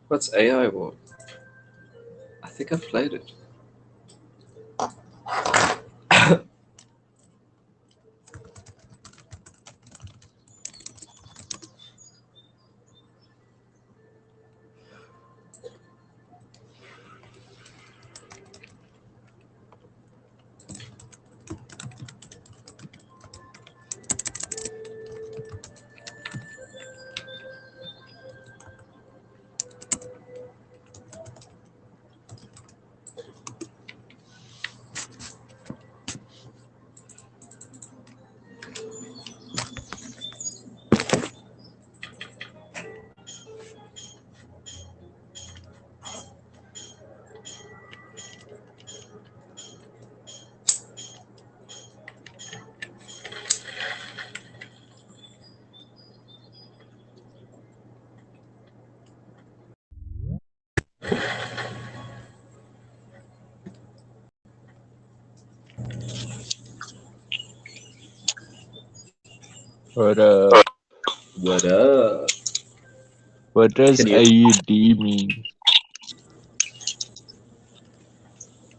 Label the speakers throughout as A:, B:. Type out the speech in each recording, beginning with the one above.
A: What's AI War? I think I played it.
B: What up?
A: What up?
B: What does
A: Can you-
B: AUD mean?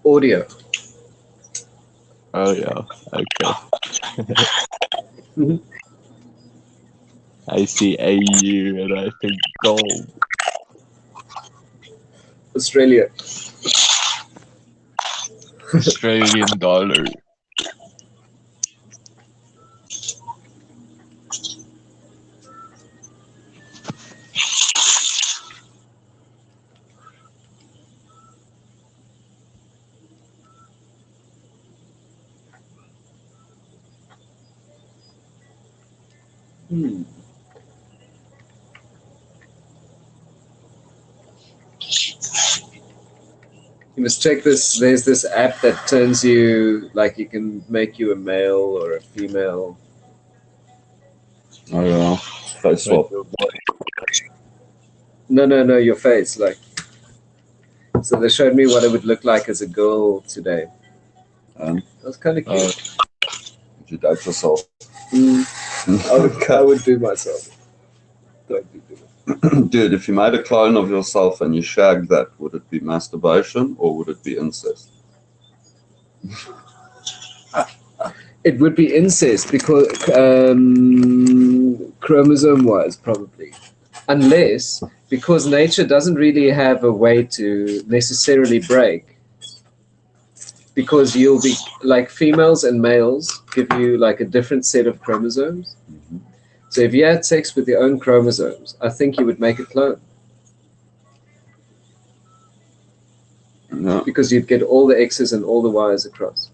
A: Audio.
B: Oh yeah, okay. I see AU and I think gold.
A: Australia.
B: Australian dollar.
A: Hmm. You must check this. There's this app that turns you, like, you can make you a male or a female.
C: Oh yeah, face swap.
A: No, your face. Like, so they showed me what it would look like as a girl today.
C: And
A: That was kind of cute.
C: if you date yourself.
A: I would do myself. Don't do it.
C: Dude, if you made a clone of yourself and you shagged that, would it be masturbation or would it be incest?
A: It would be incest because chromosome-wise, probably, unless because nature doesn't really have a way to necessarily break. Because you'll be like females and males give you like a different set of chromosomes.
C: Mm-hmm.
A: So if you had sex with your own chromosomes, I think you would make a clone.
C: Yeah.
A: Because you'd get all the X's and all the Y's across.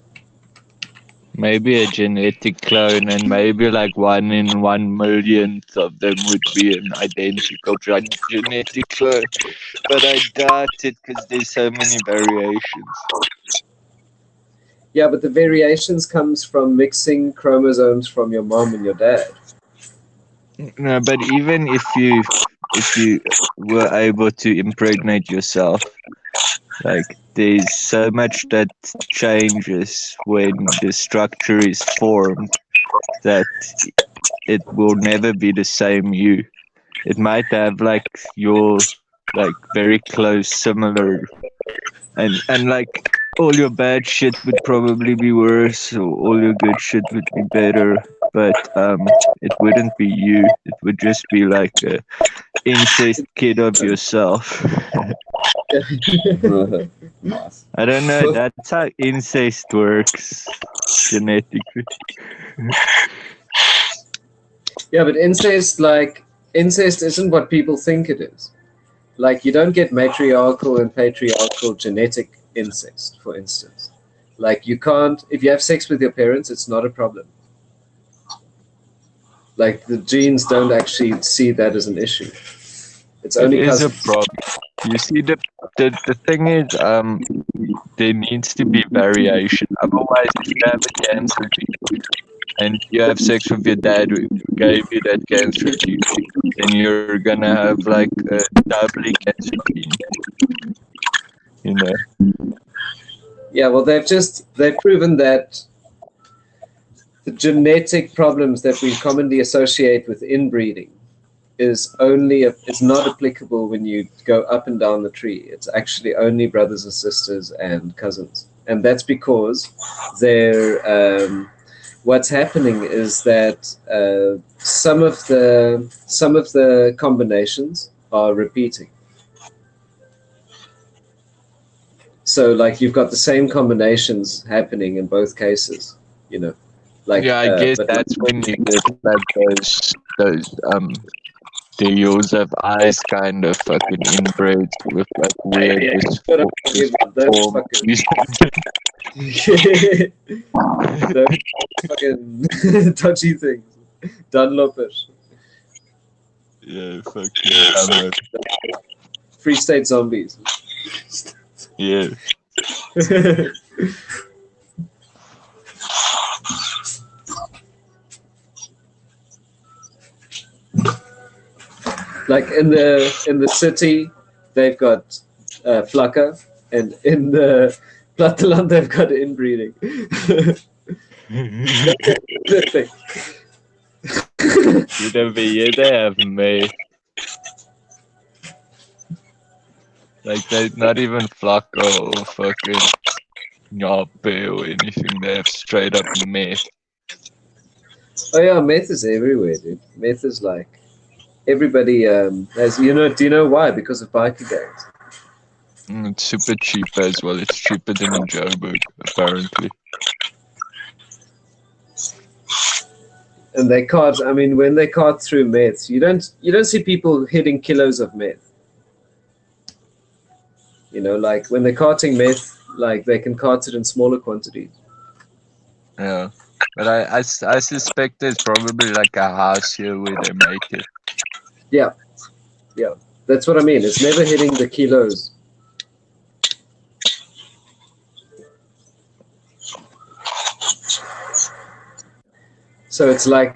B: Maybe a genetic clone, and maybe like 1 in 1 millionth of them would be an identical genetic clone. But I doubt it because there's so many variations.
A: Yeah, but the variations comes from mixing chromosomes from your mom and your dad.
B: No, but even if you were able to impregnate yourself, like there's so much that changes when the structure is formed that it will never be the same you. It might have like your like very close similar and like all your bad shit would probably be worse, or all your good shit would be better. But it wouldn't be you. It would just be like a incest kid of yourself.
C: Nice.
B: I don't know. That's how incest works genetically.
A: Yeah, but incest isn't what people think it is. Like, you don't get matriarchal and patriarchal genetic incest, for instance. Like, you can't, if you have sex with your parents, it's not a problem. Like, the genes don't actually see that as an issue. It's
B: It
A: only
B: is a
A: cousins.
B: problem. You see, the thing is, there needs to be variation. Otherwise, if you have a cancer gene and you have sex with your dad who gave you that cancer gene, then you're gonna have like a doubly cancer gene. You know.
A: Yeah, well, they've proven that the genetic problems that we commonly associate with inbreeding is not applicable when you go up and down the tree. It's actually only brothers and sisters and cousins, and that's because what's happening is that some of the combinations are repeating. So, like, you've got the same combinations happening in both cases, you know. Like,
B: Yeah, I guess
A: but
B: that's when you get like those the use of eyes kind of fucking inbred with like weird
A: yeah, what I'm talking about, those fucking dodgy things, Dunlopish,
B: Yeah, fucking
A: Free State zombies.
B: yeah.
A: Like, in the city, they've got Flucker, and in the Platteland, they've got inbreeding. The thing.
B: You'd have here they have me. Like they're not even Flacco or fucking Nyape or anything. They have straight up meth.
A: Oh yeah, meth is everywhere, dude. Meth is like everybody has. Do you know why? Because of biker gangs.
B: It's super cheap as well. It's cheaper than in Joburg, apparently.
A: And they cart. I mean, when they cart through meth, you don't see people hitting kilos of meth. Like when they're carting meth, like they can cart it in smaller quantities.
B: Yeah. But I suspect there's probably like a house here where they make it.
A: Yeah, that's what I mean. It's never hitting the kilos. So it's like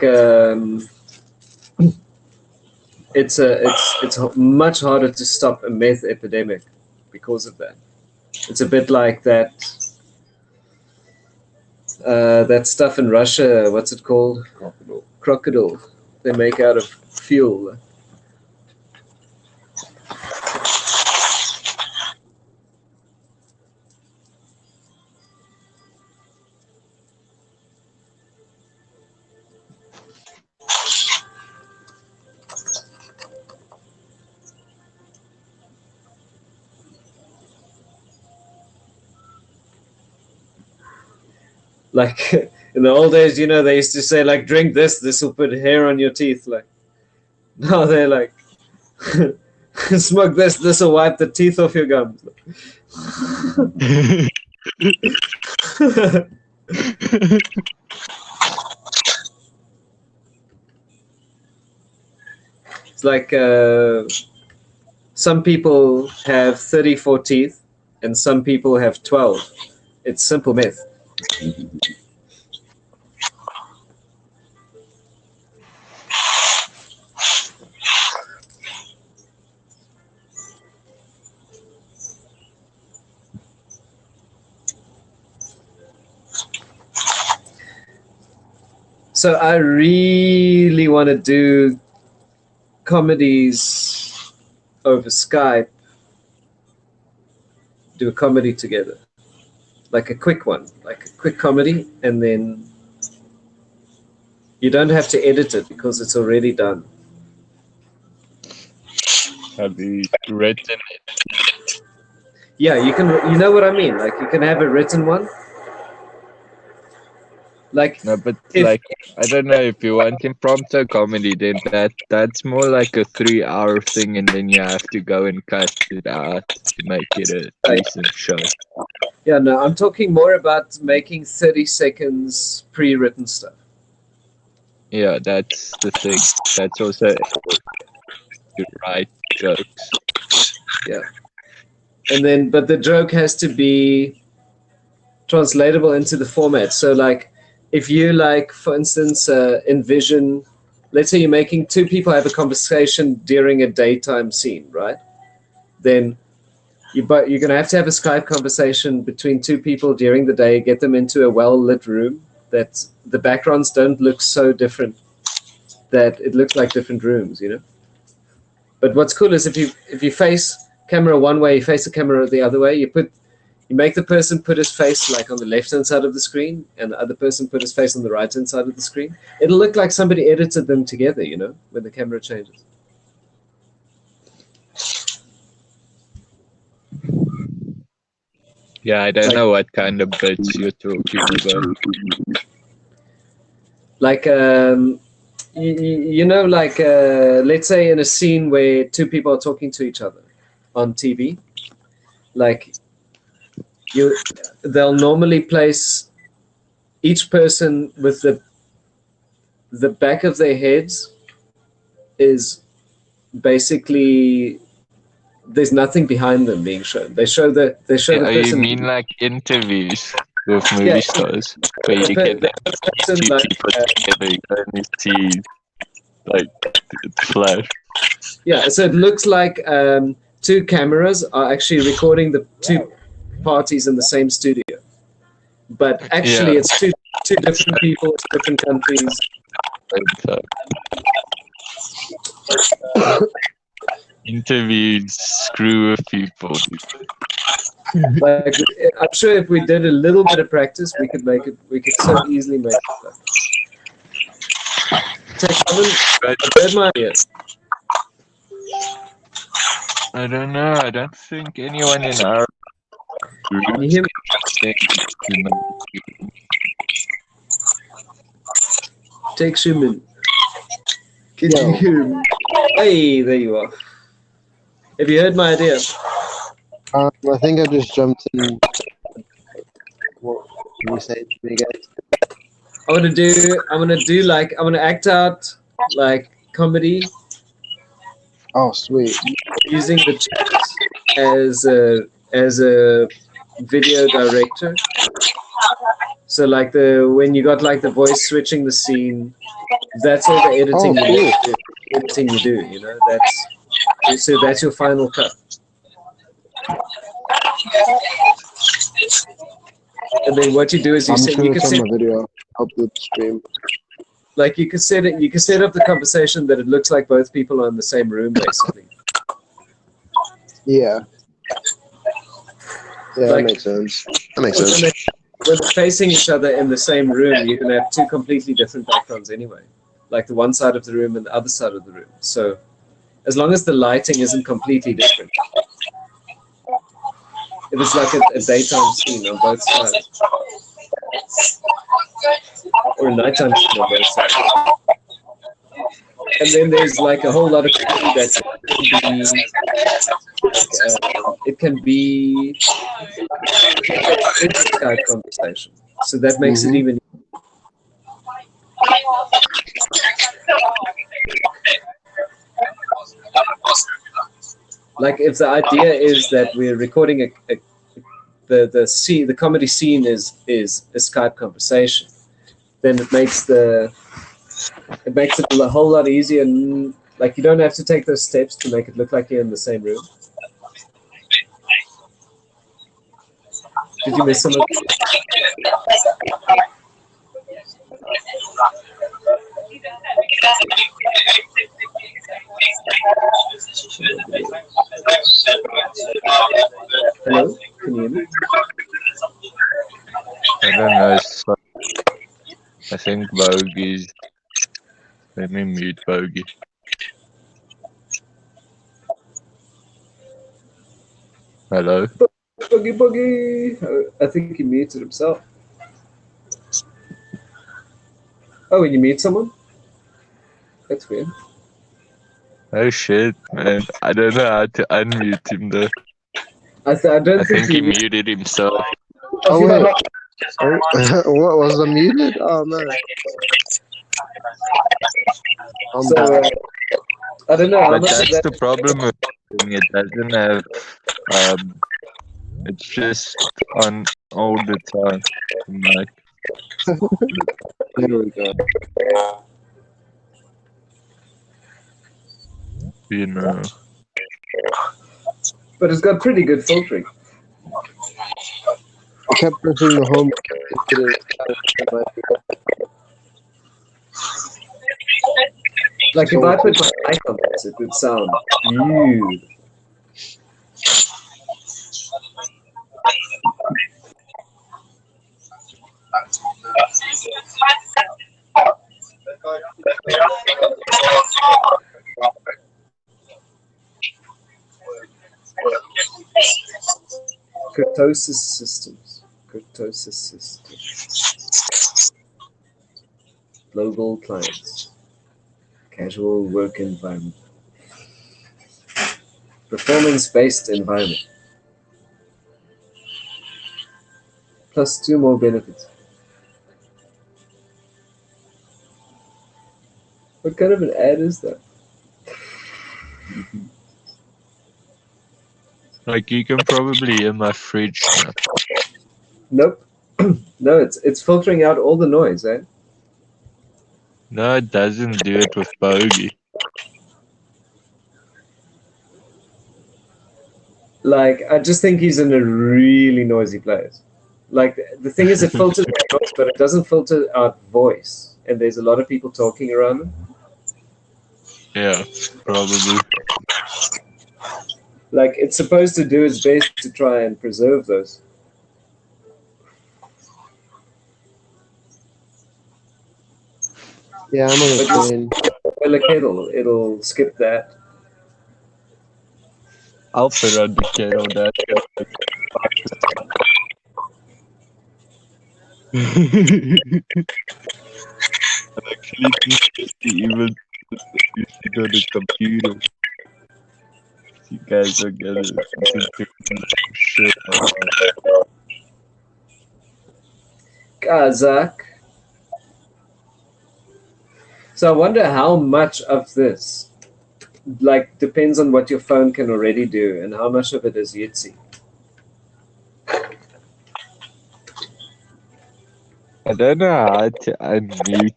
A: it's much harder to stop a meth epidemic because of that. It's a bit like that stuff in Russia. What's it called? Crocodile. They make out of fuel. Like in the old days, they used to say like, drink this will put hair on your teeth. Like now they're like, smoke this will wipe the teeth off your gums. It's like some people have 34 teeth and some people have 12. It's simple math. So I really want to do comedies over Skype, do a comedy together. like a quick one, like a quick comedy, and then you don't have to edit it because it's already done.
B: Have you written it?
A: Yeah, you can. You know what I mean? Like you can have a written one. Like
B: No, but
A: if
B: like I don't know if you want impromptu comedy, then that's more like a 3-hour thing, and then you have to go and cut it out to make it a decent show.
A: yeah, no, I'm talking more about making 30 seconds pre-written stuff.
B: Yeah, that's the thing. That's also to write jokes.
A: Yeah, and then but the joke has to be translatable into the format. So like if you like, for instance, envision, let's say you're making two people have a conversation during a daytime scene, right? Then you're going to have a Skype conversation between two people during the day, get them into a well-lit room that the backgrounds don't look so different that it looks like different rooms, you know? But what's cool is if you face camera one way, you face the camera the other way, you make the person put his face like on the left-hand side of the screen and the other person put his face on the right-hand side of the screen. It'll look like somebody edited them together, you know, when the camera changes.
B: Yeah, I don't know what kind of bits you're talking about.
A: Like, you know, like, let's say in a scene where two people are talking to each other on TV, like, they'll normally place each person with the back of their heads is basically there's nothing behind them being shown. They show the
B: Yeah,
A: person.
B: you mean like interviews with movie stars where you get
A: person
B: two
A: like,
B: people together, you can only see like the flash.
A: yeah, so it looks like two cameras are actually recording the two parties in the same studio, but actually
B: Yeah.
A: it's two different people, different countries.
B: Interviews screw with people.
A: Like, I'm sure if we did a little bit of practice, we could make it. We could so easily make it. Take my idea.
B: I don't know. I don't think anyone in our group
A: Can you hear me? Take Shumin. Can you hear me? Hey, there you are. Have you heard my idea?
D: I think I just jumped in. What can you say to me again?
A: I'm gonna act out like comedy
D: Oh, sweet.
A: using the chat as a video director. So like when you got like the voice switching the scene, that's all the editing you do, you know, that's your final cut. And then what you do is you can set
D: my video. Help the stream.
A: like you can set up the conversation that it looks like both people are in the same room basically.
D: Yeah. Yeah,
A: Like,
D: that makes sense. That makes sense.
A: When they're facing each other in the same room, you can have two completely different backgrounds anyway, like the one side of the room and the other side of the room. So as long as the lighting isn't completely different. If it's like a daytime scene on both sides. Or a nighttime scene on both sides. And then there's like a whole lot of comedy that it can be it's a Skype conversation. So that makes it even like if the idea is that we're recording the comedy scene is a Skype conversation, then it makes it a whole lot easier. And, like, you don't have to take those steps to make it look like you're in the same room. Did you miss some of it? Hello? Can you hear me?
B: don't know. So I think Bogey's. Let me mute Bogey. Hello?
A: Boogie boogie. I think he muted himself. Oh, when you mute someone? That's weird.
B: Oh shit, man. I don't know how to unmute him though.
A: I don't
B: I think he
A: you
B: muted himself.
D: Oh wait, oh, what was I muted? Oh no. I'm
A: So
D: back.
A: I don't know how
B: But
A: much of
B: that's
A: that.
B: the problem with it. It doesn't have it's just on all the time. Like,
D: There we go.
B: you know.
A: But it's got pretty good filtering.
D: I kept pressing the home.
A: Like if I put my mic on this, it would sound huge. Kurtosis systems. Kurtosis systems. Global clients. Casual work environment. Performance-based environment. Plus 2 more benefits. What kind of an ad is that?
B: Like you can probably hear my fridge now.
A: Nope. No, it's filtering out all the noise, eh?
B: No, it doesn't do it with Bogey.
A: Like, I just think he's in a really noisy place. Like, the thing is, it filters out noise, but it doesn't filter out voice. And there's a lot of people talking around him.
B: Yeah, probably.
A: Like, it's supposed to do its best to try and preserve those.
D: Yeah, I'm on a train.
A: Well, like, it'll skip that.
B: I'll put on the kettle that. I actually think it's even using on the computer. You guys are gonna shit.
A: Kazakh. So I wonder how much of this, like, depends on what your phone can already do and how much of it is Yitzi.
B: I don't know how to unmute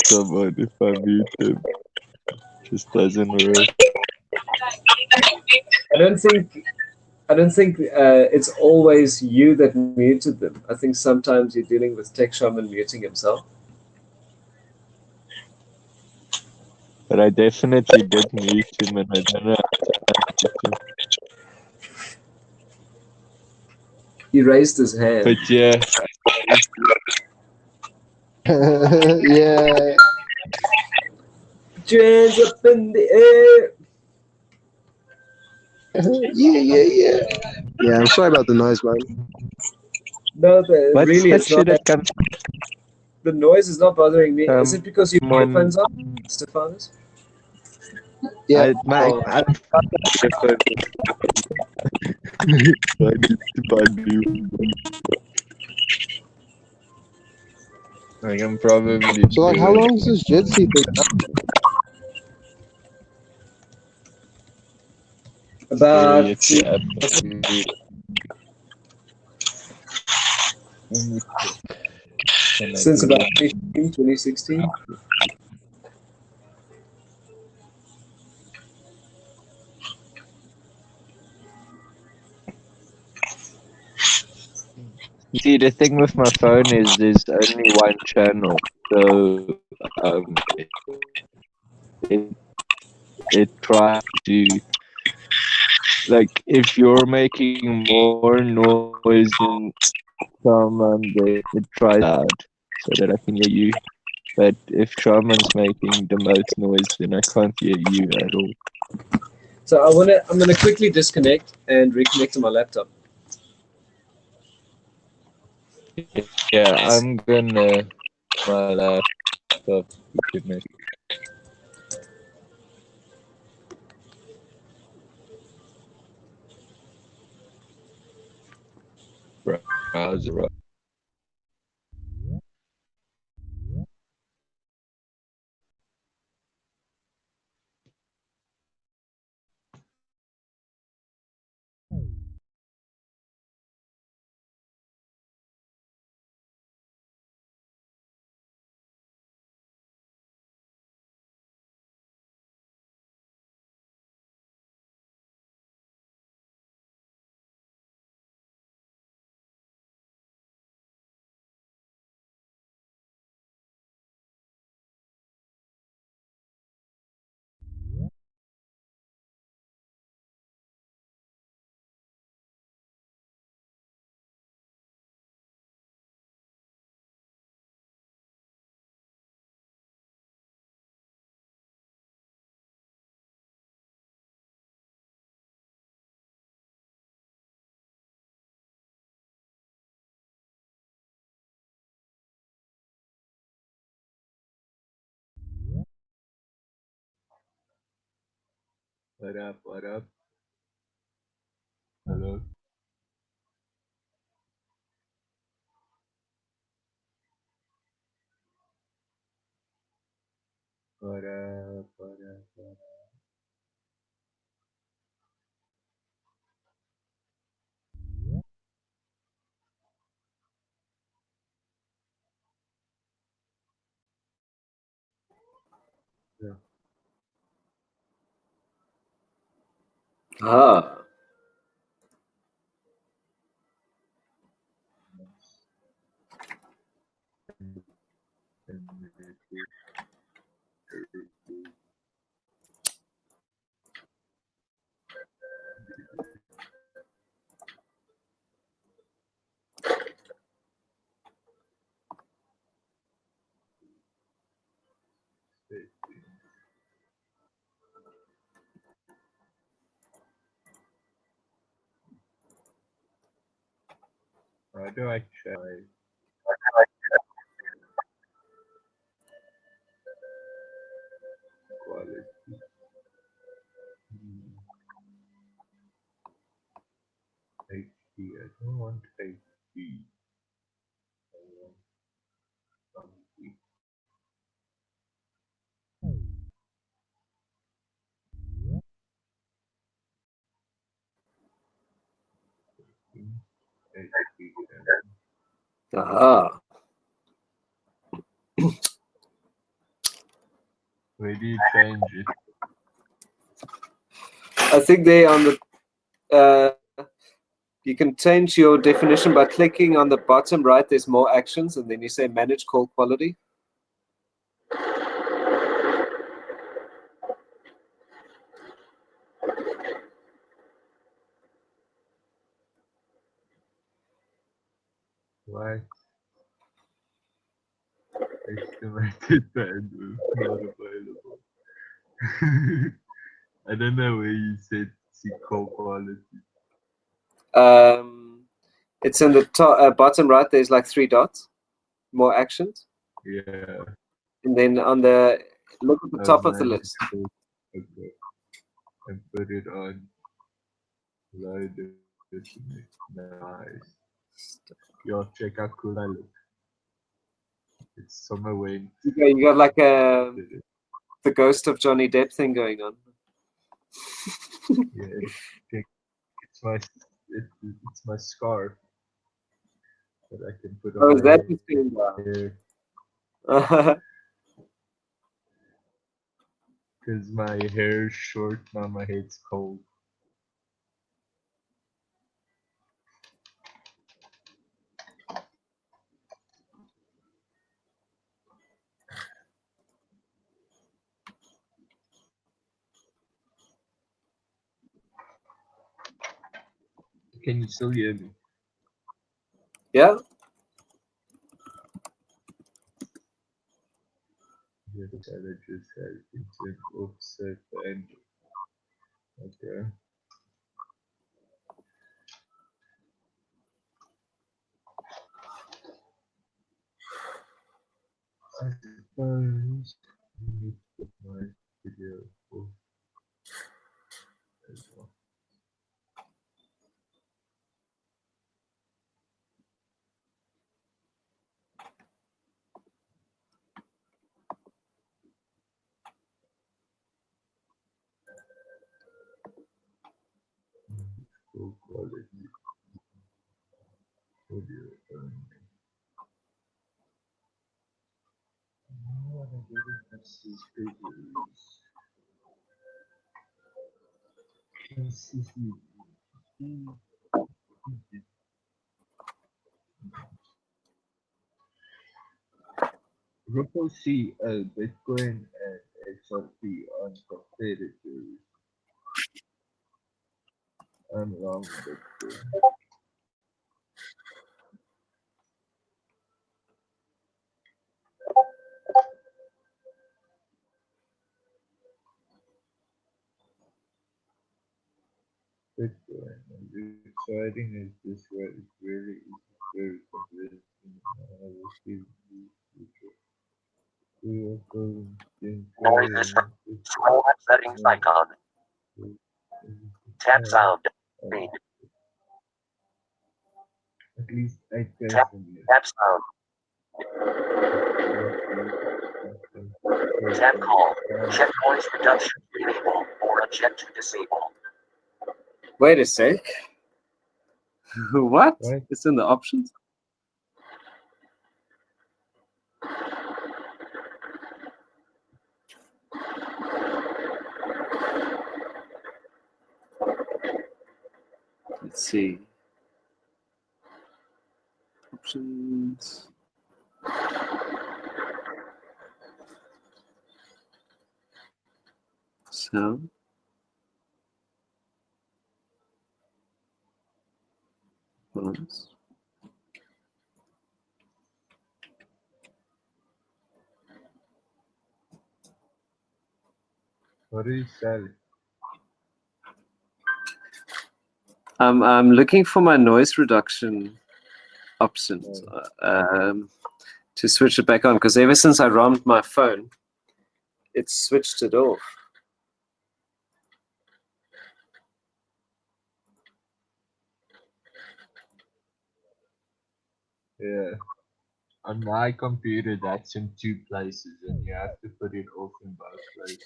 B: someone if I mute them. Just doesn't work.
A: I don't think it's always you that muted them. I think sometimes you're dealing with Tech Shaman muting himself.
B: But I definitely did mute him and I don't know how to unmute him.
A: He raised his hand.
B: But yeah,
D: Yeah.
A: Put your hands up in the air.
D: Yeah. Yeah, I'm sorry about the noise, man.
A: No,
B: what's
A: really,
B: that
A: it's not.
B: shit that comes
A: The noise is not bothering me. Is it because you have
B: someone-
A: headphones on, Stephanus?
D: Yeah.
B: I'm fucking like I'm probably
D: So, like, how long is this Jitsi thing?
A: About since about 2016.
B: See, the thing with my phone is there's only one channel, so it tries to, like, if you're making more noise than Shaman, they try loud so that I can hear you. But if Shaman's making the most noise, then I can't hear you at all.
A: So I'm gonna quickly disconnect and reconnect to my laptop.
B: Yeah, I'm gonna my laptop connect browser. What up? What up? Hello. What up? What up? What up? Yeah.
A: Ah.
B: How do I check quality? HD. I don't want HD. I want something. HD.
A: Aha.
B: Where do you change it?
A: I think they on the you can change your definition by clicking on the bottom right. There's more actions, and then you say manage call quality.
B: Why? Estimated bandwidth not available. I don't know where you said see call quality.
A: It's in the top bottom right. There's like 3 dots, more actions,
B: Yeah.
A: and then on the look at the top of the
B: Manage
A: list.
B: call. Okay. And put it on low definition. Nice. Yo, check how cool I look. It's summer when
A: You got like
B: did it.
A: the ghost of Johnny Depp thing going on.
B: Yeah, check. It's my scarf that I can put on
A: Oh,
B: my
A: is that
B: head.
A: the thing?
B: Because my hair's short now, my head's cold. Can you still hear me?
A: Yeah.
B: Your salad just has been turned offset and okay. I suppose you need to put my video off as well. Full quality audio only. No, I didn't have these videos. This is Ripple CEO, Bitcoin and XRP on competitors. I'm wrong, Bitcoin. Bitcoin. And exciting is this where it really is very convincing. I will see the future. We are going to
E: Scroll settings icon. Tap sound. Read.
B: At least I
E: Tap,
B: personally.
E: tap sound. Tap call. Check noise reduction to enable or uncheck to disable.
A: Wait a sec. What?
B: What?
A: It's in the options? Let's see. Options. Sound. Balance.
B: What do you sell?
A: I'm looking for my noise reduction options to switch it back on, because ever since I ROM'd my phone, it's switched it off.
B: Yeah. On my computer, that's in 2 places, and you have to put it off in both places.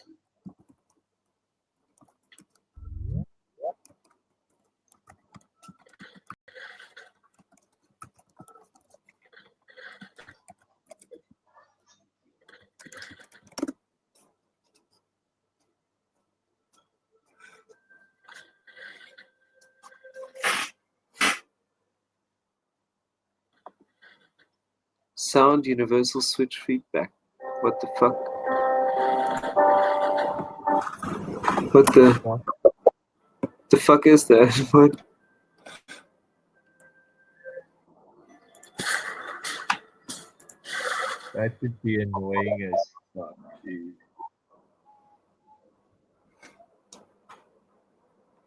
A: Sound universal switch feedback. What the fuck? What the fuck is that? What?
B: That would be annoying as fuck, dude.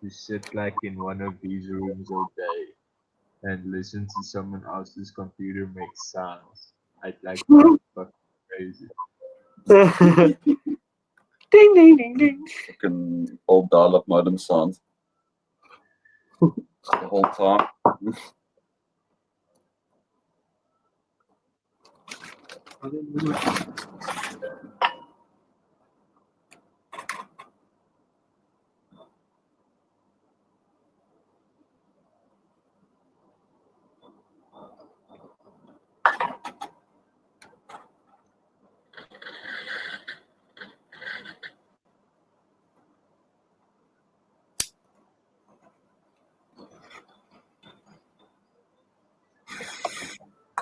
B: To sit like in one of these rooms all day and listen to someone else's computer make sounds. I'd like to be fucking crazy.
A: Ding ding ding ding.
C: Fucking old dial-up modem sounds the whole time.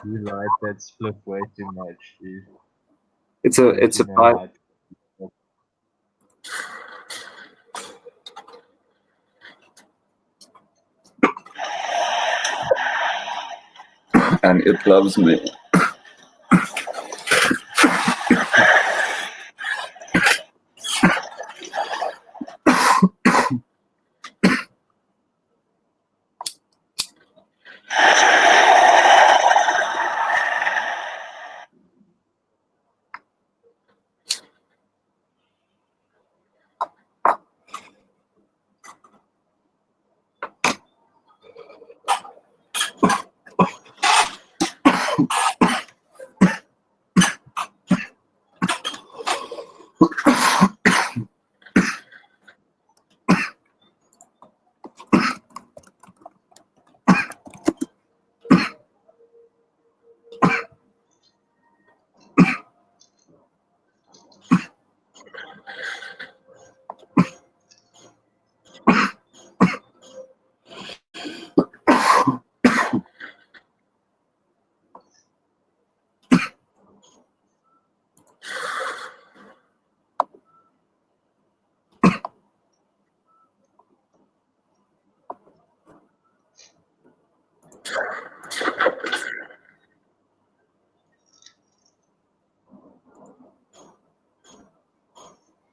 B: You like that split way too much, dude.
A: It's a
B: You know
A: pipe.
B: how to-
C: and it loves me.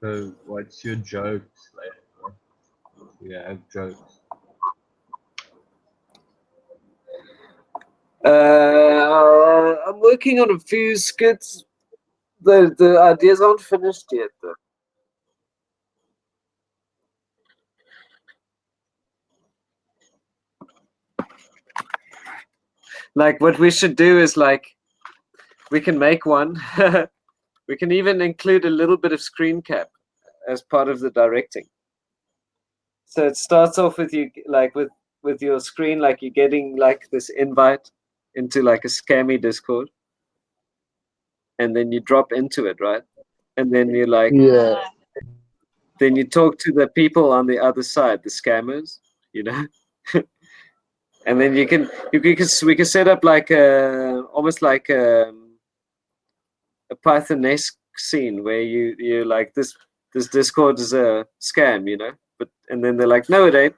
B: So, what's your jokes like? You have jokes.
A: I'm working on a few skits. The ideas aren't finished yet, though. Like, what we should do is, like, we can make one. We can even include a little bit of screen cap as part of the directing. So it starts off with you, like, with your screen, like you're getting like this invite into like a scammy Discord, and then you drop into it, right? And then you're like,
D: Yeah.
A: then you talk to the people on the other side, the scammers, you know. And then we can set up like almost like a Pythonesque scene where you like this Discord is a scam, you know. But and then they're like, no, it ain't.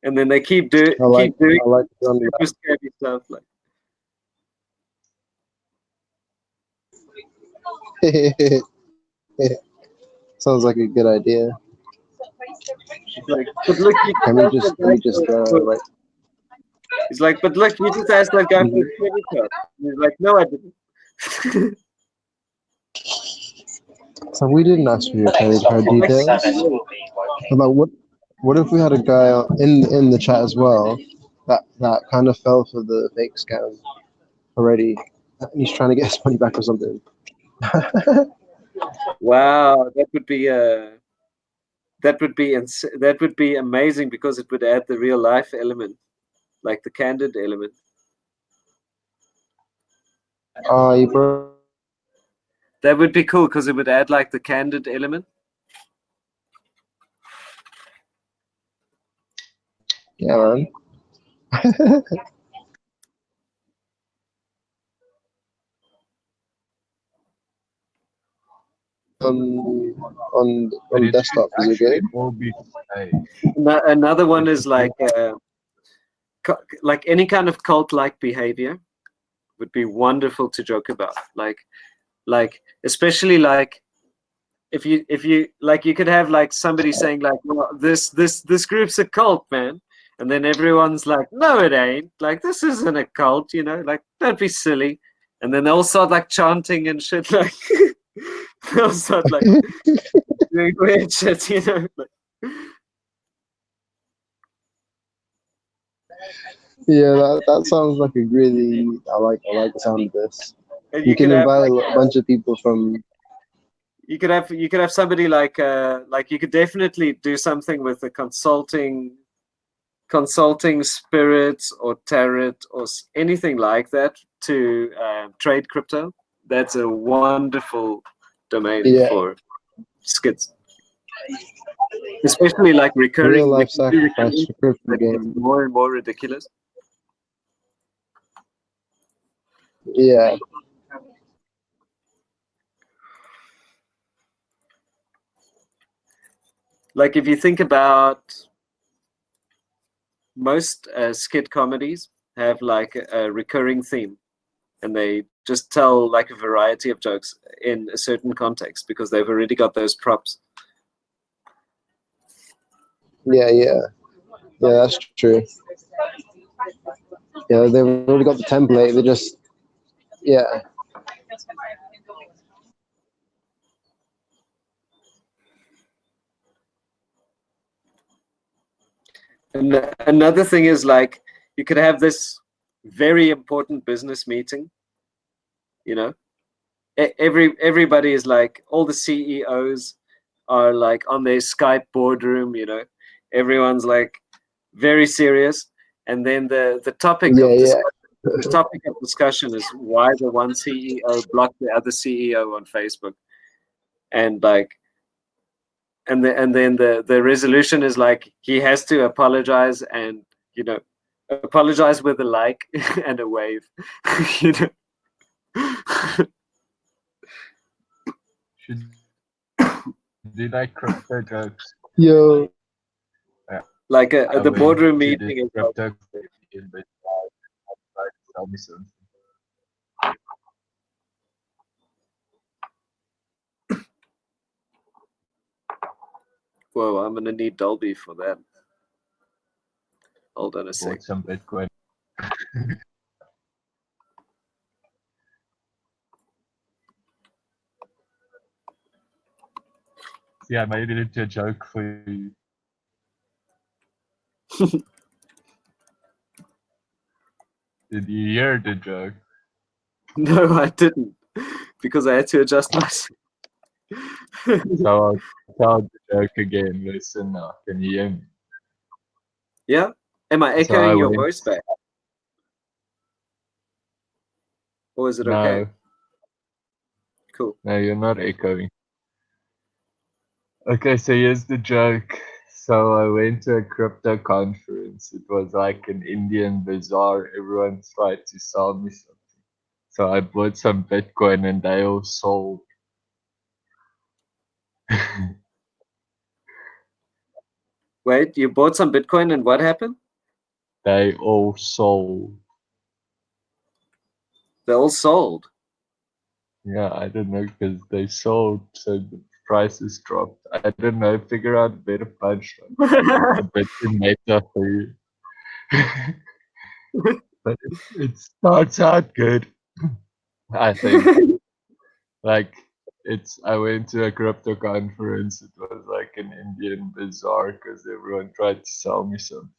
A: And then they keep doing
D: I like
A: super
D: that.
A: scary stuff like.
D: Sounds like a good idea.
A: Like, but look, you
D: Can we just like
A: he's like, but look, you just asked that guy for a credit card. He's like, no, I didn't.
D: so we didn't ask for your credit card details? But what if we had a guy in the chat as well that kind of fell for the fake scam already? He's trying to get his money back or something.
A: Wow, that would be amazing because it would add the real life element, like the candid element.
D: Oh, you broke.
A: That would be cool because it would add like the candid element.
D: Yeah, man. on desktop, is it good?
B: All be safe.
A: Another one is like any kind of cult-like behavior would be wonderful to joke about. Like especially like if you like you could have like somebody saying like, well, this group's a cult, man, and then everyone's like, no, it ain't. Like, this isn't a cult, you know. Like, don't be silly. And then they'll start like chanting and shit. Like they'll start like doing weird shit, you know. Like,
D: Yeah, that sounds like a really. I like the sound of this.
A: and
D: You can
A: could have,
D: invite
A: like,
D: a bunch of people from.
A: you could have somebody like you could definitely do something with the consulting spirits or tarot or anything like that to trade crypto. That's a wonderful domain for skits, especially like recurring.
D: Real life sacrifice for crypto game.
A: More and more ridiculous.
D: Yeah.
A: Like if you think about most skit comedies have like a recurring theme, and they just tell like a variety of jokes in a certain context because they've already got those props.
D: Yeah, that's true. Yeah, they've already got the template. They just, yeah.
A: And another thing is like you could have this very important business meeting, you know. Everybody is like, all the CEOs are like on their Skype boardroom, you know. Everyone's like very serious, and then the topic
D: Yeah,
A: of
D: yeah.
A: the topic of discussion is why the one CEO blocked the other CEO on Facebook, and like, and then the resolution is like he has to apologize, and you know, apologize with a like and a wave, you know.
B: Should do like crypto jokes.
D: Yo,
A: Like
B: I
A: the
B: went
A: boardroom
B: to
A: meeting
B: this
A: is like,
B: crypto in but tell me something.
A: whoa, I'm gonna need Dolby for that. Hold on a sec.
B: Bought some Bitcoin. Yeah, I made it into a joke for you. Did you hear the joke?
A: No, I didn't, because I had to adjust myself.
B: So I'll tell the joke again. Listen now. Can you hear me?
A: Yeah? Am I
B: So I
A: echoing your
B: went-
A: voice back? Or is it
B: No,
A: okay? Cool.
B: no, you're not echoing. Okay, so here's the joke. So I went to a crypto conference. It was like an Indian bazaar. Everyone tried to sell me something. So I bought some Bitcoin and they all sold.
A: Wait, you bought some Bitcoin and what happened?
B: They all sold.
A: They all sold.
B: Yeah, I don't know because they sold, so the prices dropped. I don't know. Figure out a better punchline. A bit meta for you. But it starts out good, I think. Like I went to a crypto conference. It was like an Indian bazaar because everyone tried to sell me something.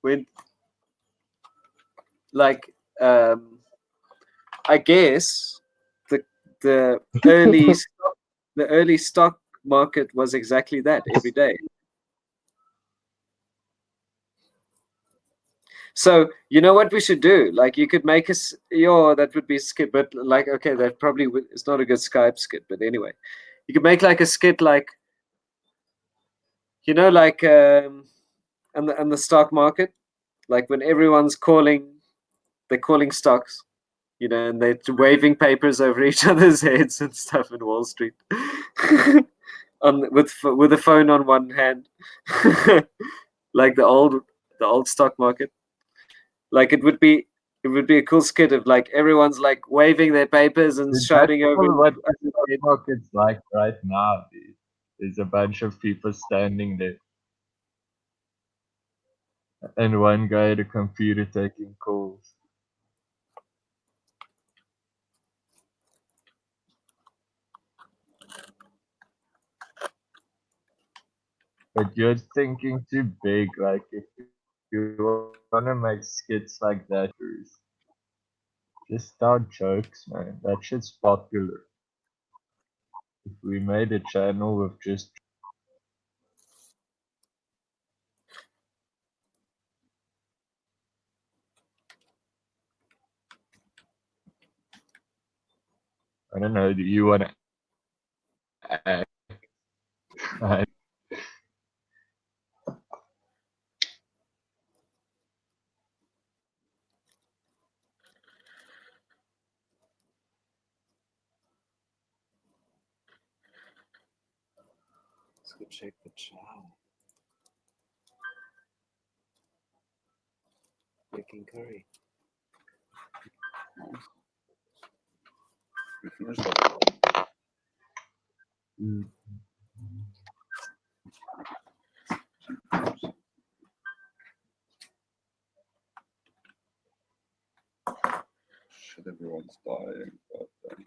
A: When, like, I guess the early the early stock market was exactly that every day. So you know what we should do? Like you could make us that would be a skit, but like okay, that probably it's not a good Skype skit, but anyway, you could make like a skit like, you know, like and the stock market, like when everyone's they're calling stocks, you know, and they're waving papers over each other's heads and stuff in Wall Street, with a phone on one hand, like the old stock market. Like it would be a cool skit of like everyone's like waving their papers and
B: Dude,
A: shouting
B: that's
A: over.
B: what the stock market's like right now, dude. There's a bunch of people standing there. And one guy at a computer taking calls. But you're thinking too big. Like if you wanna make skits like that, just start jokes, man. That shit's popular. If we made a channel with just I don't know, do you wanna act?
A: go check the chat. Making curry.
C: We finished that. Shit, everyone's dying. God damn.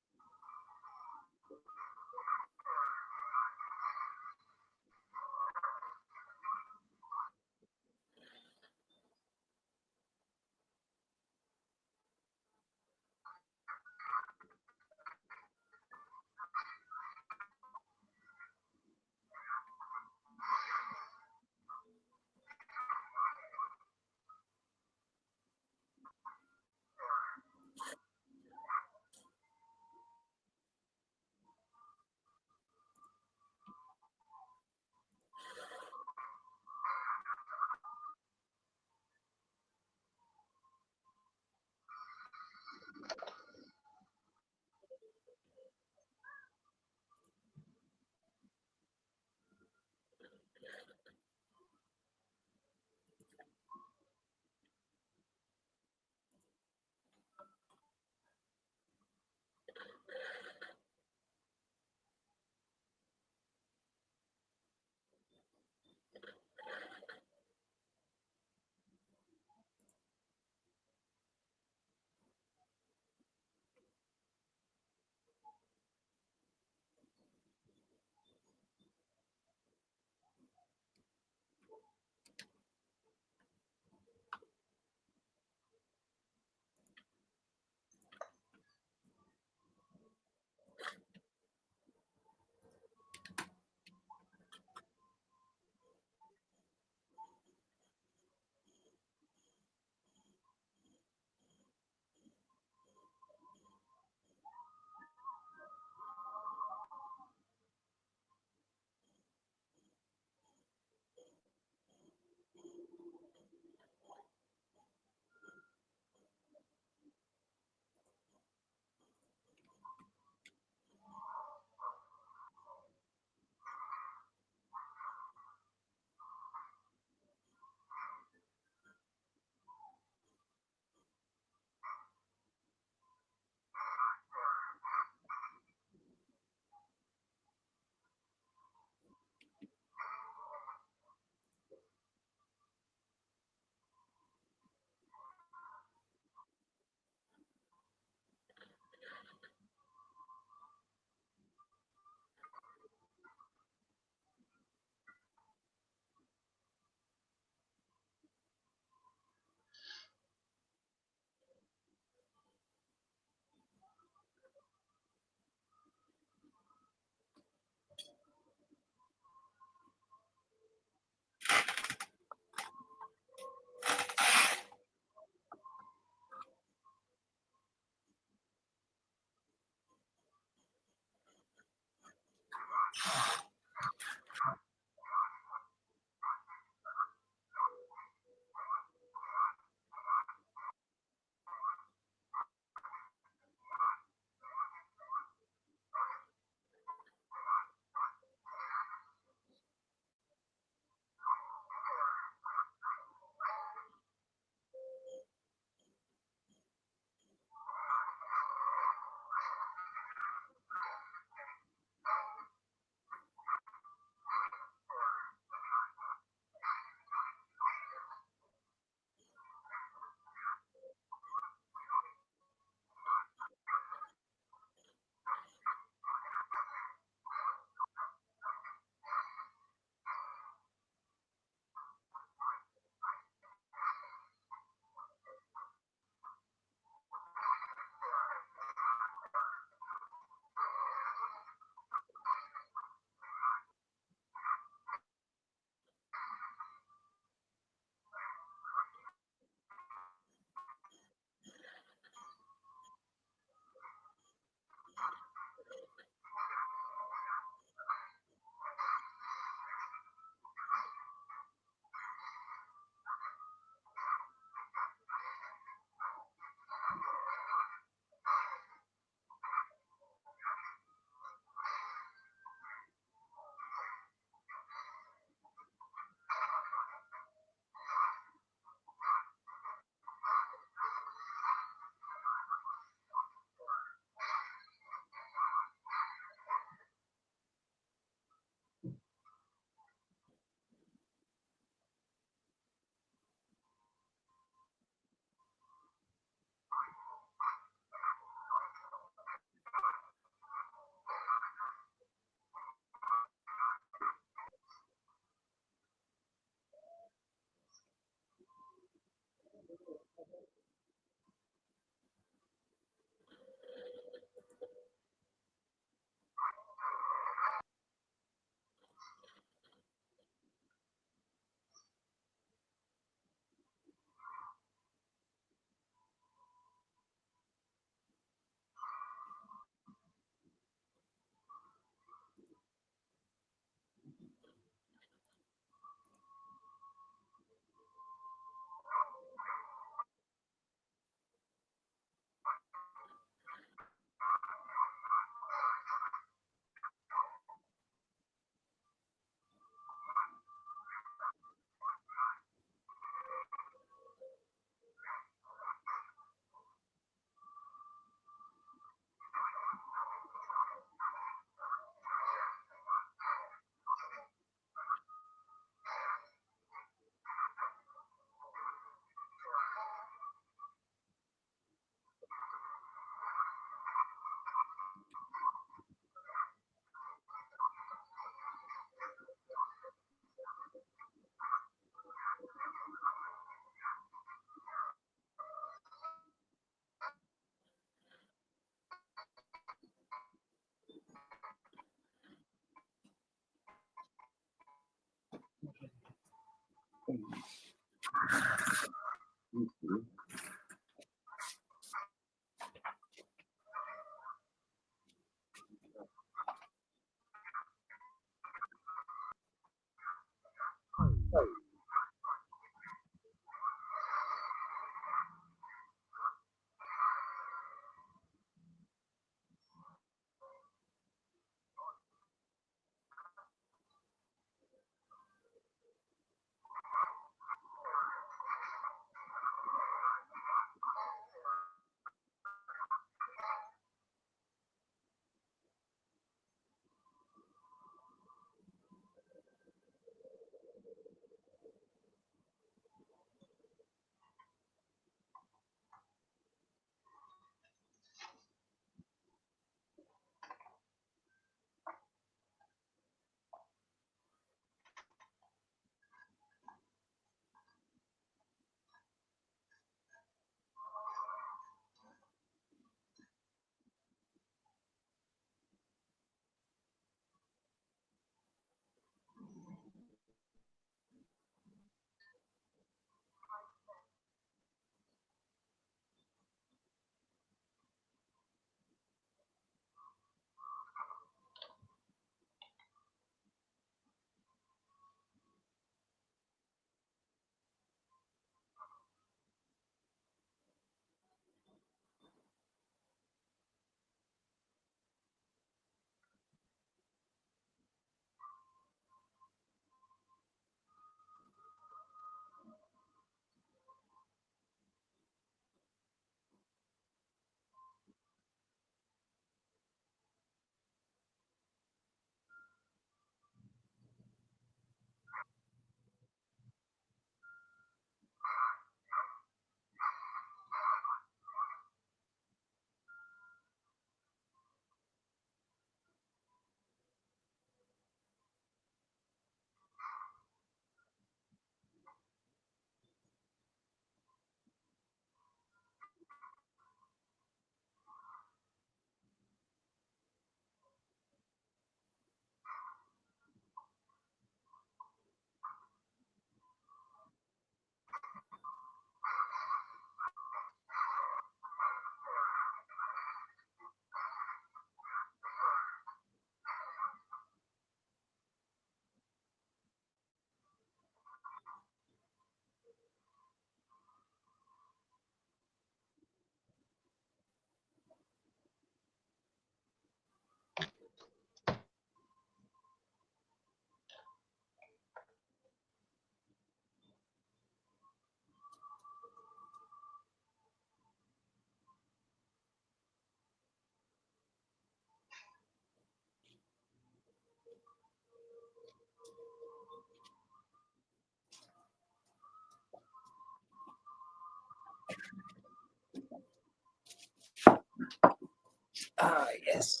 A: Ah, yes.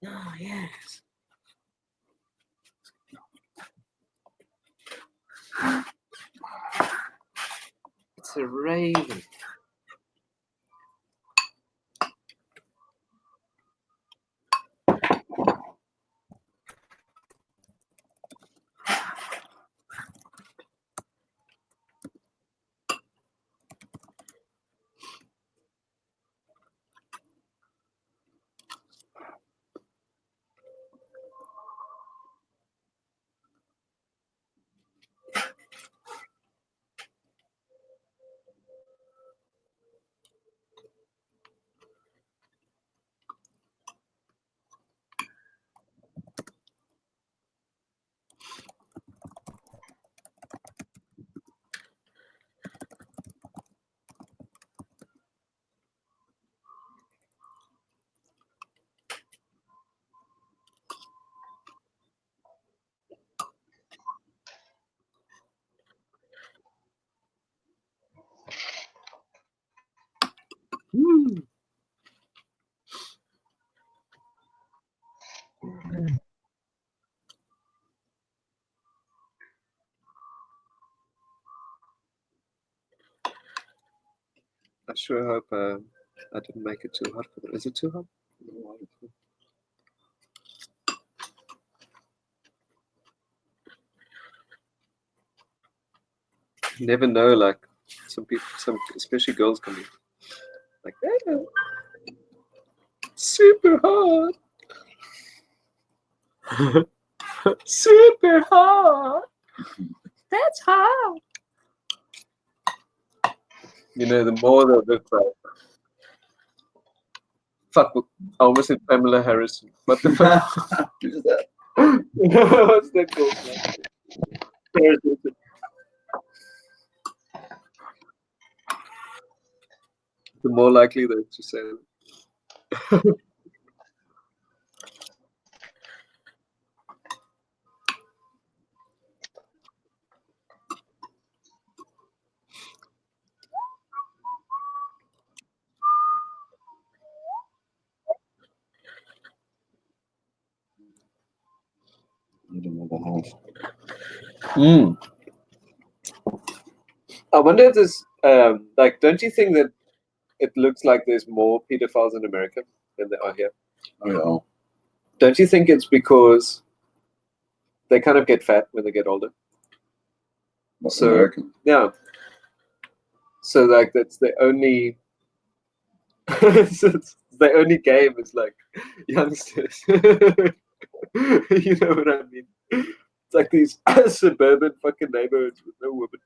A: Oh, yes. It's a raven. I sure hope I didn't make it too hot for them. Is it too hot? You never know, like some people, especially girls can be like, "Oh, super hot. Super hot. That's hot." You know, the more they'll look like, fuck, I almost said Pamela Harrison. What the fuck?
C: Who's that?
A: What's that called? Paris Hilton. The more likely that to say that.
C: Need another house.
A: I wonder if there's, like, don't you think that it looks like there's more pedophiles in America than there are here?
C: Oh yeah.
A: Don't you think it's because they kind of get fat when they get older?
C: But
A: So-
C: American.
A: Yeah. So, like, that's the only. So it's the only game is like youngsters. You know what I mean? It's like these suburban fucking neighborhoods with no women.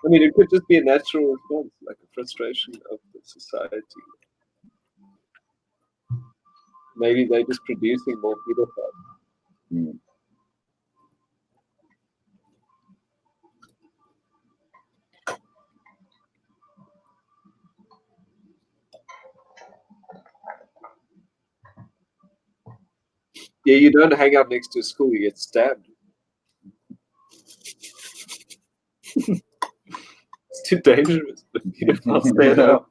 A: I mean, it could just be a natural response, like a frustration of the society. Maybe they're just producing more pedophiles.
C: Mm.
A: Yeah, you don't hang out next to a school, you get stabbed. It's too dangerous. The pedophiles stay at home.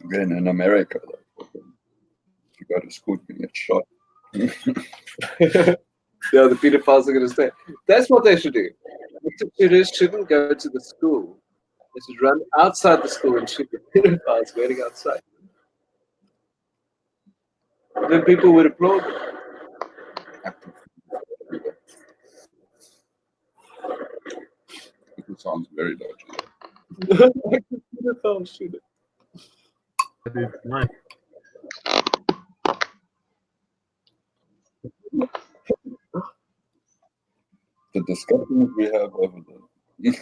C: Again, in America, like, if you go to school, you get shot.
A: Yeah, the pedophiles are going to stay. That's what they should do. The shooters shouldn't go to the school. They should run outside the school and shoot the pedophiles waiting outside. Then people would applaud them.
C: It sounds very logical.
A: Like the pedophile shooter.
C: The discussions we have over there.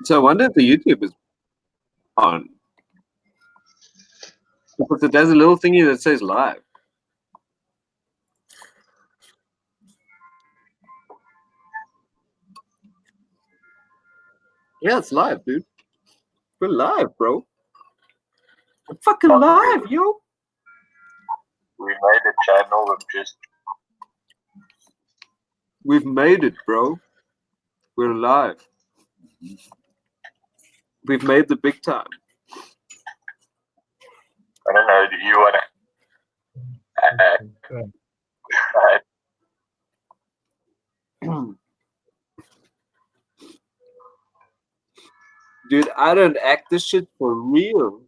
A: So I wonder if the YouTube is on. Because it does a little thingy that says live. Yeah, it's live, dude. We're live, bro. We're fucking live, yo.
E: We made a channel of just
A: We've made it, bro. We're live. We've made the big time.
E: I don't know, do you wanna
A: Dude, I don't act this shit for real.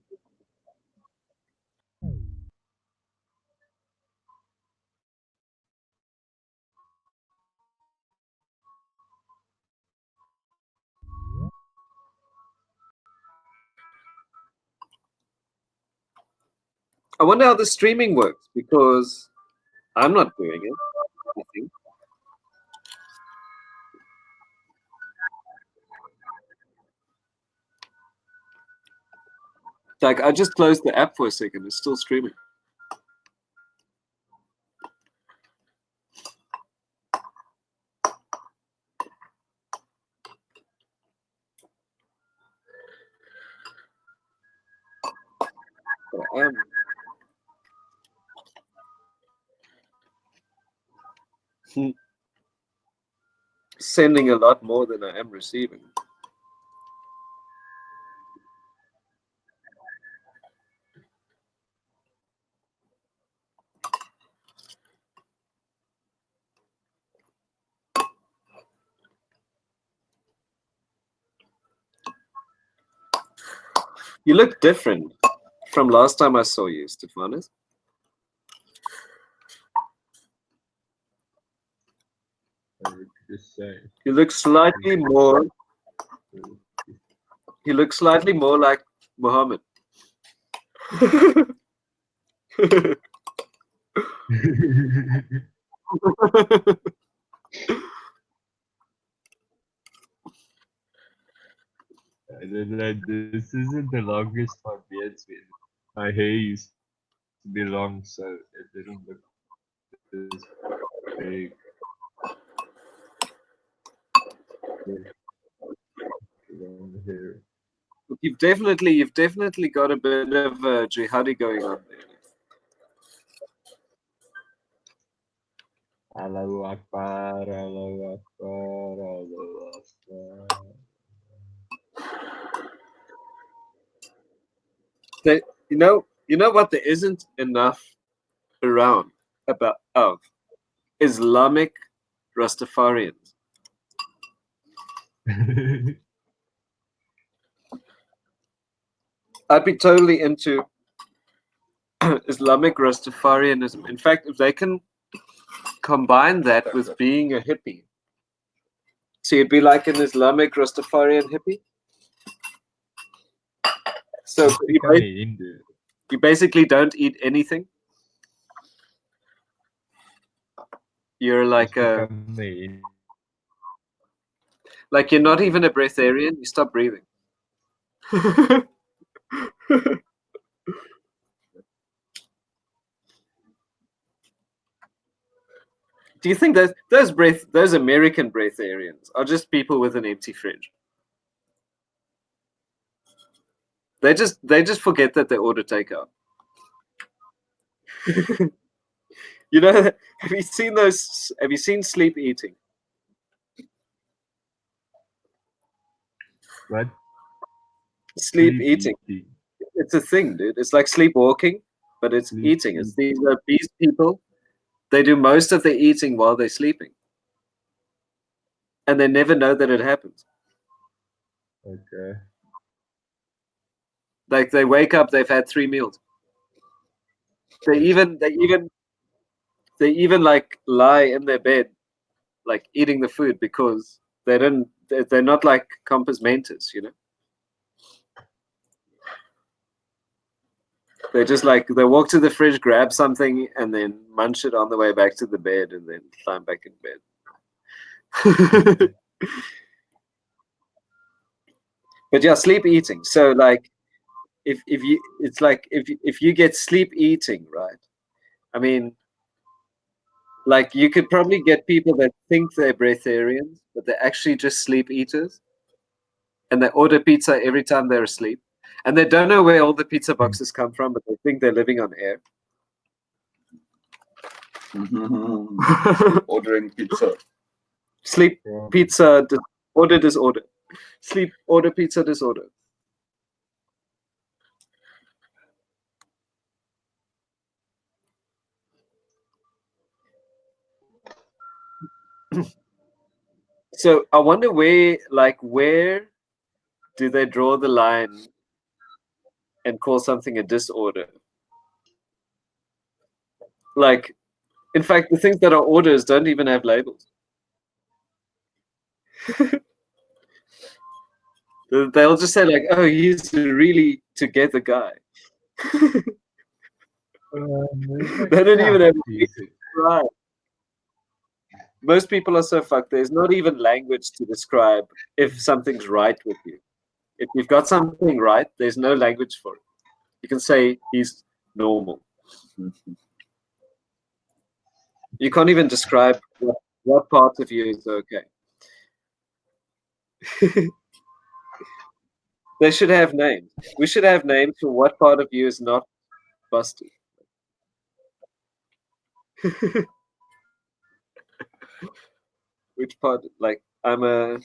A: I wonder how the streaming works because I'm not doing it, I think. Like, I just closed the app for a second. It's still streaming. But I am. Sending a lot more than I am receiving. You look different from last time I saw you, Stefanis. You look slightly more. You look slightly more like Muhammad.
B: I don't know, this isn't the longest my beard's been. My hair used to be long, so it didn't look this big. Long hair.
A: You've definitely got a bit of jihadi going on there.
B: Allahu Akbar, Allahu Akbar, Allahu Akbar.
A: You know what? There isn't enough around about of Islamic Rastafarians. I'd be totally into Islamic Rastafarianism. In fact, if they can combine that with being a hippie, so you'd be like an Islamic Rastafarian hippie. So you basically don't eat anything. You're like a like you're not even a breatharian. You stop breathing. Do you think that those American breatharians are just people with an empty fridge? They just forget that they order takeout. You know, have you seen those? Have you seen sleep eating?
B: What?
A: Sleep eating. It's a thing, dude. It's like sleepwalking, but it's eating. It's these obese people. They do most of their eating while they're sleeping, and they never know that it happens.
B: Okay.
A: Like they wake up, they've had 3 meals. They even like lie in their bed, like eating the food because they're not like compass mentis, you know. They just like they walk to the fridge, grab something, and then munch it on the way back to the bed, and then climb back in bed. But yeah, sleep eating. So like, if you get sleep eating, right? I mean, like you could probably get people that think they're breatharians, but they're actually just sleep eaters. and they order pizza every time they're asleep, and they don't know where all the pizza boxes come from, but they think they're living on air.
C: Ordering pizza.
A: Sleep, pizza, order, disorder. Sleep, order, pizza, disorder. So I wonder where do they draw the line and call something a disorder? Like, in fact, the things that are orders don't even have labels. They'll just say like, "Oh, he's a really together guy." They don't even have right. Most people are so fucked. There's not even language to describe if something's right with you. If you've got something right, there's no language for it. You can say he's normal. You can't even describe what part of you is okay. They should have names. We should have names for what part of you is not busted. Which part? Like, I'm a...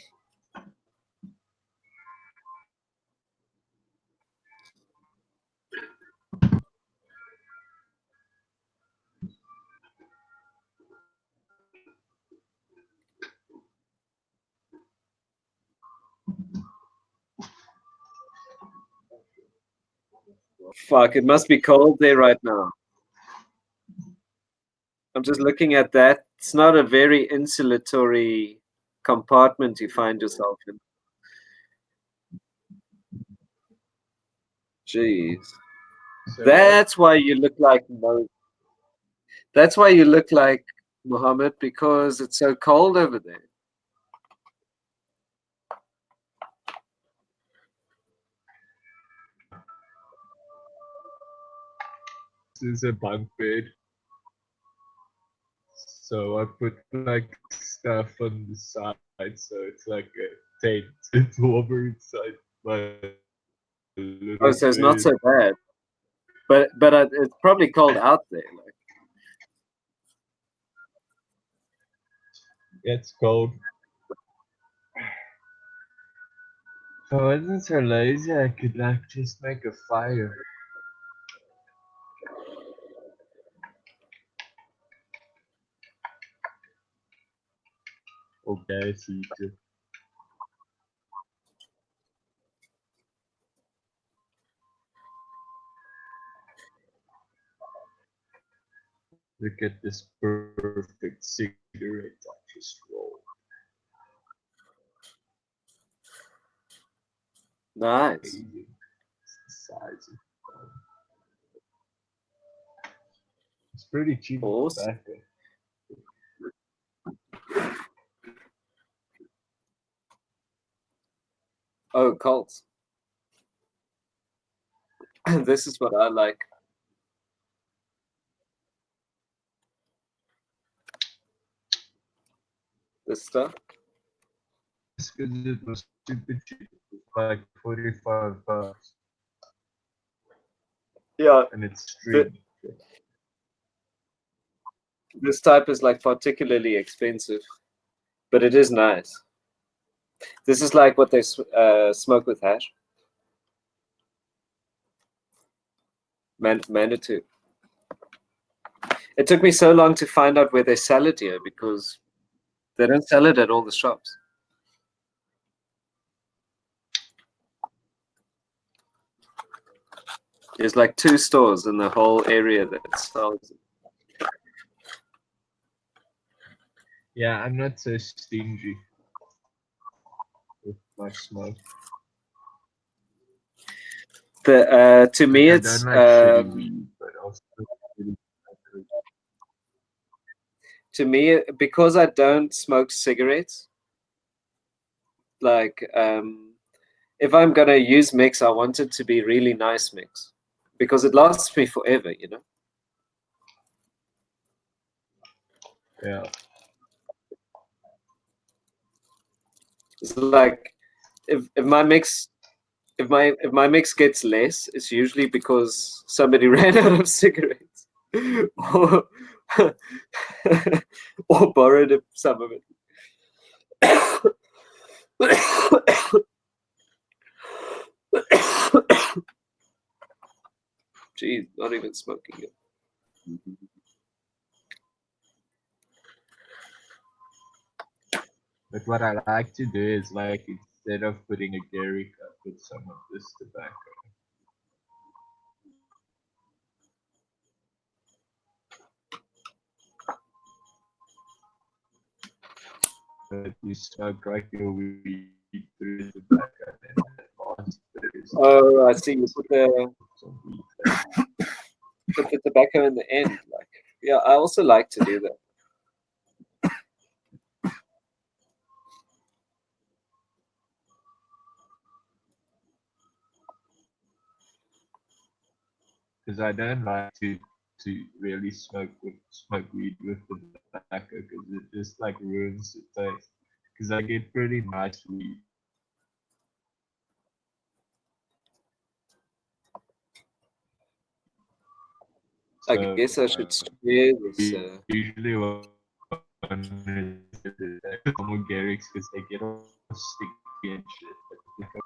A: Fuck, it must be cold there right now. I'm just looking at that. It's not a very insulatory compartment you find yourself in. Jeez. That's why you look like Mo. That's why you look like Muhammad, because it's so cold over there.
B: This is a bunk bed. So I put like stuff on the side, so it's like a tent. It's warmer inside my little
A: Oh, so it's not
B: bed.
A: so bad. But it's probably cold out there. Like.
B: It's cold. If I wasn't so lazy, I could like just make a fire. Or gas heater. Look at this perfect cigarette I just rolled.
A: Nice.
B: Amazing. It's the size of it's pretty cheap
A: Awesome.
B: tobacco.
A: Oh, cults. This is what I like. This stuff.
B: Because it was super cheap, like $45.
A: Yeah.
B: And it's streamed.
A: This type is like particularly expensive, but it is nice. This is like what they smoke with hash. Manitou. It took me so long to find out where they sell it here because they don't sell it at all the shops. There's like 2 stores in the whole area that sells it.
B: Yeah, I'm not so stingy with my smoke.
A: To me,
B: I
A: it's
B: don't like shitty weed, but also
A: to me, because I don't smoke cigarettes. Like, if I'm gonna use mix, I want it to be really nice mix because it lasts me forever, you know.
B: yeah.
A: It's like if my mix gets less, it's usually because somebody ran out of cigarettes or, or borrowed some of it. Geez, not even smoking it.
B: But what I like to do is like instead of putting a Gary, I put some of this tobacco. But you smoke like your weed through the tobacco, and then the last bit is
A: Oh, I see. You
B: some weed.
A: put the tobacco in the end. Like, yeah, I also like to do that.
B: Because I don't like to really smoke weed with the tobacco because it just like ruins the taste. Because I get pretty nice weed.
A: I
B: So,
A: guess I should share this.
B: usually one is the normal Garrix because they get all sticky and shit. But like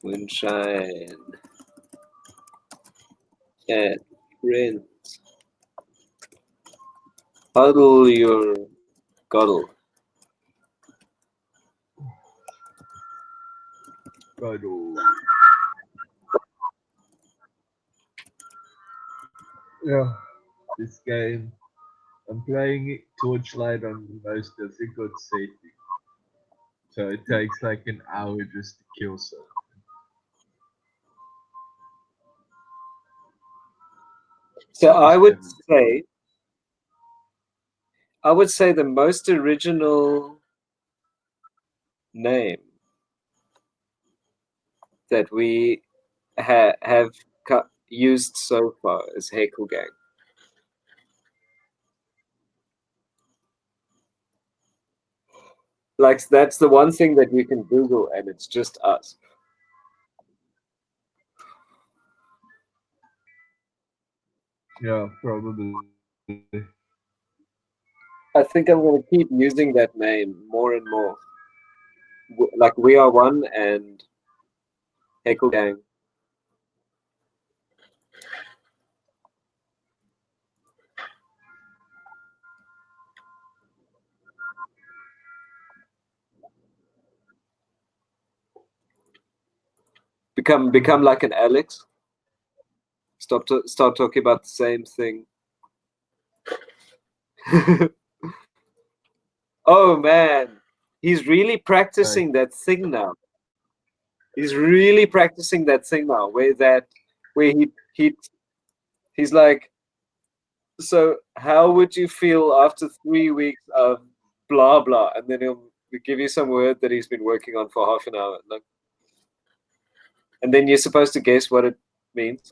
A: Moonshine. Cat. Friends. Hodl your godl.
B: yeah, this game I'm playing it Torchlight on the most difficult setting. So it takes like an hour just to kill something.
A: So I would say the most original name that we have used so far is Heclgang. Like that's the one thing that you can Google and it's just us.
B: Yeah, probably.
A: I think I'm going to keep using that name more and more. Like We Are One and Heclgang. Become like an Alex. Start talking about the same thing. Oh man, he's really practicing that thing now. He's really practicing that thing now, where he's like, so how would you feel after 3 weeks of blah blah, and then he'll give you some word that he's been working on for half an hour, like, and then you're supposed to guess what it means.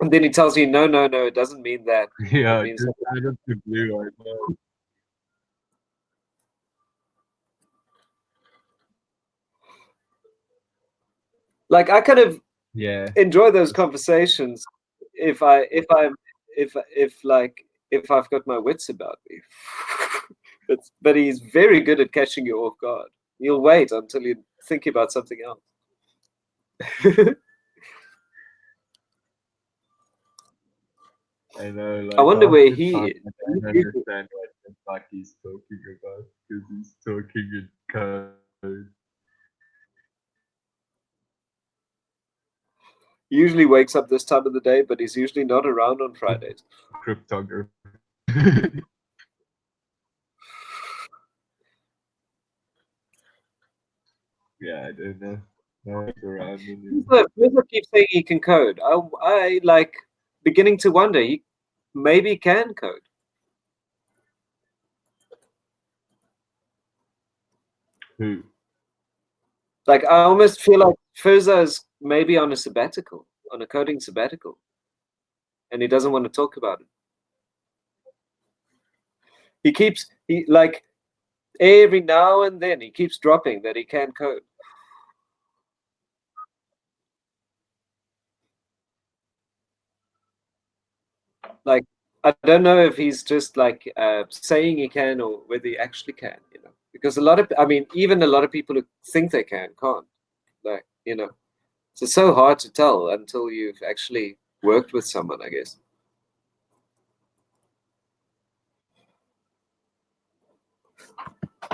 A: And then he tells you, no, it doesn't mean that.
B: Yeah,
A: it means
B: just out of the blue, I know.
A: Like I kind of
B: Yeah.
A: enjoy those conversations if I've got my wits about me. but he's very good at catching you off guard. You'll wait until you think about something else.
B: I know. Like,
A: I wonder where
B: half the
A: he
B: time
A: is.
B: I don't understand what the fuck he's talking about because he's talking in code.
A: He usually wakes up this time of the day, but he's usually not around on Fridays.
B: Cryptography. Yeah, I don't know. No, it's around anymore.
A: People keep saying he can code. I like beginning to wonder he maybe can code.
B: Who?
A: Like I almost feel like Furza is maybe on a sabbatical, on a coding sabbatical, and he doesn't want to talk about it. He like every now and then he keeps dropping that he can code. Like, I don't know if he's just like saying he can or whether he actually can, you know, because even a lot of people who think they can't. Like, you know, so it's so hard to tell until you've actually worked with someone, I guess.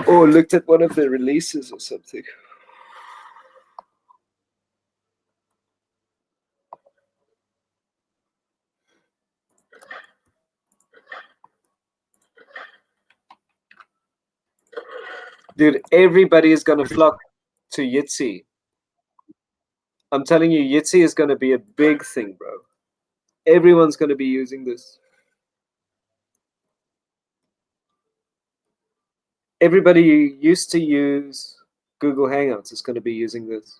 A: Or looked at one of the releases or something. Dude, everybody is going to flock to Yitzi. I'm telling you, Yitzi is going to be a big thing, bro. Everyone's going to be using this. Everybody who used to use Google Hangouts is going to be using this.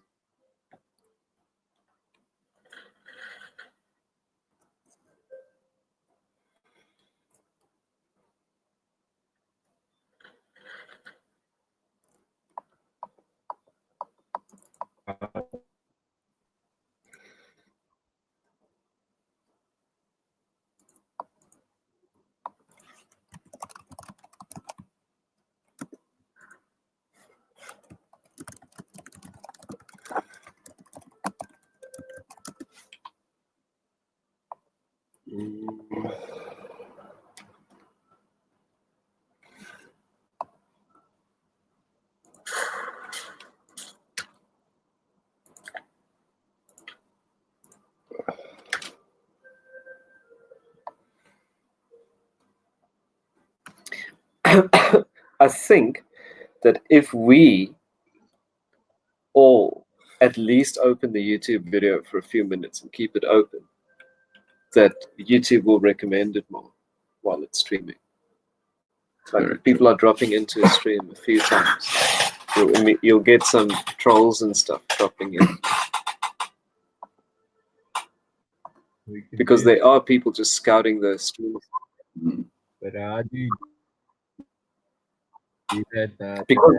A: I think that if we all at least open the YouTube video for a few minutes and keep it open, that YouTube will recommend it more while it's streaming. Like if people are dropping into a stream a few times, you'll get some trolls and stuff dropping in. Because there are people just scouting the stream.
B: But how do you do that?
A: Because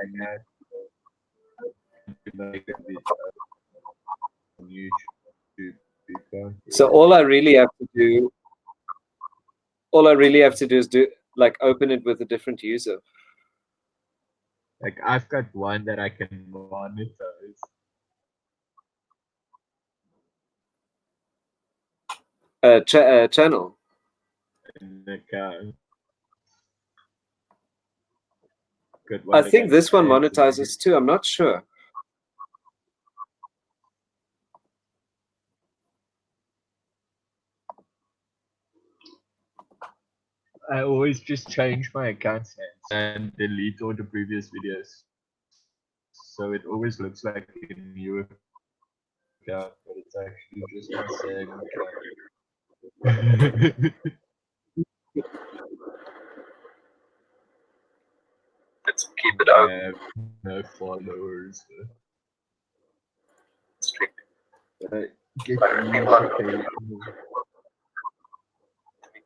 B: On YouTube.
A: So all I really have to do is open it with a different user.
B: Like I've got one that I can monetize.
A: Channel.
B: An account.
A: I think this one monetizes too. I'm not sure.
B: I always just change my account names and delete all the previous videos. So it always looks like a new account, but it's actually just my same account.
A: Let's keep it open.
B: I have no followers. Get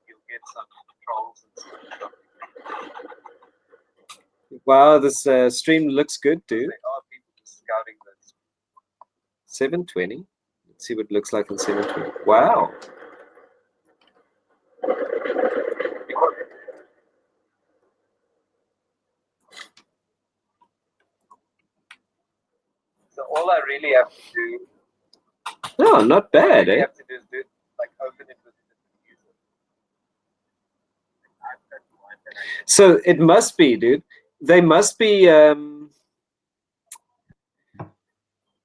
A: You'll get some trolls and stuff. Wow, this stream looks good, dude. There are people just scouting this. 720. Let's see what it looks like on 720. Wow. So all I really have to do. No, not bad, eh? Have to do is open it with a different user. So it must be, dude. They must be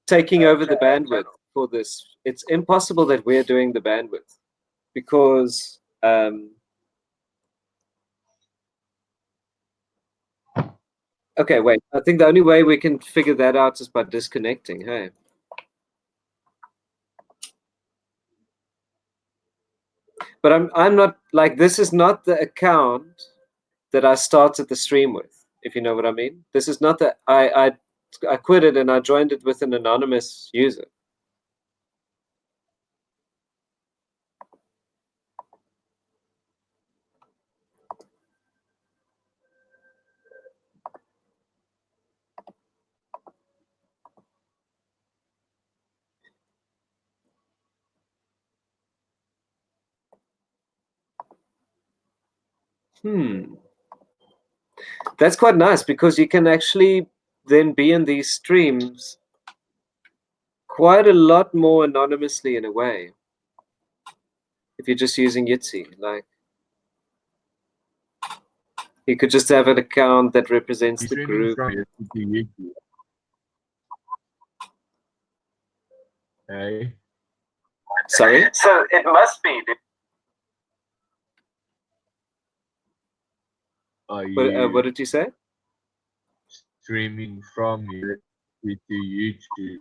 A: taking over the bandwidth for this. It's impossible that we're doing the bandwidth because okay, wait. I think the only way we can figure that out is by disconnecting, hey? But I'm not like, this is not the account that I started the stream with, if you know what I mean. This is not that I quit it and I joined it with an anonymous user. That's quite nice because you can actually then be in these streams quite a lot more anonymously in a way. If you're just using Yitzi, like you could just have an account that represents the group.
B: Hey.
A: Sorry?
E: So it must be.
B: Are you
A: What did you say?
B: streaming from Yeti to YouTube?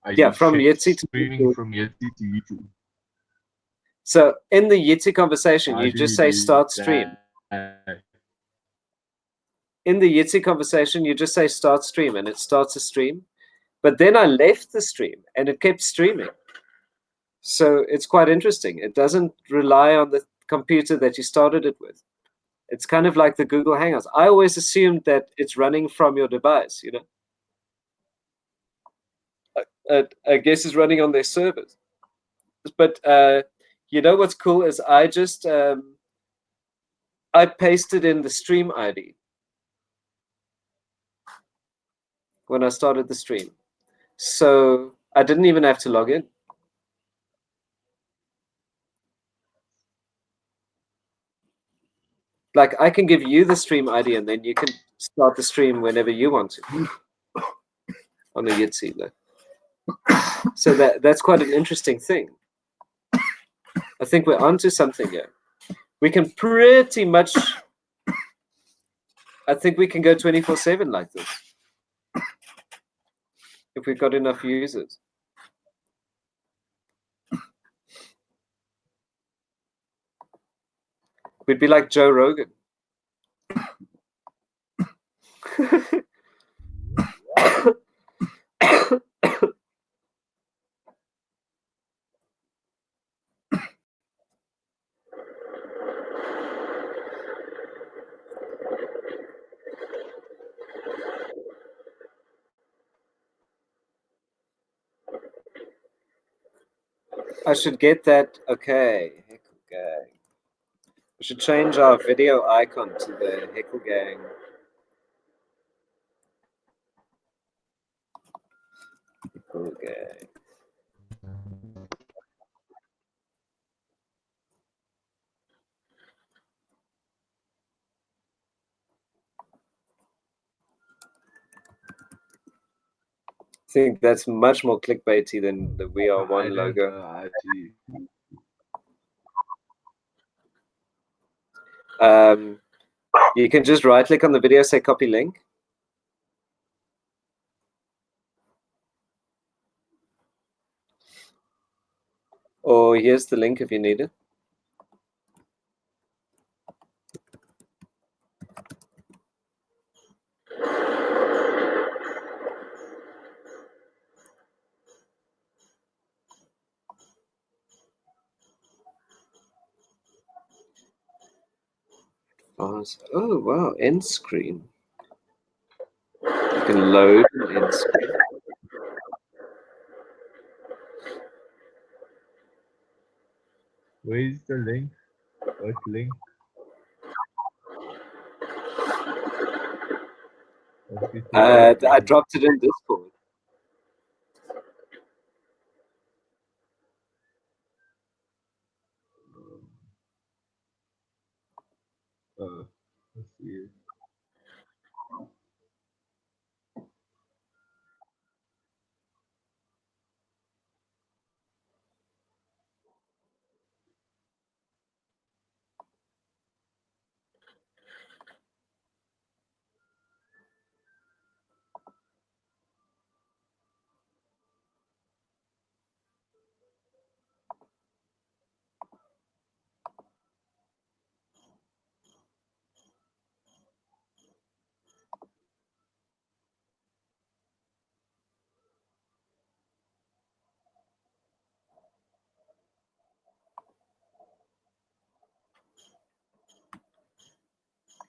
B: Are
A: Yeah,
B: you
A: from Yitzi to
B: streaming
A: YouTube.
B: from Yeti to YouTube?
A: So in the Yitzi conversation,
B: How
A: you
B: do
A: just
B: you
A: say
B: do
A: start stream.
B: that?
A: In the Yitzi conversation, you just say start stream and it starts a stream. But then I left the stream and it kept streaming. So it's quite interesting. It doesn't rely on the computer that you started it with. It's kind of like the Google Hangouts. I always assumed that it's running from your device, you know. I guess it's running on their servers. But you know what's cool is I just I pasted in the stream ID when I started the stream. So I didn't even have to log in. Like I can give you the stream ID and then you can start the stream whenever you want to on a Yitzi. So that's quite an interesting thing. I think we're onto something here. We can pretty much, I think we can go 24/7 like this if we've got enough users. We'd be like Joe Rogan. I should get that. Okay, Heclgang. We should change our video icon to the Heclgang. Heclgang. I think that's much more clickbaity than the We Are One logo. You can just right click on the video, say copy link. Or here's the link if you need it. Oh wow, end screen. You can load an end screen.
B: Where is the link? What link?
A: I dropped it in Discord.
B: Let's see it.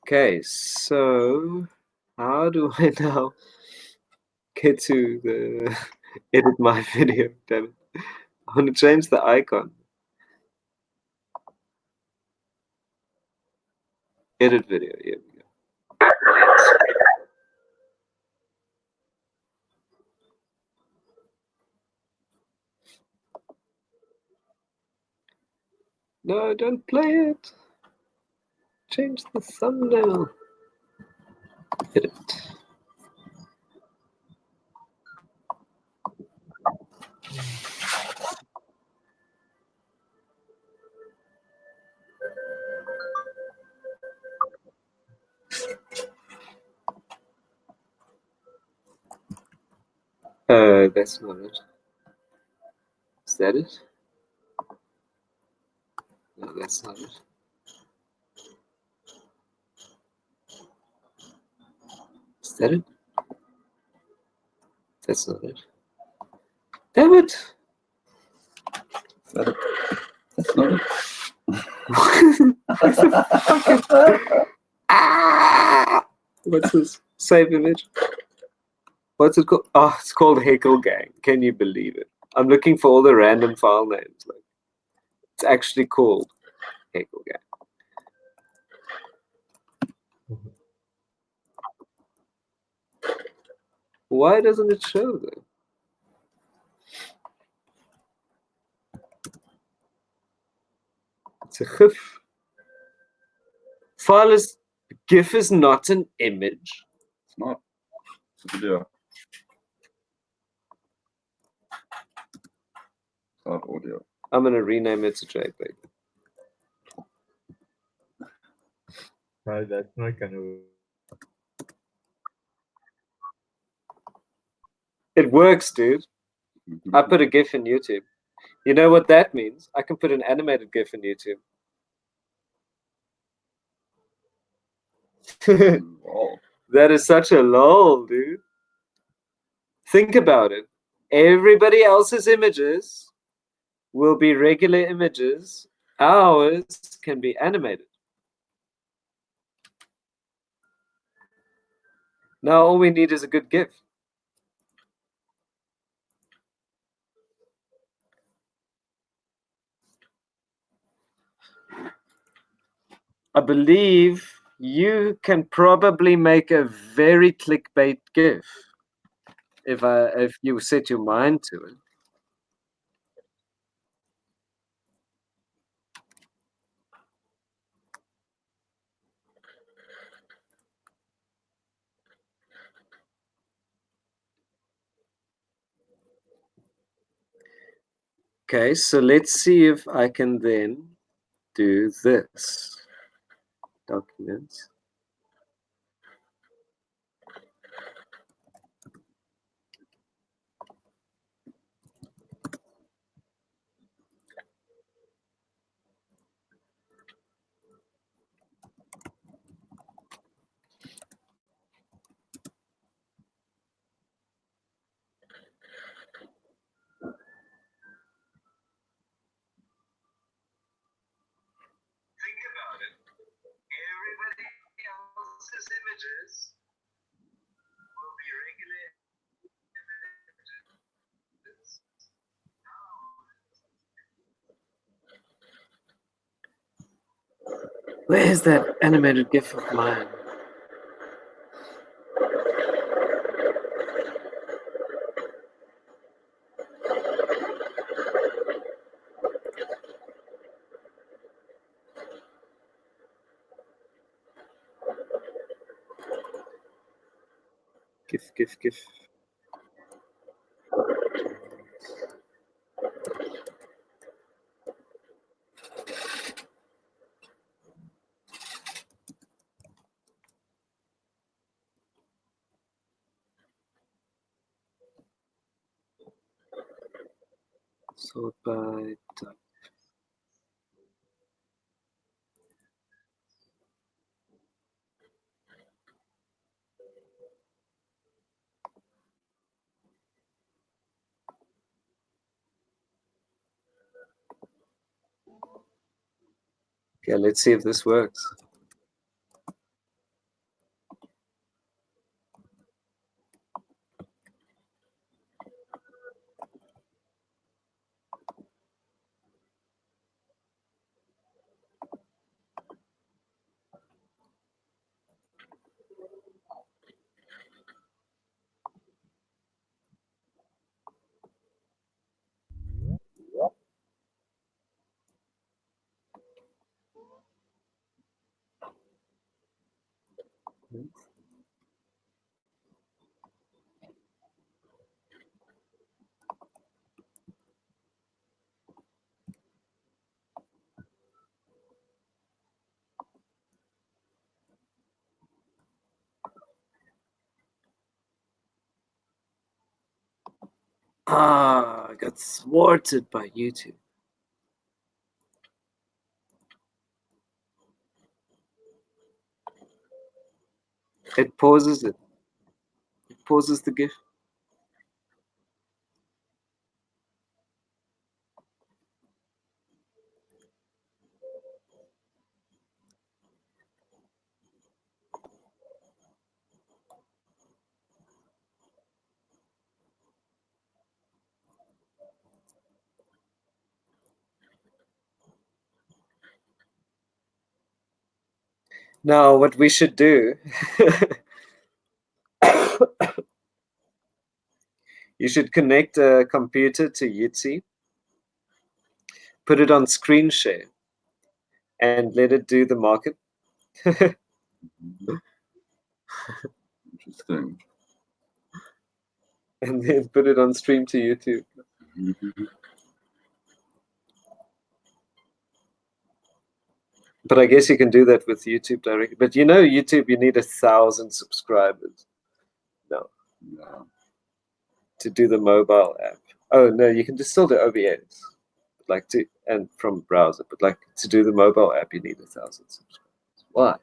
A: Okay, so how do I now get to the edit my video? Damn it. I want to change the icon. Edit video. Here we go. No, don't play it. Change the thumbnail. Edit. That's not it. Is that it? No, that's not it. Is that it? That's not it. Damn it!
C: That's not it.
A: Ah! What's this? Save image. What's it called? Oh, it's called Heclgang. Can you believe it? I'm looking for all the random file names. Like, it's actually called Heclgang. Why doesn't it show though? It's a GIF. File is GIF is not an image.
C: It's not. It's a video. It's not audio.
A: I'm gonna rename it to JPEG.
B: No, that's not gonna work.
A: It works, dude. I put a GIF in YouTube. You know what that means? I can put an animated GIF in YouTube.
C: Wow.
A: That is such a lol, dude. Think about it. Everybody else's images will be regular images. Ours can be animated. Now all we need is a good GIF. I believe you can probably make a very clickbait GIF if you set your mind to it. Okay, so let's see if I can then do this. Documents. Think about it. Everybody else's images will be regular images. Where's that animated GIF of mine? GIF. Sort by type. Okay, let's see if this works. I got thwarted by YouTube. It pauses it. It pauses the GIF. Now, what we should do, you should connect a computer to Yitzi, put it on screen share, and let it do the market.
C: Interesting.
A: And then put it on stream to YouTube. But I guess you can do that with YouTube directly. But you know, YouTube, you need 1,000 subscribers now
C: Yeah.
A: to do the mobile app. Oh no, you can just still do OBS, like and from browser. But like to do the mobile app, you need 1,000 subscribers. Why?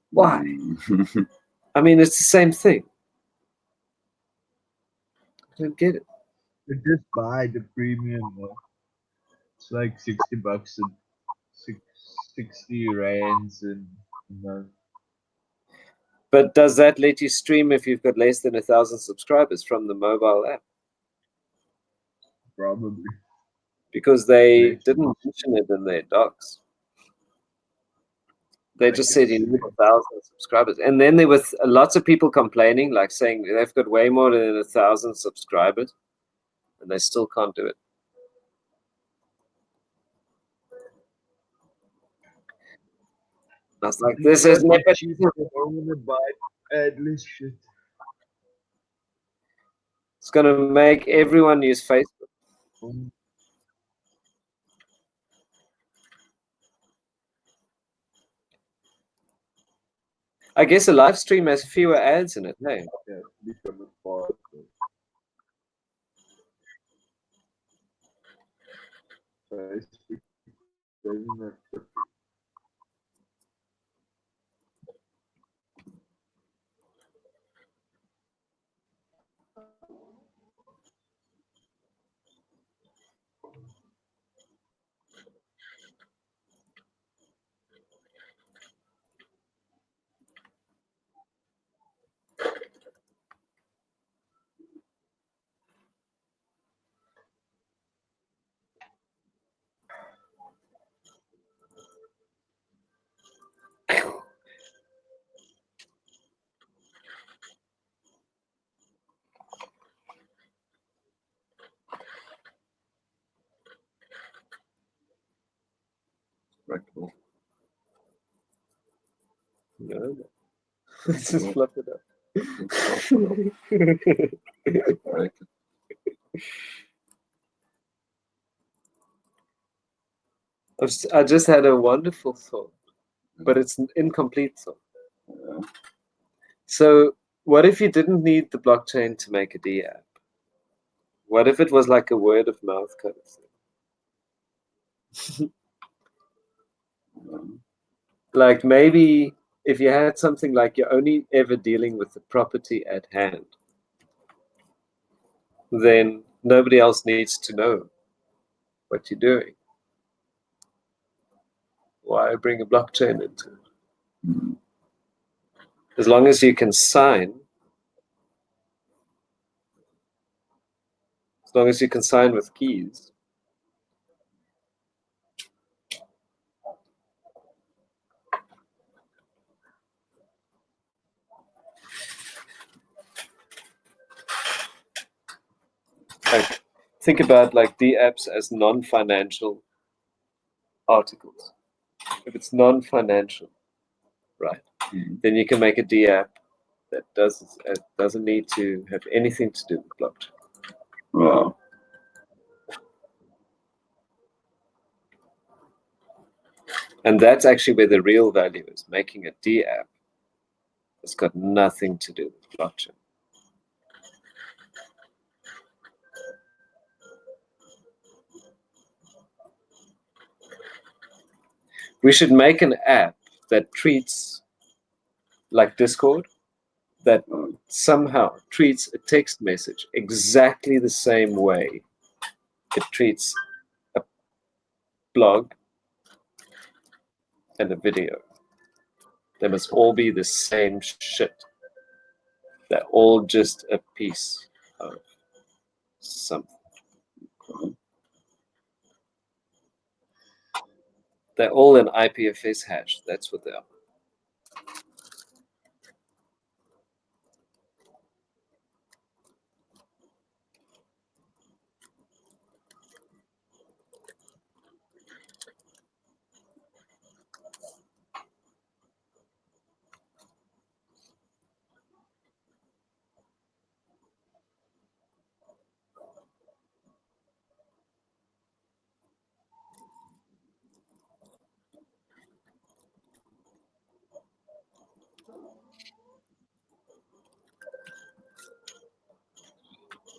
A: Why? I mean, it's the same thing. I don't get it.
B: You just buy the premium one. It's like $60 and 60 rands and
A: But does that let you stream if you've got less than 1,000 subscribers from the mobile app?
B: probably.
A: Because they didn't mention it in their docs. They just said you need 1,000 subscribers. And then there was lots of people complaining, like saying they've got way more than 1,000 subscribers and they still can't do it. I was like, this is never
B: cheap. I want to buy adless shit.
A: It's going to make everyone use Facebook. I guess a live stream has fewer ads in it, hey?
B: Yeah, become a part. Facebook doesn't have to.
C: Practical.
A: No. Let's just flip it up.
C: Right.
A: I just had a wonderful thought, but it's an incomplete thought.
C: Yeah.
A: So what if you didn't need the blockchain to make a D app? What if it was like a word of mouth kind of thing? Like maybe if you had something like you're only ever dealing with the property at hand, then nobody else needs to know what you're doing. Why bring a blockchain into it? As long as you can sign, as long as you can sign with keys. Like, think about like the apps as non-financial articles. If it's non-financial, right?
C: Mhm.
A: Then you can make a D app that doesn't need to have anything to do with blockchain.
C: Wow.
A: And that's actually where the real value is. Making a D app that's got nothing to do with blockchain. We should make an app that treats, like Discord, that somehow treats a text message exactly the same way it treats a blog and a video. They must all be the same shit. They're all just a piece of something. They're all an IPFS hash. That's what they are.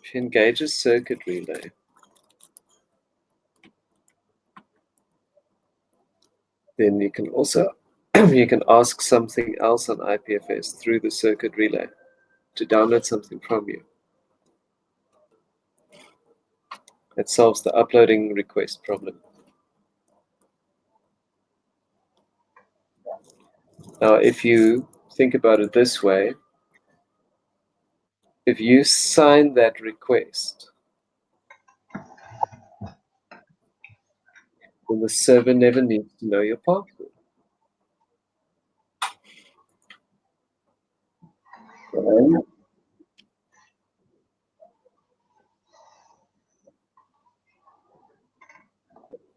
A: If you engage a circuit relay, then you can also you can ask something else on IPFS through the circuit relay to download something from you. It solves the uploading request problem. Now, if you think about it this way, if you sign that request, then the server never needs to know your password. Right?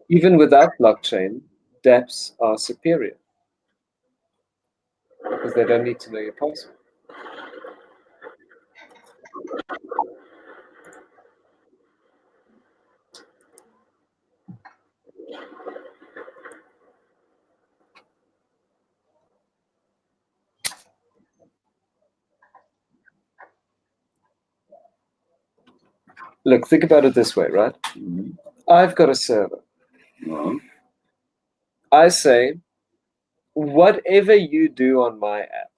A: Even without blockchain, dApps are superior because they don't need to know your password. Look, think about it this way, right?
C: Mhm.
A: I've got a server.
C: Wow.
A: I say, whatever you do on my app,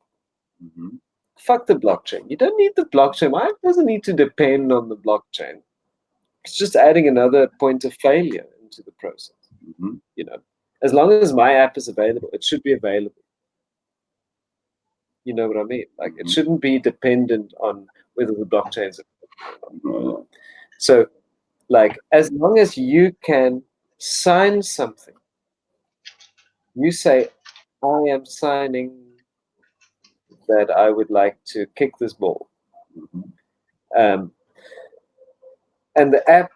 C: Mhm.
A: fuck the blockchain. You don't need the blockchain. My app doesn't need to depend on the blockchain. It's just adding another point of failure into the process.
C: Mhm.
A: You know, as long as my app is available, it should be available. You know what I mean? Like, it
C: Mhm.
A: shouldn't be dependent on whether the blockchain's
C: Wow.
A: so, like, as long as you can sign something, you say, I am signing that I would like to kick this ball.
C: Mhm.
A: Um, and the app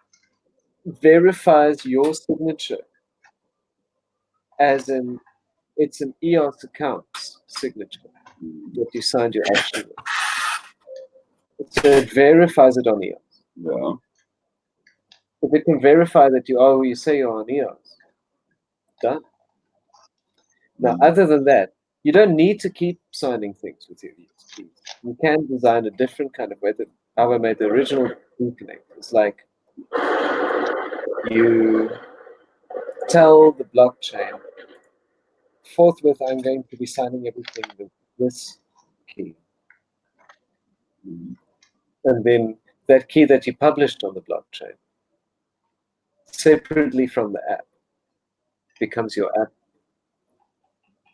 A: verifies your signature as in it's an EOS account signature
C: Mhm.
A: that you signed your action with. So it verifies it on EOS.
C: Yeah.
A: If it can verify that you are who you say you are on EOS, done. Now,
C: Mhm.
A: other than that, you don't need to keep signing things with your EOS keys. You can design a different kind of way. How I made the original key connect. It's like you tell the blockchain, forthwith, I'm going to be signing everything with this key.
C: Mhm.
A: And then that key that you published on the blockchain, separately from the app, becomes your app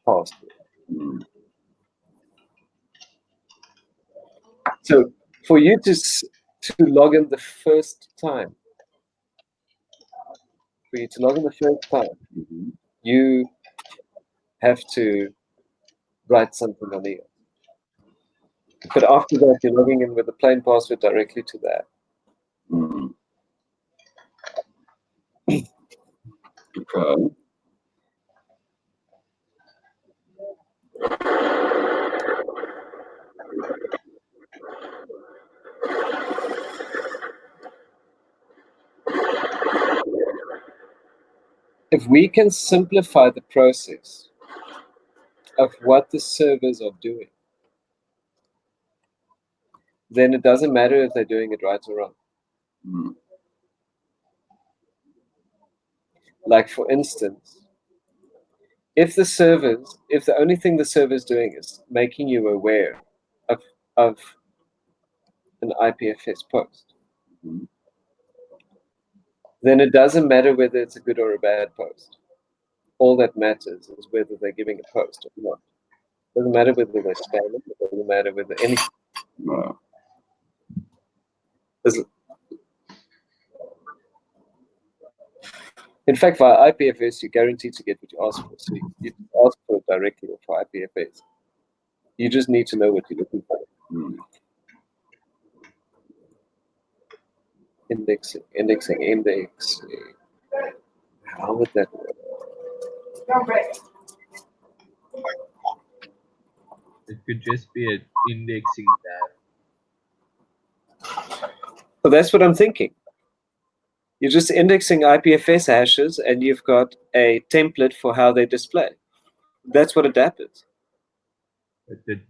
A: password.
C: Mhm.
A: So for you to log in the first time,
C: Mhm.
A: you have to write something on the app. But after that, you're logging in with a plain password directly to the app.
C: Mhm. Okay.
A: If we can simplify the process of what the servers are doing, then it doesn't matter if they're doing it right or wrong.
C: Mm.
A: Like, for instance, if the only thing the server is doing is making you aware of an IPFS post,
C: Mhm.
A: then it doesn't matter whether it's a good or a bad post. All that matters is whether they're giving a post or not. It doesn't matter whether they're spamming. It doesn't matter whether anything.
C: No.
A: In fact, via IPFS, you're guaranteed to get what you ask for. So you ask for it directly or for IPFS. You just need to know what you're looking for.
C: Mm.
A: Indexing. How would that work?
B: It could just be an indexing tab.
A: Well, that's what I'm thinking. You're just indexing IPFS hashes, and you've got a template for how they display. That's what a DAP is.
B: But the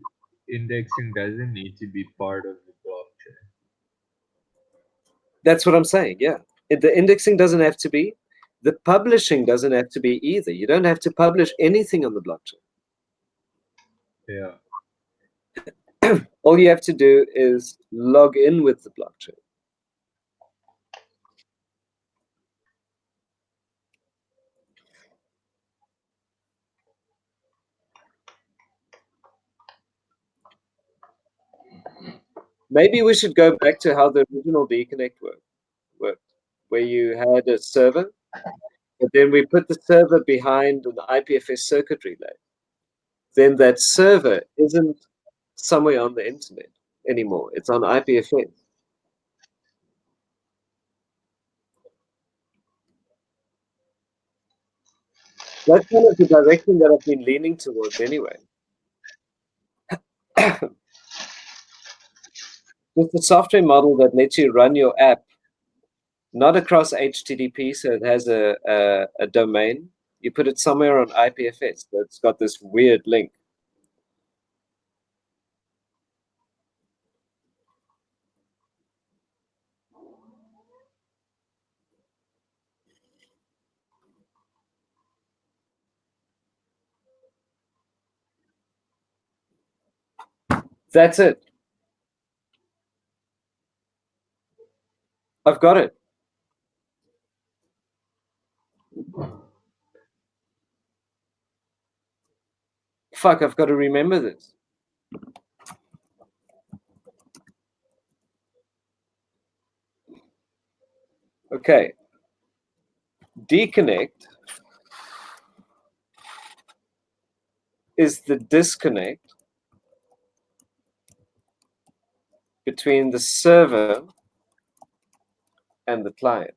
B: indexing doesn't need to be part of the blockchain.
A: That's what I'm saying, yeah. The indexing doesn't have to be. The publishing doesn't have to be either. You don't have to publish anything on the blockchain.
B: Yeah.
A: All you have to do is log in with the blockchain. Maybe we should go back to how the original DConnect worked, where you had a server, but then we put the server behind an IPFS circuit relay. Then that server isn't somewhere on the internet anymore. It's on IPFS. That's kind of the direction that I've been leaning towards anyway. With the software model that lets you run your app not across HTTP, so it has a domain. You put it somewhere on IPFS. So it's got this weird link. That's it. I've got it. Fuck, I've got to remember this. Okay. Deconnect is the disconnect between the server and the client.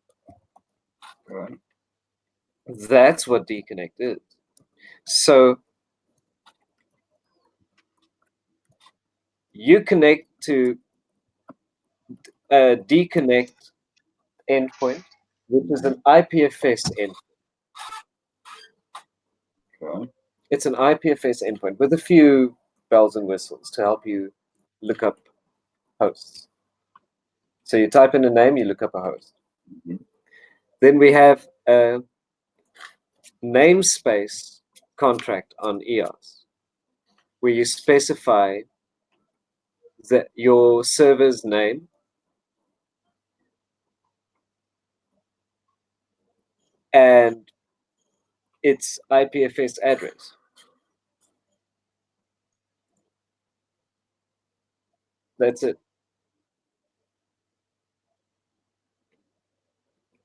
C: Right.
A: That's what deconnect is. So you connect to a deconnect endpoint, which is an IPFS endpoint.
C: Okay.
A: It's an IPFS endpoint with a few bells and whistles to help you look up hosts. So you type in a name, you look up a host.
C: Mhm.
A: Then we have a namespace contract on EOS, where you specify your server's name and its IPFS address. That's it.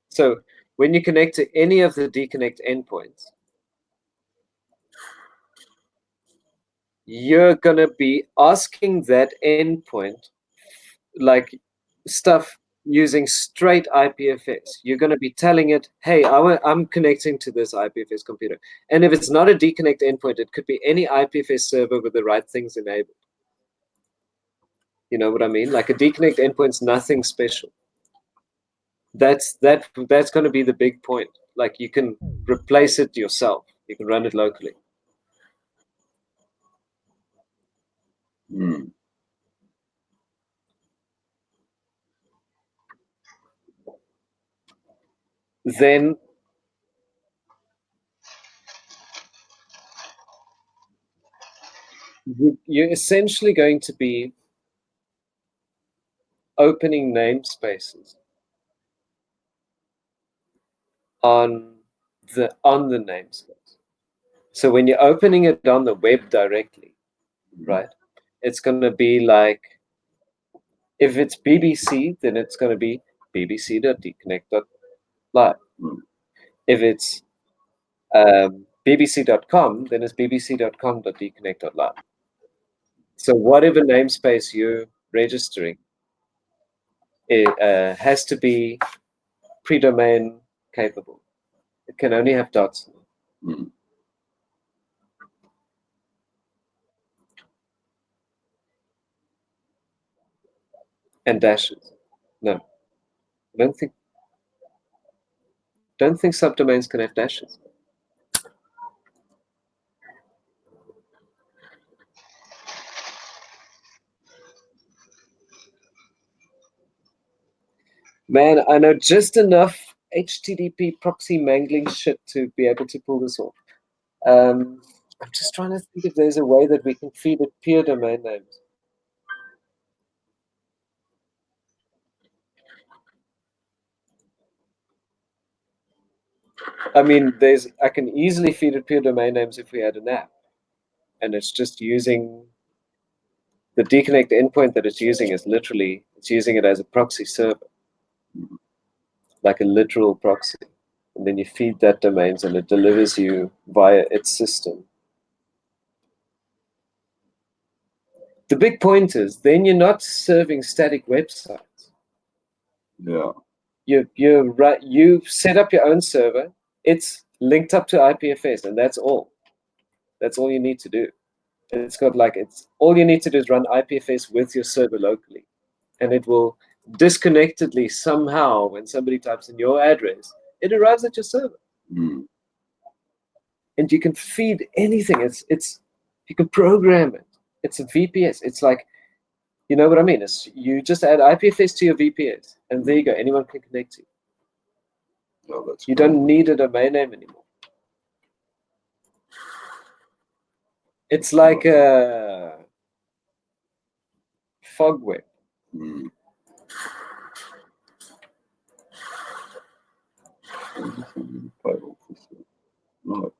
A: So when you connect to any of the deconnect endpoints, you're going to be asking that endpoint like stuff using straight IPFS. You're going to be telling it, hey, I'm connecting to this IPFS computer. And if it's not a deconnect endpoint, it could be any IPFS server with the right things enabled. You know what I mean? Like a deconnect endpoint's nothing special. That's going to be the big point. Like you can replace it yourself. You can run it locally.
C: Mm.
A: Then you're essentially going to be opening namespaces on the namespace. So when you're opening it on the web directly, right, it's going to be like, if it's BBC, then it's going to be bbc.deconnect.live.
C: Mm.
A: If it's bbc.com, then it's bbc.com.deconnect.live. So whatever namespace you're registering, it has to be pre-domain capable. It can only have dots
C: Mm.
A: and dashes. No, I don't think subdomains can have dashes. Man, I know just enough HTTP proxy mangling shit to be able to pull this off. I'm just trying to think if there's a way that we can feed it peer domain names. I mean, I can easily feed it peer domain names if we had an app, and it's just using the deconnect endpoint that it's using is literally, it's using it as a proxy server, like a literal proxy. And then you feed that domains and it delivers you via its system. The big point is then you're not serving static websites.
C: Yeah.
A: You're right. You set up your own server. It's linked up to IPFS, and that's all. That's all you need to do. It's got like, it's all you need to do is run IPFS with your server locally, and it will disconnectedly somehow, when somebody types in your address, it arrives at your server.
C: Mm.
A: And you can feed anything. It's you can program it. It's a VPS. It's like, you know what I mean? It's, you just add IPFS to your VPS, and there you go. Anyone can connect to you.
C: Oh, that's
A: You
C: cool.
A: don't need a domain name anymore. It's like a fog web.
C: Mm. No.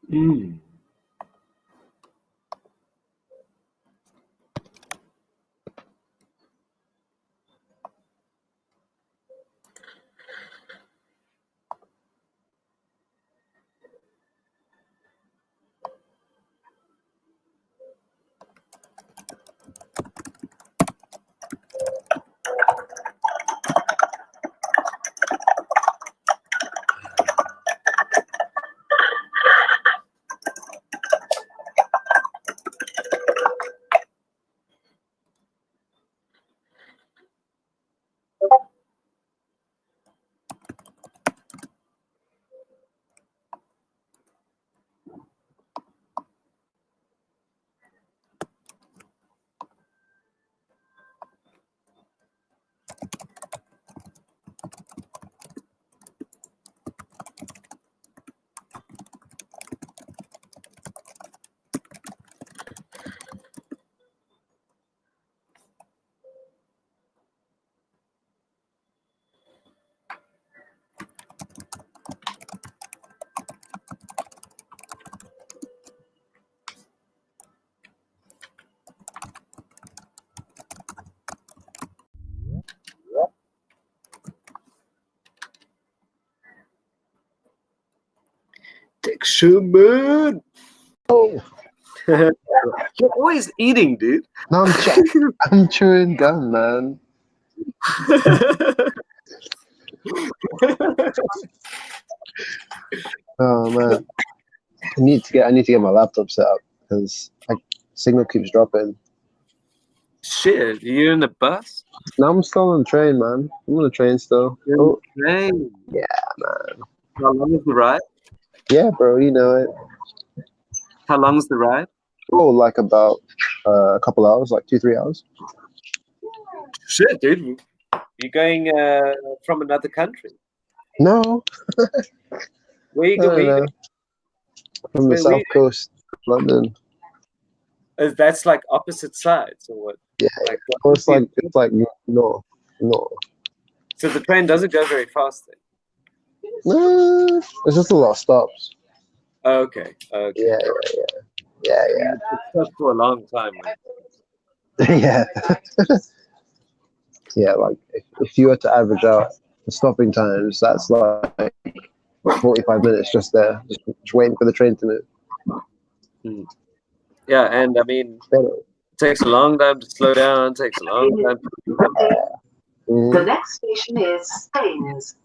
A: Mm. Texture man.
D: Oh,
A: You're always eating, dude.
D: no, I'm chewing gum, man. Oh man, I need to get my laptop set up because signal keeps dropping.
A: Shit, you in the bus?
D: Now I'm still on the train, man. I'm on the train still.
A: You're
D: Oh,
A: in the train.
D: yeah, man.
A: How long is the ride?
D: Yeah, bro, you know it.
A: How long is the ride?
D: Oh, like about a couple hours, like 2-3 hours.
A: Shit, dude. You're going from another country.
D: No,
A: Where you
D: no,
A: go? Where you
D: no.
A: go?
D: From the
A: Where
D: south
A: we?
D: coast, London.
A: That's like opposite sides, or what?
D: Yeah,
A: Like
D: Or it's like north.
A: So the train doesn't go very fast then.
D: No, it's just a lot of stops.
A: Okay.
D: Yeah, yeah.
A: It's stuck for a long time.
D: Yeah. Yeah, like if you were to average out the stopping times, that's like 45 minutes just there, just waiting for the train to move.
A: Yeah, and I mean, it takes a long time to slow down. Takes a long time.
E: The next station is Staines.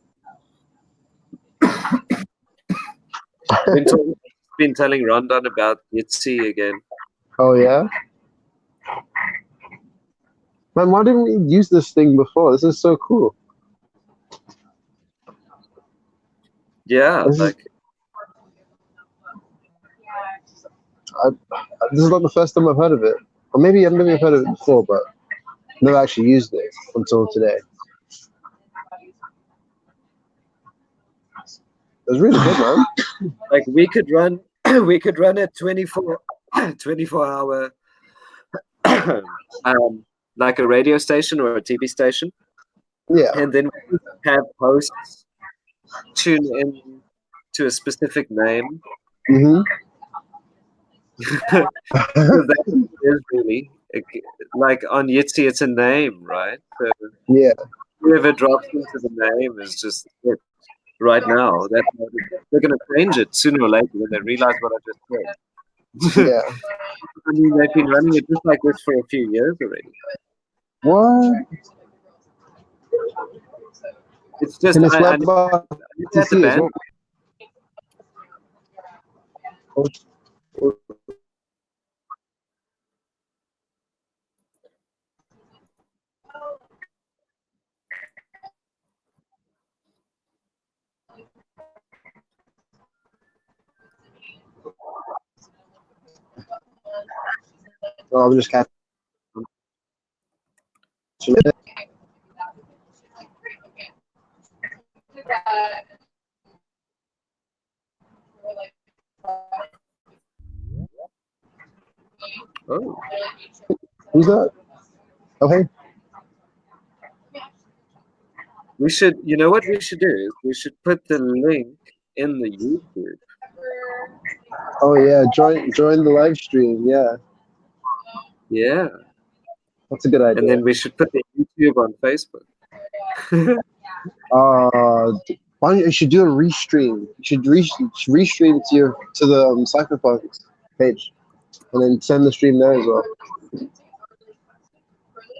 A: Been telling Rondon about Yitzi again.
D: Oh yeah, man. Why didn't we use this thing before? This is so cool.
A: Yeah,
D: This
A: like
D: this is not the first time I've heard of it, or maybe I've heard of it before, but never actually used it until today. It was really good, man.
A: like we could run a 24 hour like a radio station or a TV station.
D: Yeah.
A: And then we have hosts tune in to a specific name.
D: Mm-hmm.
A: That is really like on Yitzi, it's a name, right? So
D: Yeah.
A: whoever drops into the name is just it right now. They're going to change it sooner or later when they realize what I just said.
D: Yeah.
A: I mean, they've been running it just like this for a few years already.
D: What?
A: It's just
D: And it's
A: I
D: web
A: need to add the
D: RTC as
A: band.
D: well. Oh, I'm just catching it.
A: Oh,
D: Who's that? Oh, hey.
A: we should. You know what we should do is we should put the link in the YouTube
D: Oh yeah, join the live stream. Yeah,
A: Yeah,
D: that's a good idea.
A: and then we should put the YouTube on Facebook.
D: Why don't you should do a restream? You should restream to the Cypherpunks page, and then send the stream there as well.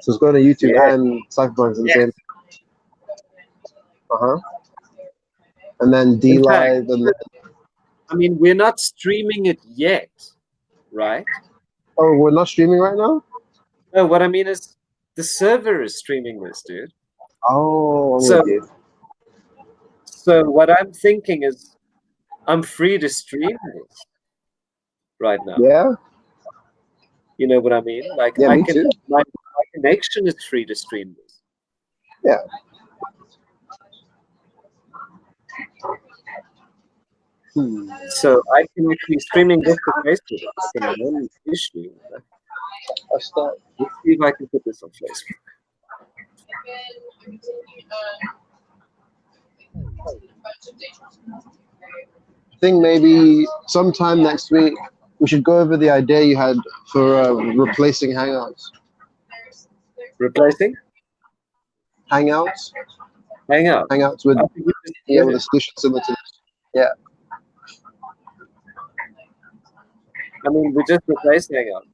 D: So it's going to YouTube
A: Yeah.
D: and Cypherpunks in the same. And then D
A: In fact,
D: Live and then,
A: I mean, we're not streaming it yet, right?
D: oh, we're not streaming right now.
A: No, what I mean is the server is streaming this, dude.
D: Oh, I'm
A: So-
D: with you.
A: So what I'm thinking is I'm free to stream this right now.
D: Yeah,
A: You know what I mean? Like
D: Yeah,
A: I
D: me
A: can
D: too.
A: my connection is free to stream this.
D: yeah.
A: So I can be streaming this to Facebook. That's a non-issue.
D: I'll start.
A: Let's see if I can put this on Facebook.
D: I think maybe sometime next week we should go over the idea you had for replacing Hangouts.
A: Replacing
D: Hangouts,
A: Hangout.
D: Hangouts with
A: I think we just
D: yeah
A: did
D: with a
A: it.
D: solution similar to this.
A: I mean, we just replaced Hangout.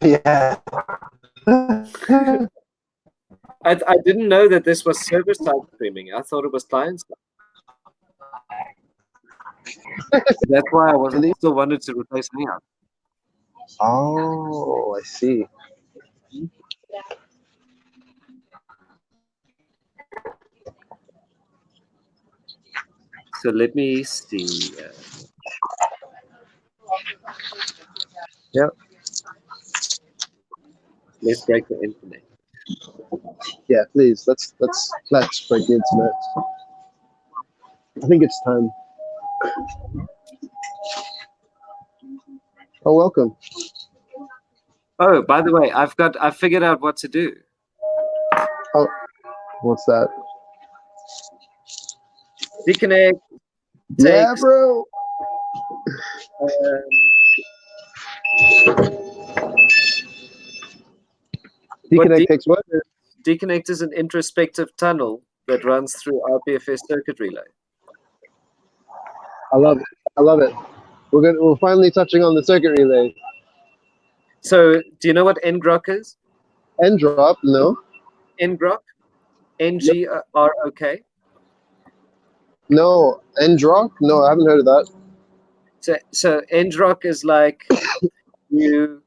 D: Yeah.
A: I didn't know that this was server-side streaming. I thought it was client-side. That's why I still wanted to replace Hangout.
D: Oh, I see.
A: So let me see.
D: Yep.
A: Let's break the internet.
D: Yeah, please. Let's break the internet. I think it's time. Oh, welcome.
A: Oh, by the way, I figured out what to do.
D: Oh, what's that?
A: Disconnect.
D: Yeah,
A: Takes,
D: bro. Deconnect takes what?
A: Deconnect is an introspective tunnel that runs through RPFS circuit relay.
D: I love it. I love it. We're finally touching on the circuit relay.
A: So, do you know what ngrok is?
D: End drop, no?
A: Ngrok? Ngrok?
D: No. End drop? No, I haven't heard of that.
A: So ngrok is like you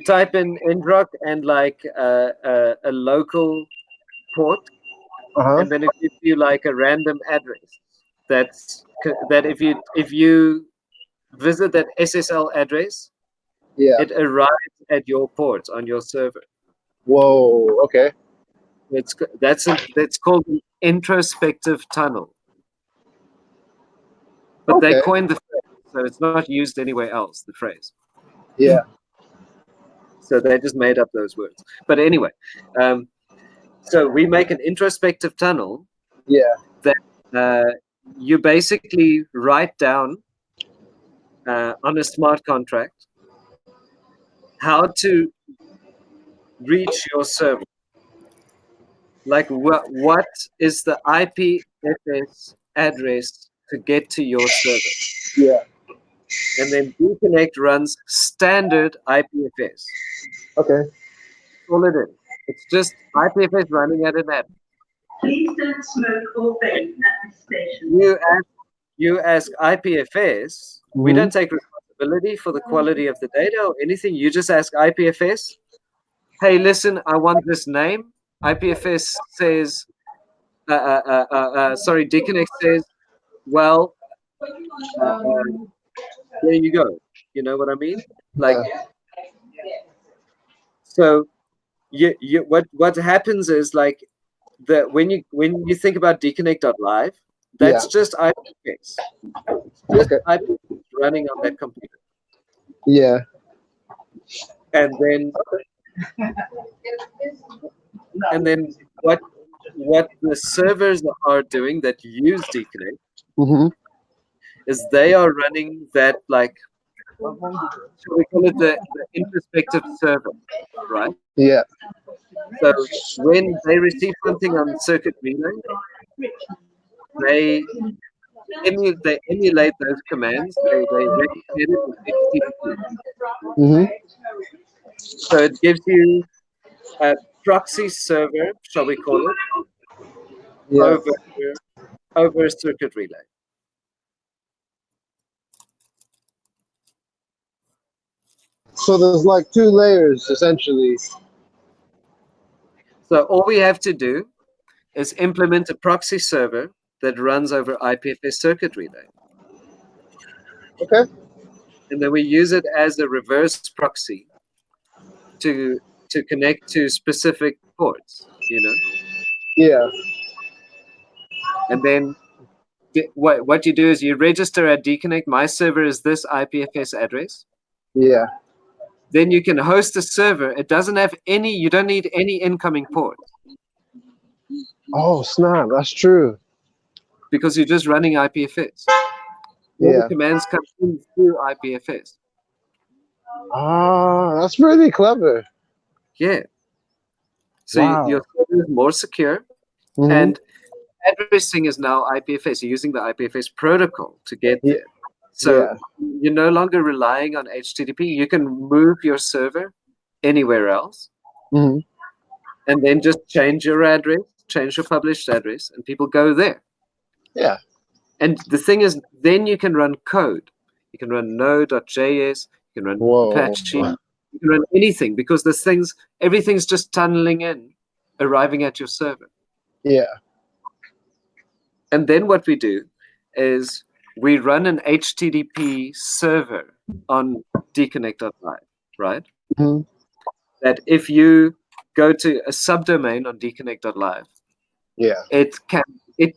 A: type in ngrok and like a local port, and then it gives you like a random address. That if you visit that SSL address,
D: Yeah.
A: it arrives at your port on your server.
D: Whoa. Okay.
A: That's called an introspective tunnel. But they
D: Okay.
A: coined the phrase, so it's not used anywhere else. The phrase.
D: Yeah.
A: So they just made up those words. But anyway, so we make an introspective tunnel
D: Yeah.
A: that you basically write down on a smart contract how to reach your server. Like what is the IPFS address to get to your server?
D: Yeah.
A: And then Deconnect runs standard IPFS.
D: Okay.
A: That's all it is. It's just IPFS running at an address.
F: Please don't smoke or vape at the station.
A: You ask IPFS, we don't take responsibility for the quality of the data or anything. You just ask IPFS, hey, listen, I want this name. IPFS says, Deconnect says, well, there you go. You know what I mean? Like, so what happens is like when you think about deconnect.live, that's just IPFS. Just IPFS running on that computer.
D: Yeah.
A: And then what the servers are doing that use Deconnect
D: Mm-hmm.
A: is they are running that, like, so we call it the introspective server, right?
D: Yeah.
A: So when they receive something on circuit relay, they emulate those commands. They replicate it with HTTP.
D: Mm-hmm.
A: So it gives you a proxy server, shall we call it,
D: Yeah.
A: over a circuit relay.
D: So there's like two layers essentially.
A: So all we have to do is implement a proxy server that runs over IPFS circuit relay.
D: Okay.
A: And then we use it as a reverse proxy to connect to specific ports,
D: Yeah.
A: And then what you do is you register at dconnect, my server is this IPFS address.
D: Yeah.
A: Then you can host a server. It doesn't have you don't need any incoming ports
D: Oh snap! That's true.
A: because you're just running IPFS. All
D: Yeah.
A: the commands come in through IPFS.
D: Ah, that's really clever.
A: Yeah. So
D: Wow.
A: your server is more secure,
D: Mhm.
A: and addressing is now IPFS. You're using the IPFS protocol to get
D: Yeah.
A: there. So
D: Yeah.
A: you're no longer relying on HTTP. You can move your server anywhere else,
D: Mhm.
A: and then just change your address, change your published address, and people go there.
D: Yeah.
A: And the thing is, then you can run code. You can run Node.js, you can run
D: Whoa.
A: Apache, you can run anything because everything's just tunneling in, arriving at your server.
D: Yeah.
A: And then what we do is we run an HTTP server on dconnect.live, right?
D: Mhm.
A: That if you go to a subdomain on dconnect.live,
D: Yeah.
A: it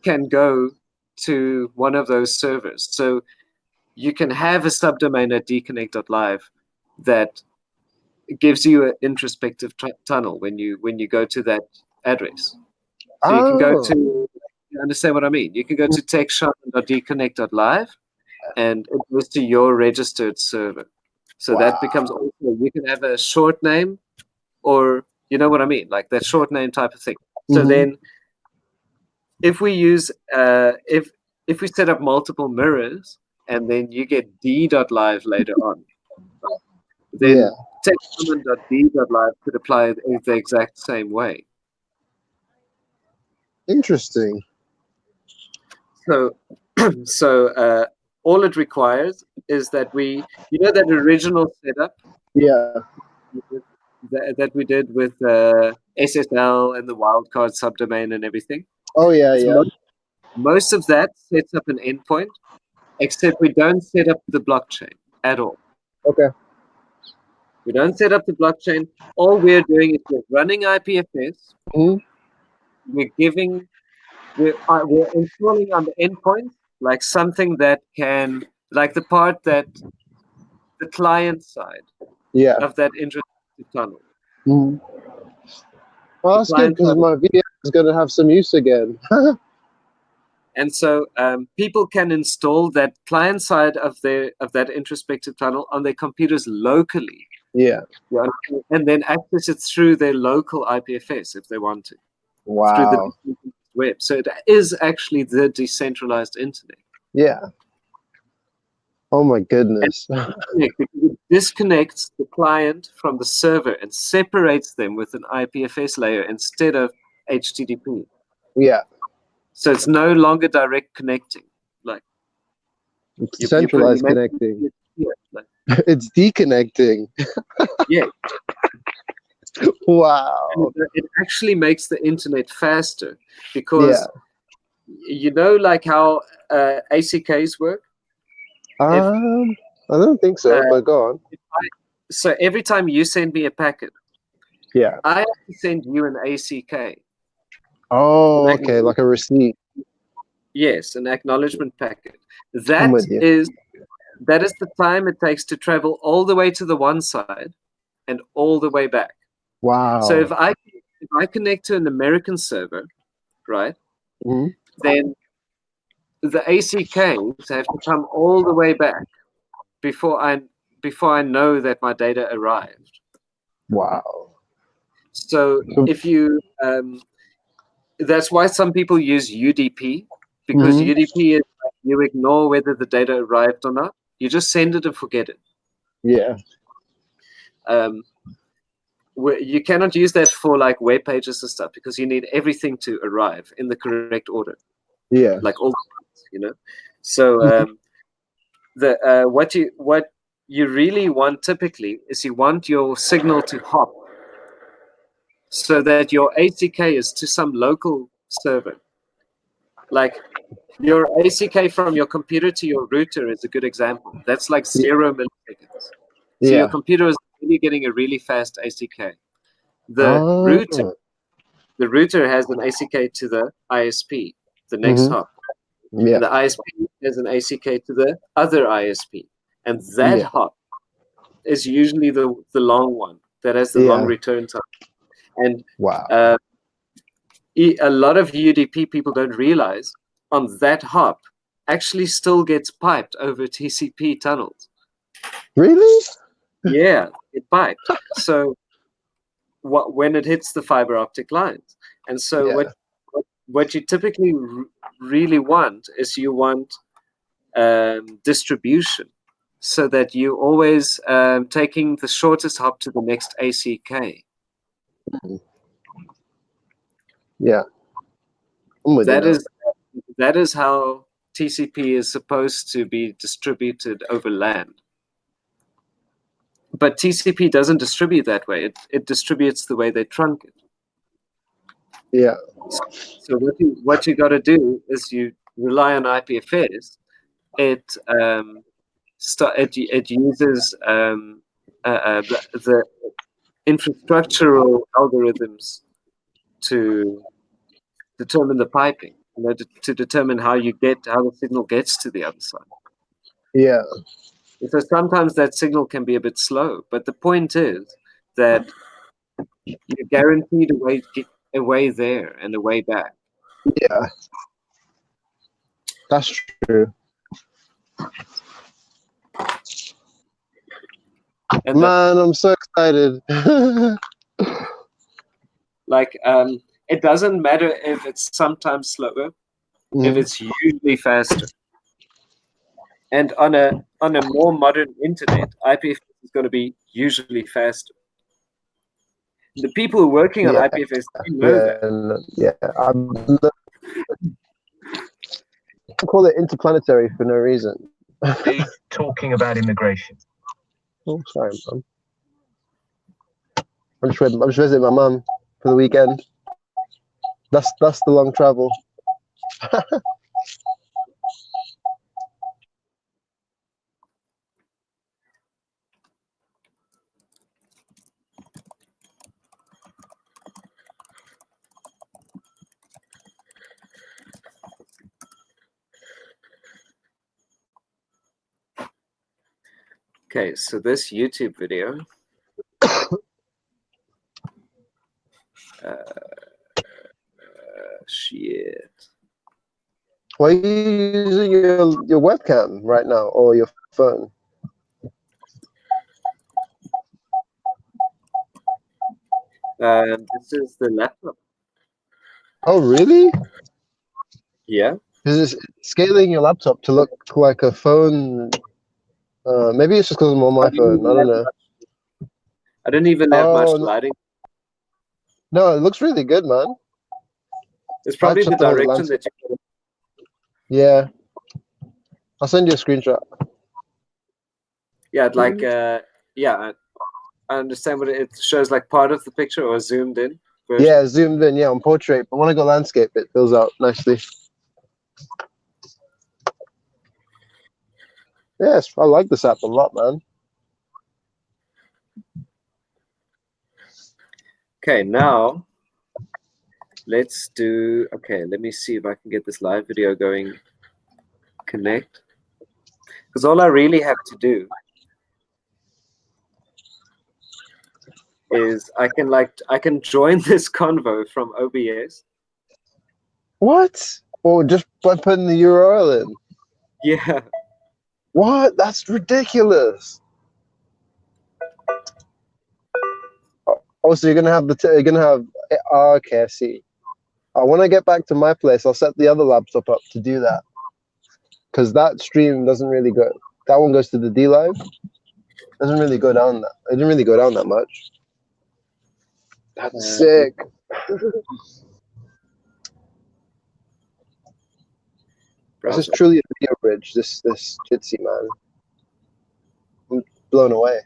A: can go to one of those servers. So you can have a subdomain at dconnect.live that gives you an introspective tunnel when you go to that address. So you can go
D: Oh.
A: to, you understand what I mean? You can go to techshop.dconnect.live and it goes to your registered server. So that becomes also, you can have a short name or, you know what I mean? Like that short name type of thing. So
D: Mhm.
A: then if we use, if we set up multiple mirrors and then you get d.live later on, then
D: Yeah.
A: text.d.live could apply it the exact same way.
D: Interesting.
A: So, all it requires is that that original setup
D: Yeah.
A: that we did with SSL and the wildcard subdomain and everything.
D: Oh yeah.
A: It's
D: Yeah.
A: most of that sets up an endpoint, except we don't set up the blockchain at all.
D: Okay.
A: We don't set up the blockchain. All we're doing is we're running IPFS.
D: Mhm.
A: We're installing on the endpoint like something that can, like the part that the client side
D: Yeah.
A: of that introspective tunnel.
D: Mhm. Well, that's good
A: client
D: because
A: side.
D: my video is gonna have some use again.
A: And so people can install that client side of that introspective tunnel on their computers locally.
D: Yeah.
A: And then access it through their local IPFS if they want to. Through the
D: Wow.
A: web. So it is actually the decentralized internet.
D: Yeah. Oh my goodness.
A: It disconnects the client from the server and separates them with an IPFS layer instead of HTTP.
D: Yeah.
A: So it's no longer direct connecting. Like
D: It's
A: you
D: centralized
A: make
D: connecting.
A: it, like,
D: It's deconnecting.
A: yeah.
D: Wow.
A: And it actually makes the internet faster because
D: Yeah.
A: like how ACKs work.
D: I don't think so,
A: Uh,
D: but go on.
A: So every time you send me a packet,
D: Yeah.
A: I have to send you an ACK.
D: Oh, okay, like a receipt.
A: Yes, an acknowledgement packet.
D: I'm
A: That
D: with you.
A: is the time it takes to travel all the way to the one side and all the way back.
D: Wow.
A: So if I connect to an American server, right,
D: Mhm.
A: then the ACKs have to come all the way back before I know that my data arrived.
D: Wow.
A: So if you that's why some people use UDP, because UDP is you ignore whether the data arrived or not. You just send it and forget it.
D: Yeah.
A: You cannot use that for like web pages and stuff, because you need everything to arrive in the correct order.
D: Yeah.
A: Like all, So what you really want typically is you want your signal to hop, so that your ACK is to some local server. Like your ACK from your computer to your router is a good example. That's like 0 milliseconds. So your computer is really getting a really fast ACK. The router has an ACK to the ISP, the next hop.
D: Yeah.
A: And the ISP has an ACK to the other ISP. And that hop is usually the long one that has the long return time. And
D: wow.
A: A lot of UDP people don't realize on that hop actually still gets piped over TCP tunnels.
D: Really?
A: Yeah, it piped. So when it hits the fiber optic lines. And so what you typically really want is you want distribution, so that you always taking the shortest hop to the next ACK.
D: Yeah.
A: That is how TCP is supposed to be distributed over land. But TCP doesn't distribute that way. It distributes the way they trunk it.
D: Yeah.
A: So what you got to do is you rely on IPFS. It uses the infrastructural algorithms to determine the piping, to determine how the signal gets to the other side.
D: Yeah.
A: So sometimes that signal can be a bit slow, but the point is that you're guaranteed a way there and a way back.
D: Yeah. That's true.
A: And
D: man, I'm so excited.
A: It doesn't matter if it's sometimes slower, if it's usually faster. And on a more modern internet, IPFS is going to be usually faster. The people working on IPFS know that.
D: I call it interplanetary for no reason.
E: Talking about immigration.
D: Oh, sorry, Mum. I'm just visiting my mum for the weekend. That's the long travel.
A: Okay, so this YouTube video shit.
D: Why are you using your webcam right now, or your phone?
A: This is the laptop.
D: Oh, really?
A: Yeah.
D: Is it scaling your laptop to look like a phone? Maybe it's just because I'm on my phone. I don't know.
A: I don't even have much lighting.
D: No, it looks really good, man.
A: It's probably the direction that you.
D: Yeah. I'll send you a screenshot.
A: Yeah, I understand what it shows, like part of the picture or zoomed in version.
D: Yeah, zoomed in, on portrait. But when I go landscape, it fills out nicely. Yes, I like this app a lot, man.
A: Okay, now let's do. Okay, let me see if I can get this live video going. Connect, because all I really have to do is I can join this convo from OBS.
D: What? Oh, just by putting the URL in.
A: Yeah.
D: What? That's ridiculous. Oh, so you're gonna have you're gonna have. Oh, okay, I see. When I get back to my place, I'll set the other laptop up to do that. Because that stream doesn't really go. That one goes to the D Live. Doesn't really go down that. It didn't really go down that much. That's sick. This is truly a video bridge. This Jitsi, man. I'm blown away.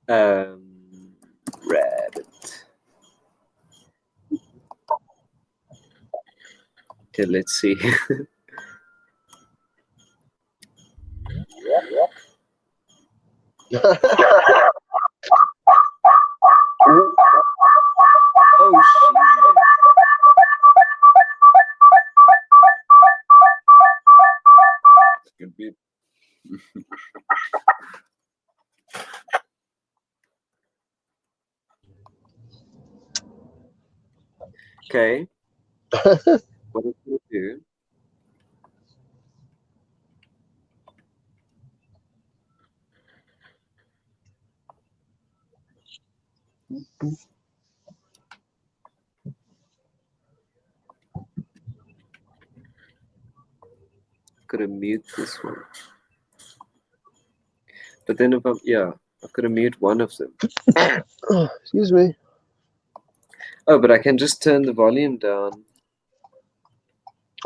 A: Rabbit. Okay, let's see. Oh shit!
C: Could be.
A: Okay. What did you do? Gotta mute this one. But then if I've got to mute one of them.
D: Excuse me.
A: Oh, but I can just turn the volume down.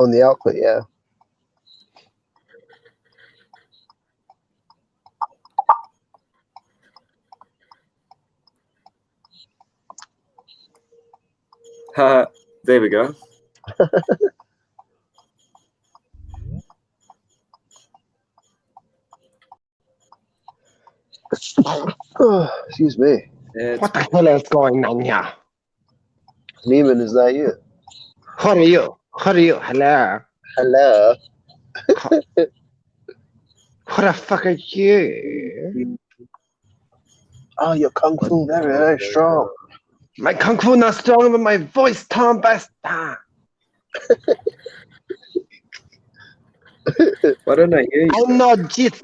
D: On the output, yeah.
A: There we go.
D: Excuse me.
G: What the hell is going on here?
D: Neiman, is that you?
G: What are you? What are you? Hello?
D: Hello.
G: What the fuck are you?
D: Oh, your kung fu very, very strong.
G: My kung fu not strong, but my voice Tom basta.
A: Why don't I hear you?
G: I'm not jitsi.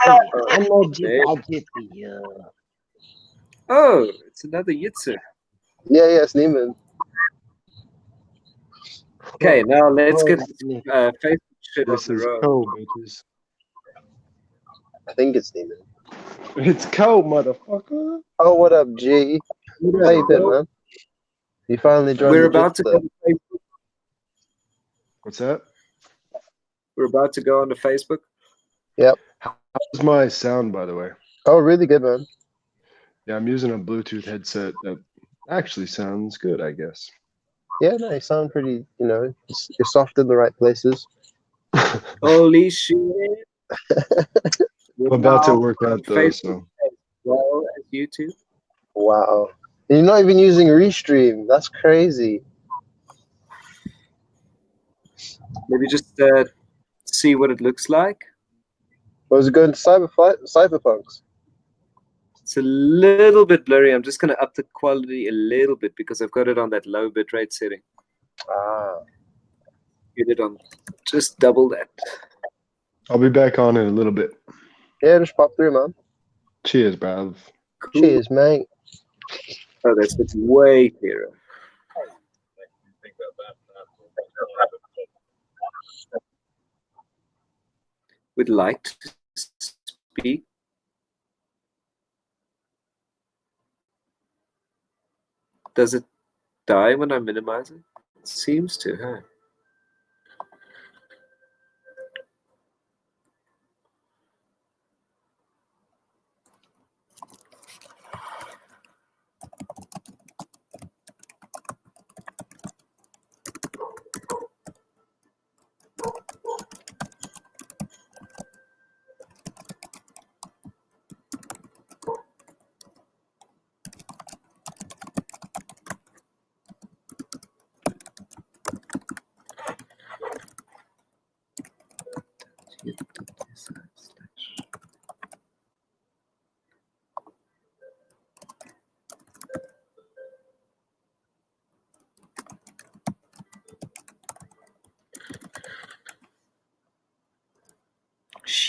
G: I'm not jitsi.
A: Oh, it's another Yitsu.
D: Yeah, it's Neiman.
A: Okay, now let's get Facebook shit on
G: This
A: the
G: is
A: road.
G: cold, bitches.
D: I think it's Neiman.
G: It's cold, motherfucker.
D: Oh, what up, G? How you been, man? You finally joined
A: We're
D: the
A: about to go
D: Jitsi.
A: to Facebook.
G: What's that?
A: We're about to go on to Facebook.
D: Yep.
G: How's my sound, by the way?
D: Oh, really good, man.
G: Yeah, I'm using a Bluetooth headset that actually sounds good, I guess.
D: Yeah, no, you sound pretty, you're soft in the right places.
A: Holy shit.
G: I'm about to work out though,
A: Facebook
G: so.
A: as well as YouTube.
D: Wow. And you're not even using Restream. That's crazy.
A: Maybe just see what it looks like.
D: Was it going to Cyberpunks?
A: It's a little bit blurry. I'm just going to up the quality a little bit because I've got it on that low bitrate setting.
D: Ah.
A: Get it on just double that.
G: I'll be back on in a little bit.
D: Yeah, just pop through, man.
G: Cheers, bruv.
A: Cool.
D: Cheers, mate.
A: Oh, that's way clearer. Would like to speak. Does it die when I minimize it? It seems to, huh?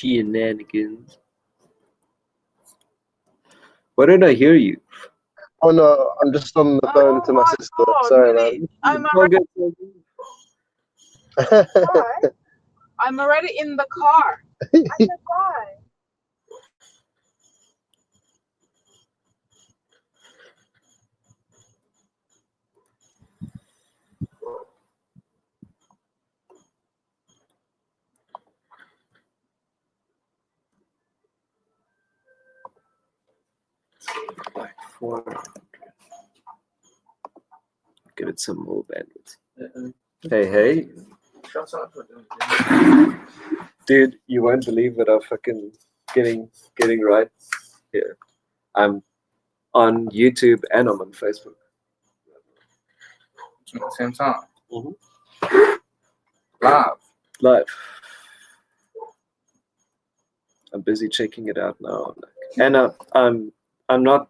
A: Shenanigans. Why don't I hear you?
D: Oh no, I'm just on the phone to my sister. Sorry, man.
H: I'm
A: Oh,
H: already,
A: good, so good.
H: I'm already in the car. I said bye.
A: Like 400. Give it some more bandwidth. Hey. Dude, you won't believe what I'm fucking getting right here. I'm on YouTube and I'm on Facebook.
I: At the same time.
A: Mhm.
I: Live.
A: I'm busy checking it out now, and I'm not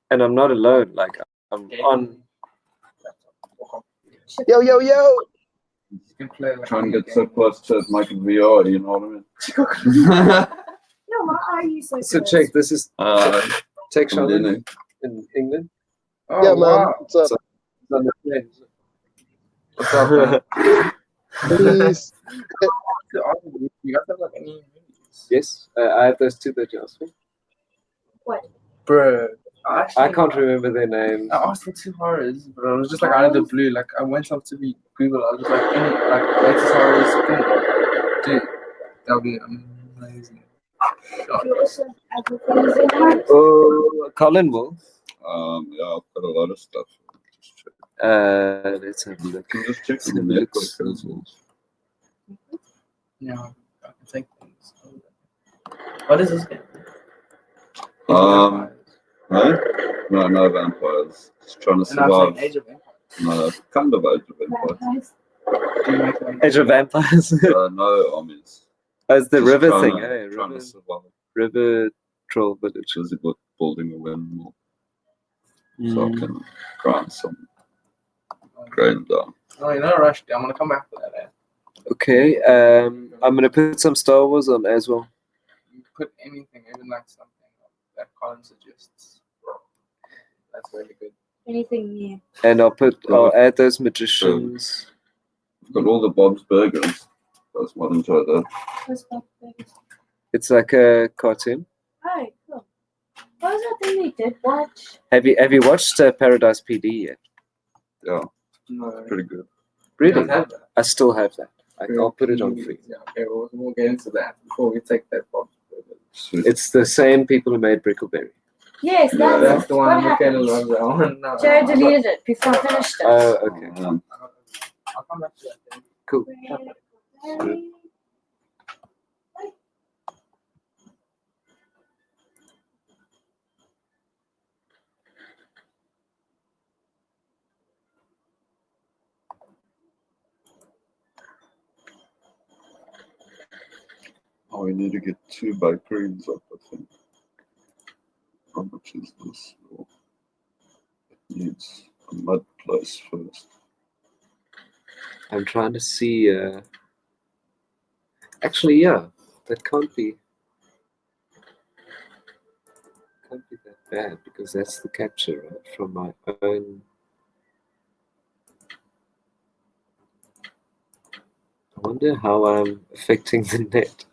A: and I'm not alone. Like I'm on.
D: Yo, yo, yo!
I: You can play like
C: Try and get so close to it, make it VR, you know what I mean?
F: No, why are you so
A: So
F: close?
A: check. This is Tech
C: from
A: Shaman
C: Linux.
A: in England.
I: Oh,
D: Yeah, man.
I: wow.
D: What's up?
A: So it's on the plane.
I: What's up, man?
D: Please.
I: You guys have like any movies?
A: Yes, I have those two that you asked for.
F: What?
I: Bruh.
A: I can't remember their names.
I: I asked for 2 horrors, but I was just like out of the blue. Like I went up to Google. I was just like, any latest horrors. Dude, that would be amazing.
F: You also have the things in mind.
A: Oh, Colin will.
C: Yeah, I've got a lot of stuff. Just check.
A: Let's have a look.
C: You can just check
A: Let's
C: on
A: have
C: the
A: a look.
C: network as well.
I: Yeah, I can take things. What is this game?
C: Hey? No vampires. Just trying to
I: And I'm saying
C: survive.
I: Age of Empires.
C: No, kind of Age of Empires.
F: Vampires.
I: Do you make it
A: Age of Vampires.
C: No armies.
A: Oh, it's the
C: Just
A: river
C: trying
A: thing,
C: to-
A: eh?
C: Trying
A: River,
C: to survive.
A: river troll village.
C: Busy building a windmill. So I can grind some grain down.
I: No, you're not rushed. I'm gonna come back for that.
A: Okay, I'm gonna put some Star Wars on as well.
I: You put anything, even like something that Colin suggests. That's really good.
F: Anything new.
A: And I'll add those magicians.
C: I've got all the Bob's Burgers. Guys might enjoy that.
F: What's that thing?
A: It's like a cartoon.
F: Oh, cool. What was that thing we did watch?
A: Have you watched Paradise PD yet?
C: Yeah,
I: No,
C: pretty good.
A: Really?
I: You guys have that?
A: I still have that. I'll put it on free.
I: Yeah, okay, we'll get into that before we take that part.
C: Sweet.
A: It's the same people who made Brickleberry.
F: Yes,
C: Yeah,
F: that's,
I: That's the one
F: what
I: Michaela
F: happened.
I: loves. That one. No,
F: Joe
I: no,
F: deleted it before I finished it.
A: Oh, okay.
I: I'll come back to that then.
A: Cool.
C: Oh, we need to get 2 bakeries up, I think. How much is this? Oh, it needs a mud place first.
A: I'm trying to see. Actually, yeah, that can't be that bad because that's the capture, right, from my own. I wonder how I'm affecting the net.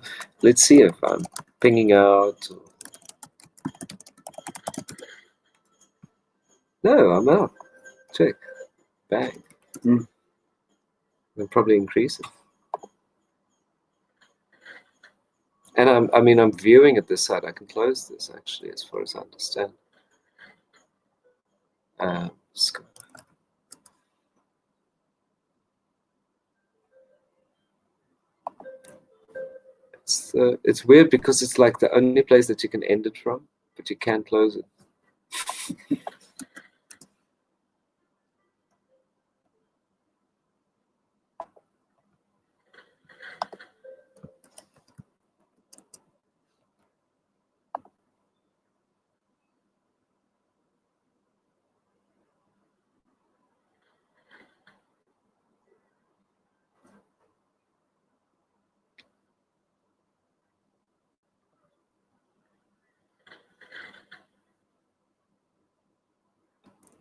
A: Let's see if I'm pinging out. Or... No, I'm out. Check. Bang. I'll probably increase it. And I'm viewing at this side. I can close this actually, as far as I understand. It's weird because it's like the only place that you can end it from, but you can't close it.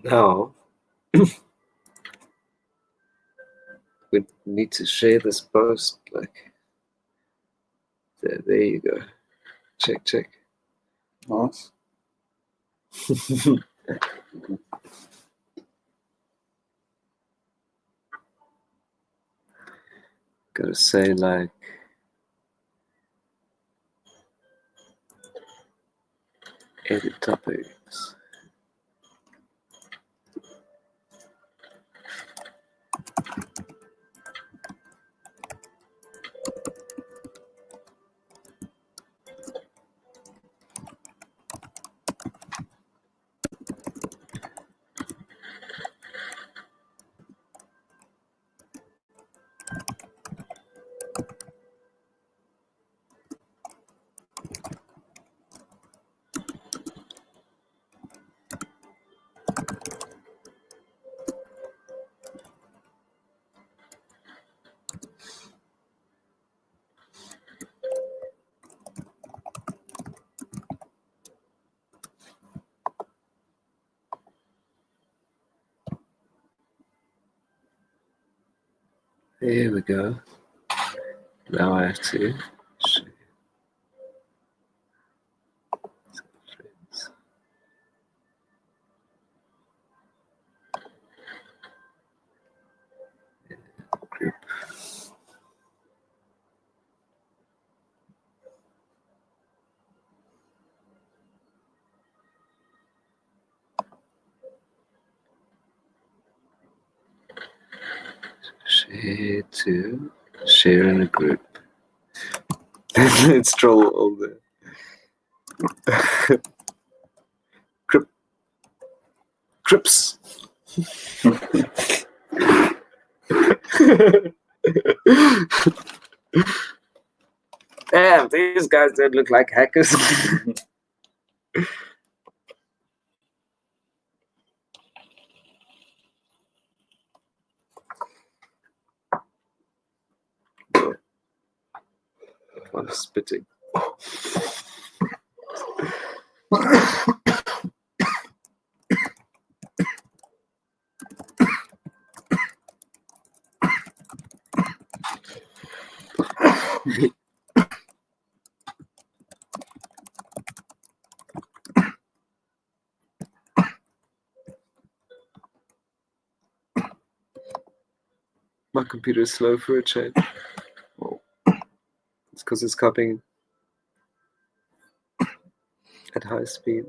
A: Now we need to share this post. Like there you go. Check.
C: Nice.
A: Gotta say like edit topics. There we go. Now I have to share. Friends. Group. Share in a group. Let's troll all the Crips. Damn, these guys don't look like hackers. One spitting. My computer is slow for a change. It's because it's copying at high speed.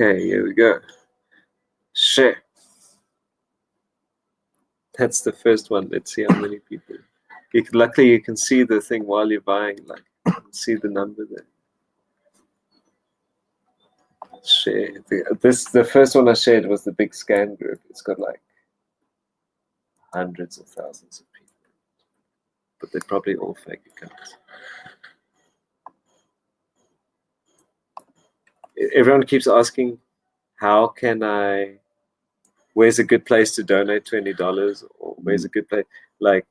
A: Okay, here we go. Share. That's the first one. Let's see how many people. Luckily, you can see the thing while you're buying. Like, you can see the number there. Share. The first one I shared was the big scan group. It's got like hundreds of thousands of people, but they're probably all fake accounts. Everyone keeps asking, how can I? Where's a good place to donate $20? Or where's a good place? Like,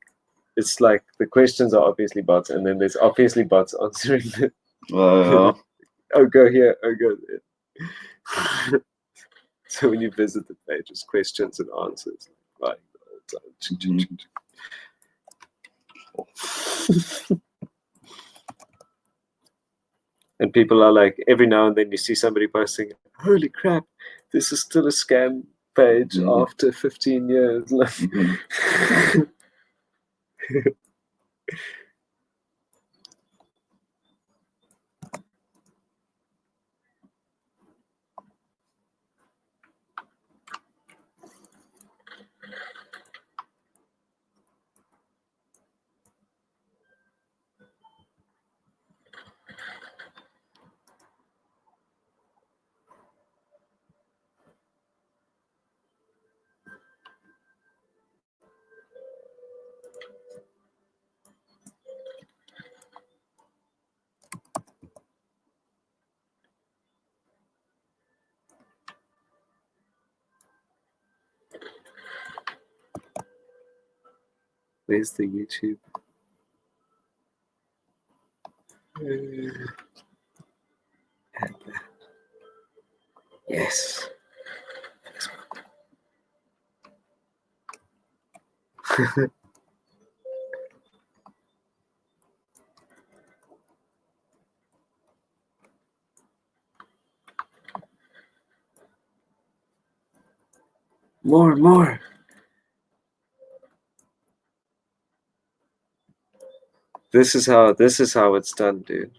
A: it's like the questions are obviously bots, and then there's obviously bots answering them. Oh, go here. Oh, go there. So when you visit the page, it's questions and answers. Right. And people are like, every now and then you see somebody posting, holy crap, this is still a scam page after 15 years. There's the YouTube. And yes. More. This is how it's done, dude.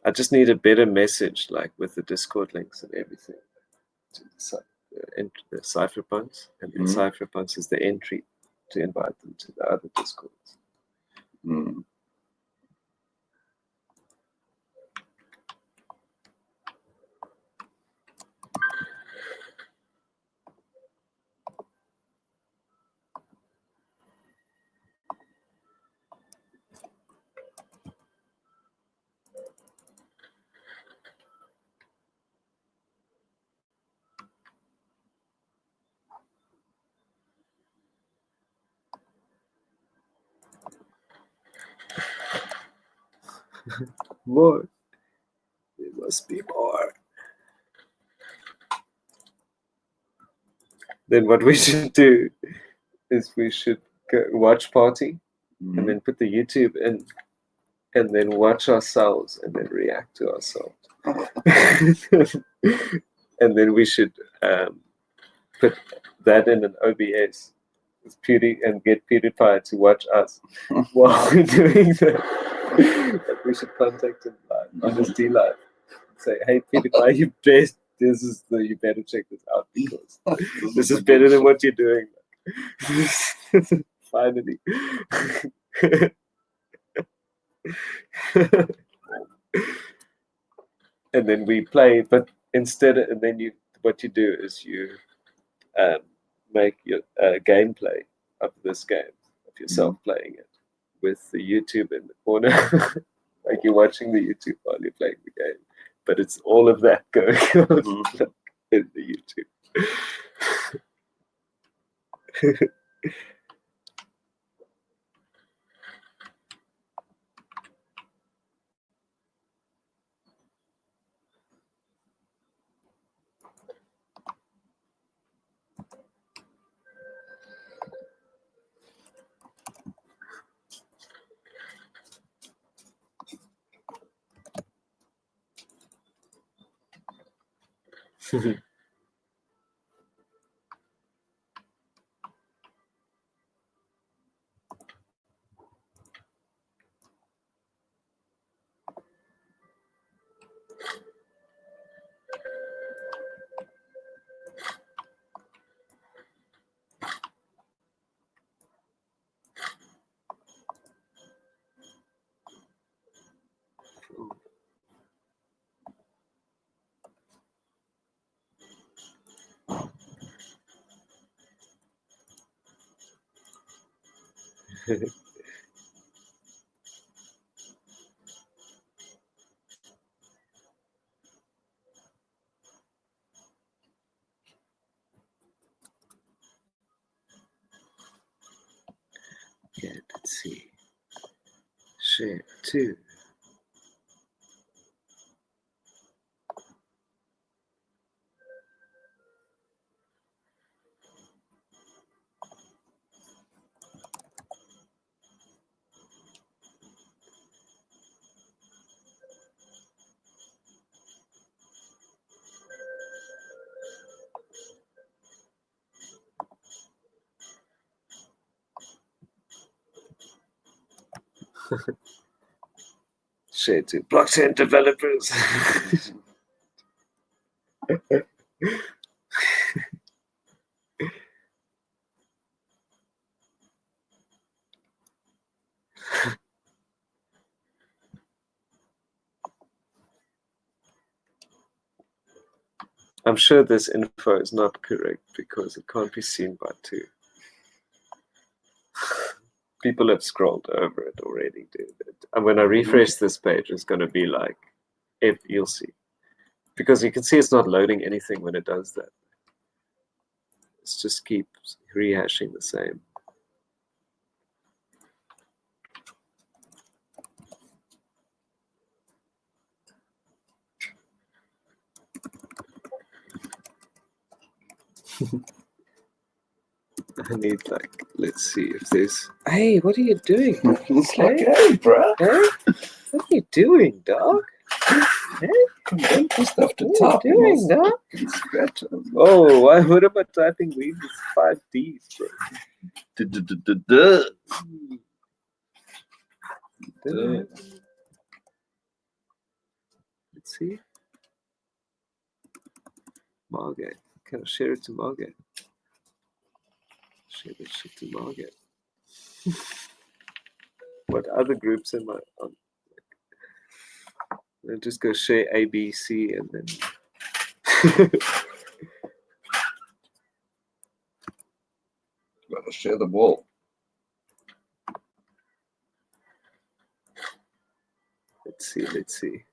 A: I just need a better message, like with the Discord links and everything. To the cypherpunks, and then cypherpunks is the entry to invite them to the other Discords. More. There must be more. Then what we should do is we should go watch party and then put the YouTube in and then watch ourselves and then react to ourselves. And then we should put that in an OBS with and get PewDiePie to watch us while we're doing that. But we should contact him live, Honesty Live. Say, hey PewDiePie, you better check this out because this is better than what you're doing. Finally. And then we play, but instead, and then what you do is you make your gameplay of this game, of yourself playing it, with the YouTube in the corner. Like you're watching the YouTube while you're playing the game, but it's all of that going on in the YouTube. Yeah, let's see. Share two. Share to blockchain developers. I'm sure this info is not correct because it can't be seen by two. People have scrolled over it already, dude. And when I refresh this page, it's going to be like, if you'll see. Because you can see it's not loading anything when it does that. Let's just keep rehashing the same. I need let's see if there's. Hey, what are you doing?
C: It's like, hey, bro.
A: Hey, what are you doing, dog? Hey,
C: Convent is stuff to
A: what are
C: type.
A: you doing, dog?
C: Scratch.
A: Oh, what am I typing? We use 5 Ds, bro. Let's see. Margate. Can I share it to Margate? Share that shit to Margate. What other groups am I on? I'll just go share A, B, C, and then.
C: Gotta share the wall.
A: Let's see. Let's see.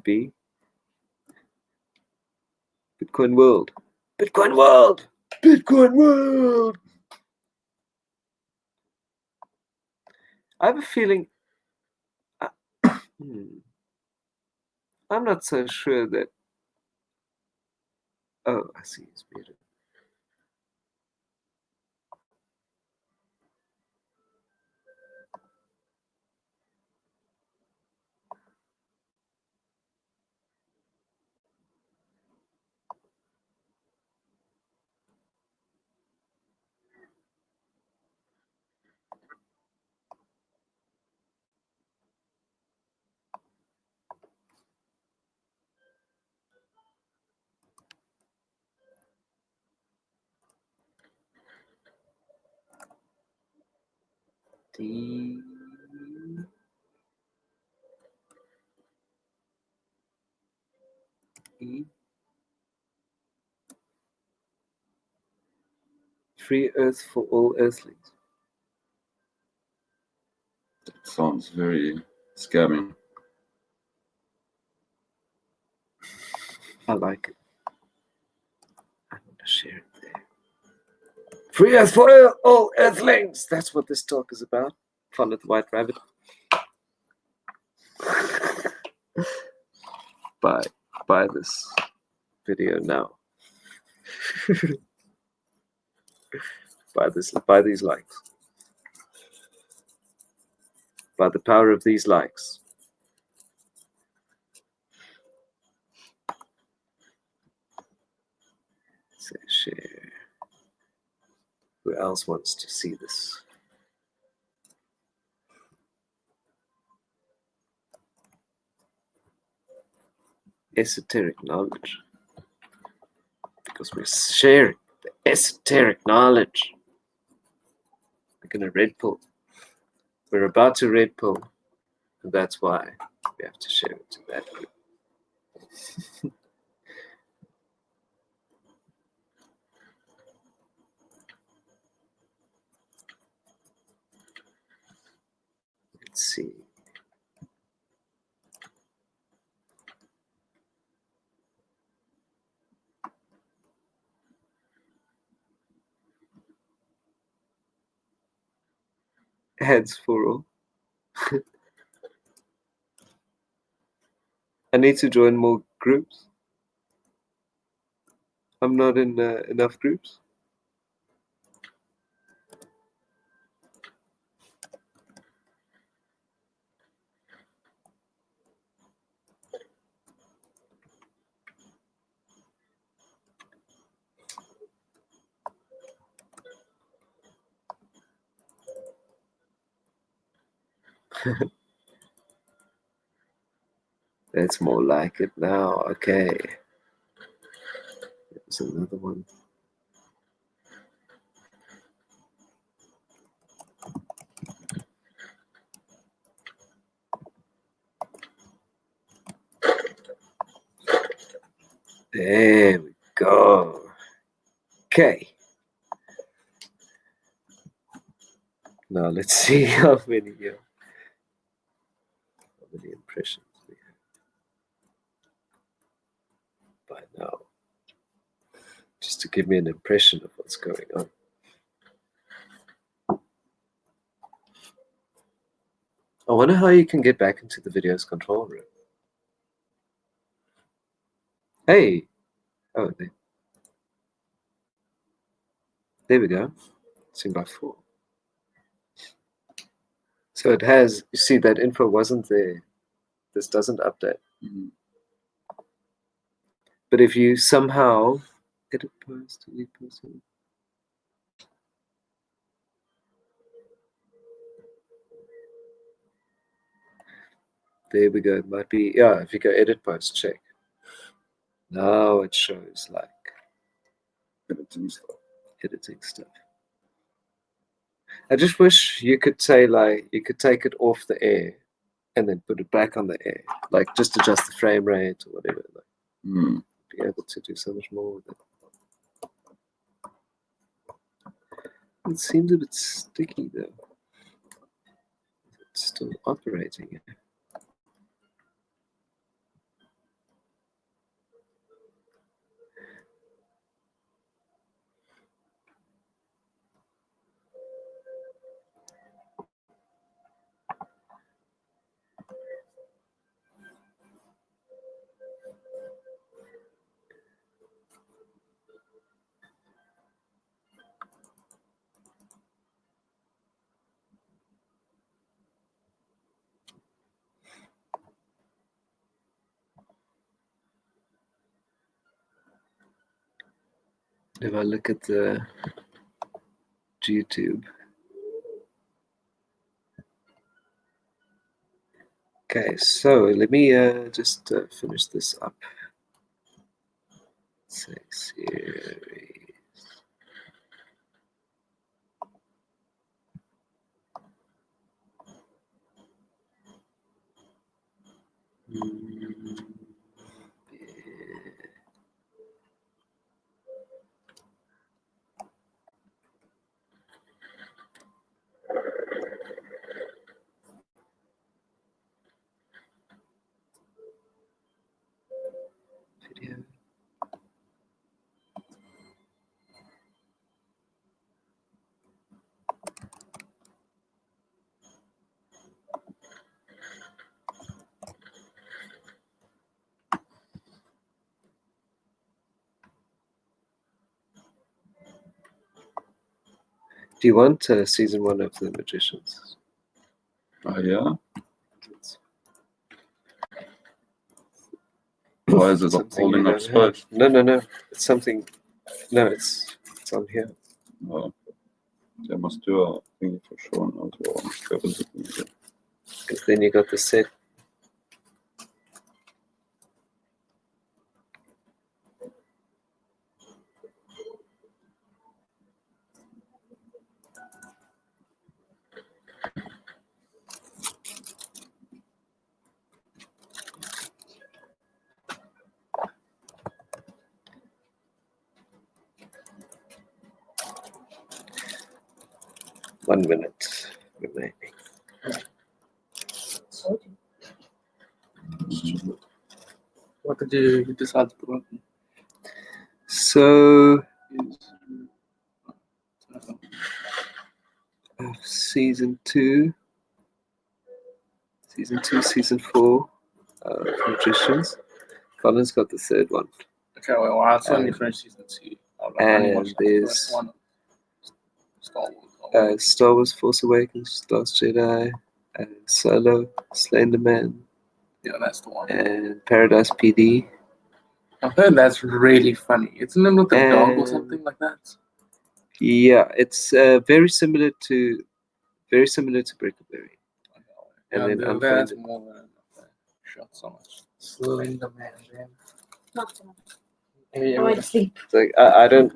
A: B. Bitcoin World. Bitcoin World. Bitcoin World. I have a feeling. I'm not so sure that. Oh, I see. It's muted. D. E. Free Earth for all Earthlings.
C: That sounds very scammy.
A: I like it. I'm going to share it there. Free Earth for all Earthlings. That's what this talk is about. Follow the White Rabbit. Buy this video now. Buy these likes. By the power of these likes. Say share. Who else wants to see this? Esoteric knowledge. Because we're sharing the esoteric knowledge. We're going to red pill. We're about to red pill. And that's why we have to share it to that group. Let's see. Heads for all. I need to join more groups. I'm not in enough groups. That's more like it now. Okay. There's another one. There we go. Okay. Now let's see how many impressions we have. by now, just to give me an impression of what's going on. I wonder how you can get back into the video's control room. Hey! Oh, there we go. It's in by 4. So it has, you see, that info wasn't there. This doesn't update.
C: Mm-hmm.
A: But if you somehow edit post, delete post, there we go. It might be, yeah, if you go edit post, check. Now it shows like editing stuff. I just wish you could say like, you could take it off the air and then put it back on the air. Like just adjust the frame rate or whatever. Like, be able to do so much more with it. It seems a bit sticky though. It's still operating. If I look at the YouTube. Okay, so let me just finish this up. Series. Video. Do you want season 1 of The Magicians?
C: Yeah. Why is it holding up space?
A: No. It's something. No, it's on here.
C: Oh, they must do a thing for sure now as well.
A: Because then you got the set. One minute remaining.
I: What did you decide to put?
A: So season 2, season 4 of Magicians. Colin's got the 3rd one.
I: Okay, well, I only finished season 2.
A: And there's Star Wars Force Awakens, Last Jedi, Solo, Slender Man.
I: Yeah, that's the one.
A: And Paradise PD.
I: I've heard that's really funny. Isn't it with the dog or something like that?
A: Yeah, it's very similar to Brickleberry. And then
I: that's more than shot so much. Slender Man, man.
H: Not so much.
I: Yeah,
H: I went to sleep.
A: It's like I don't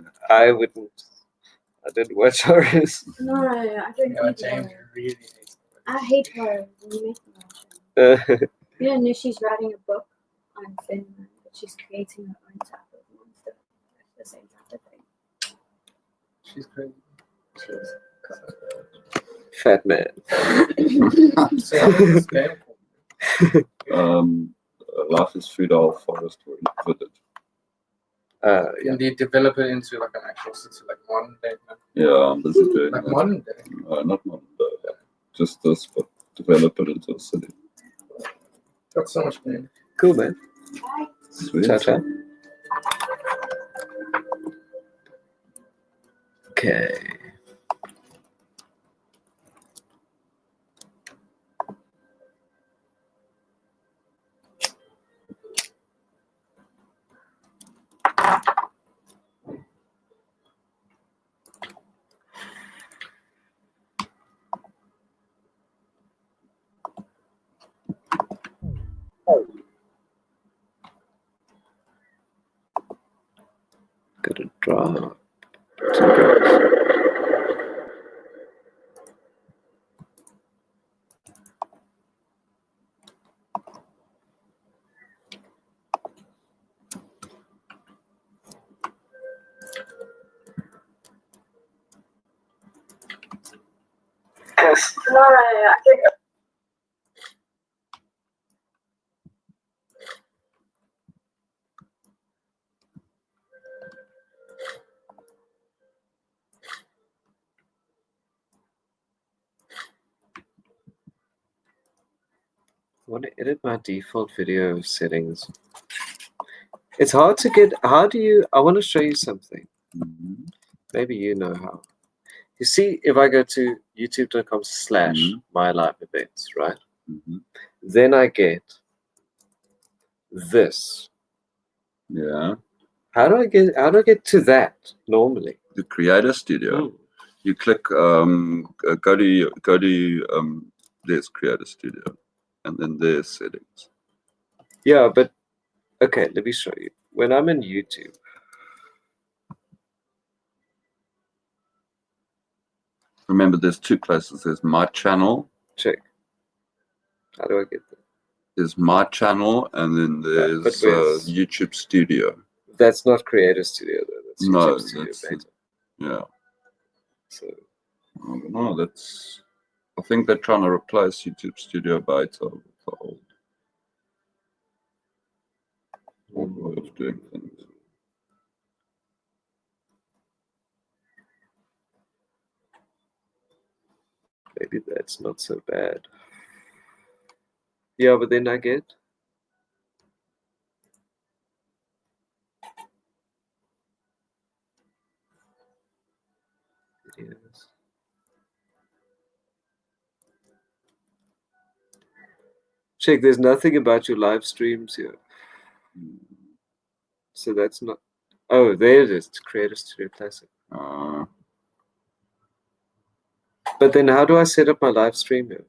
A: watch horrors.
H: No, I don't
I: Yeah,
H: hate
I: James
H: horror.
I: really hates it.
H: I hate horror when you make them watch it. You don't know she's writing a book on Finland, but she's creating her own type of monster. That's the same type of thing.
I: She's crazy.
H: She's
A: Fat man.
C: Life is Food Our Forest or Infinite.
A: Yeah.
I: Indeed, develop it into like an actual city, like modern day.
C: Yeah, I'm busy doing
I: Like
C: that.
I: modern day.
C: Not modern day. Just this, but develop it into a city.
I: Got so much pain.
A: Cool, man.
C: Sweet.
A: Ciao, ciao. Okay. Gotta drop. I want to edit my default video settings. It's hard to get. How do you? I want to show you something.
C: Mm-hmm.
A: Maybe you know how. You see, if I go to youtube.com/myliveevents, right?
C: Mm-hmm.
A: Then I get this.
C: Yeah.
A: How do I get to that normally?
C: The Creator Studio. You click go to there's Creator Studio, and then there's settings.
A: Yeah, but okay, let me show you. When I'm in YouTube,
C: remember there's two places. There's My Channel.
A: check. How do I get there?
C: There's My Channel, and then there's YouTube Studio.
A: That's not Creator Studio though. That's YouTube Studio Beta.
C: Yeah.
A: So
C: no, that's. I think they're trying to replace YouTube Studio Beta with the old way of doing things.
A: maybe that's not so bad. Yeah, but then I get videos. Check, there's nothing about your live streams here. So that's not. Oh, there it is. To Creator Studio Classic. But then how do I set up my live stream here?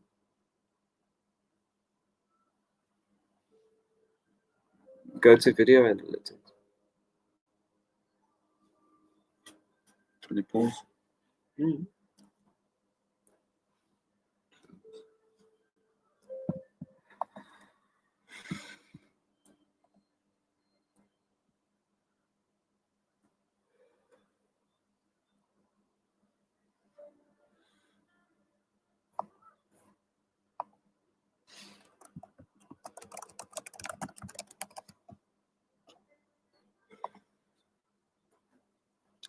A: Go to Video Analytics.
C: 20 pause.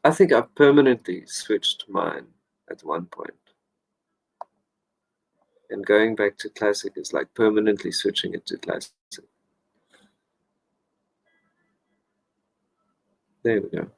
A: I think I've permanently switched mine at one point. And going back to Classic is like permanently switching it to Classic. There we go.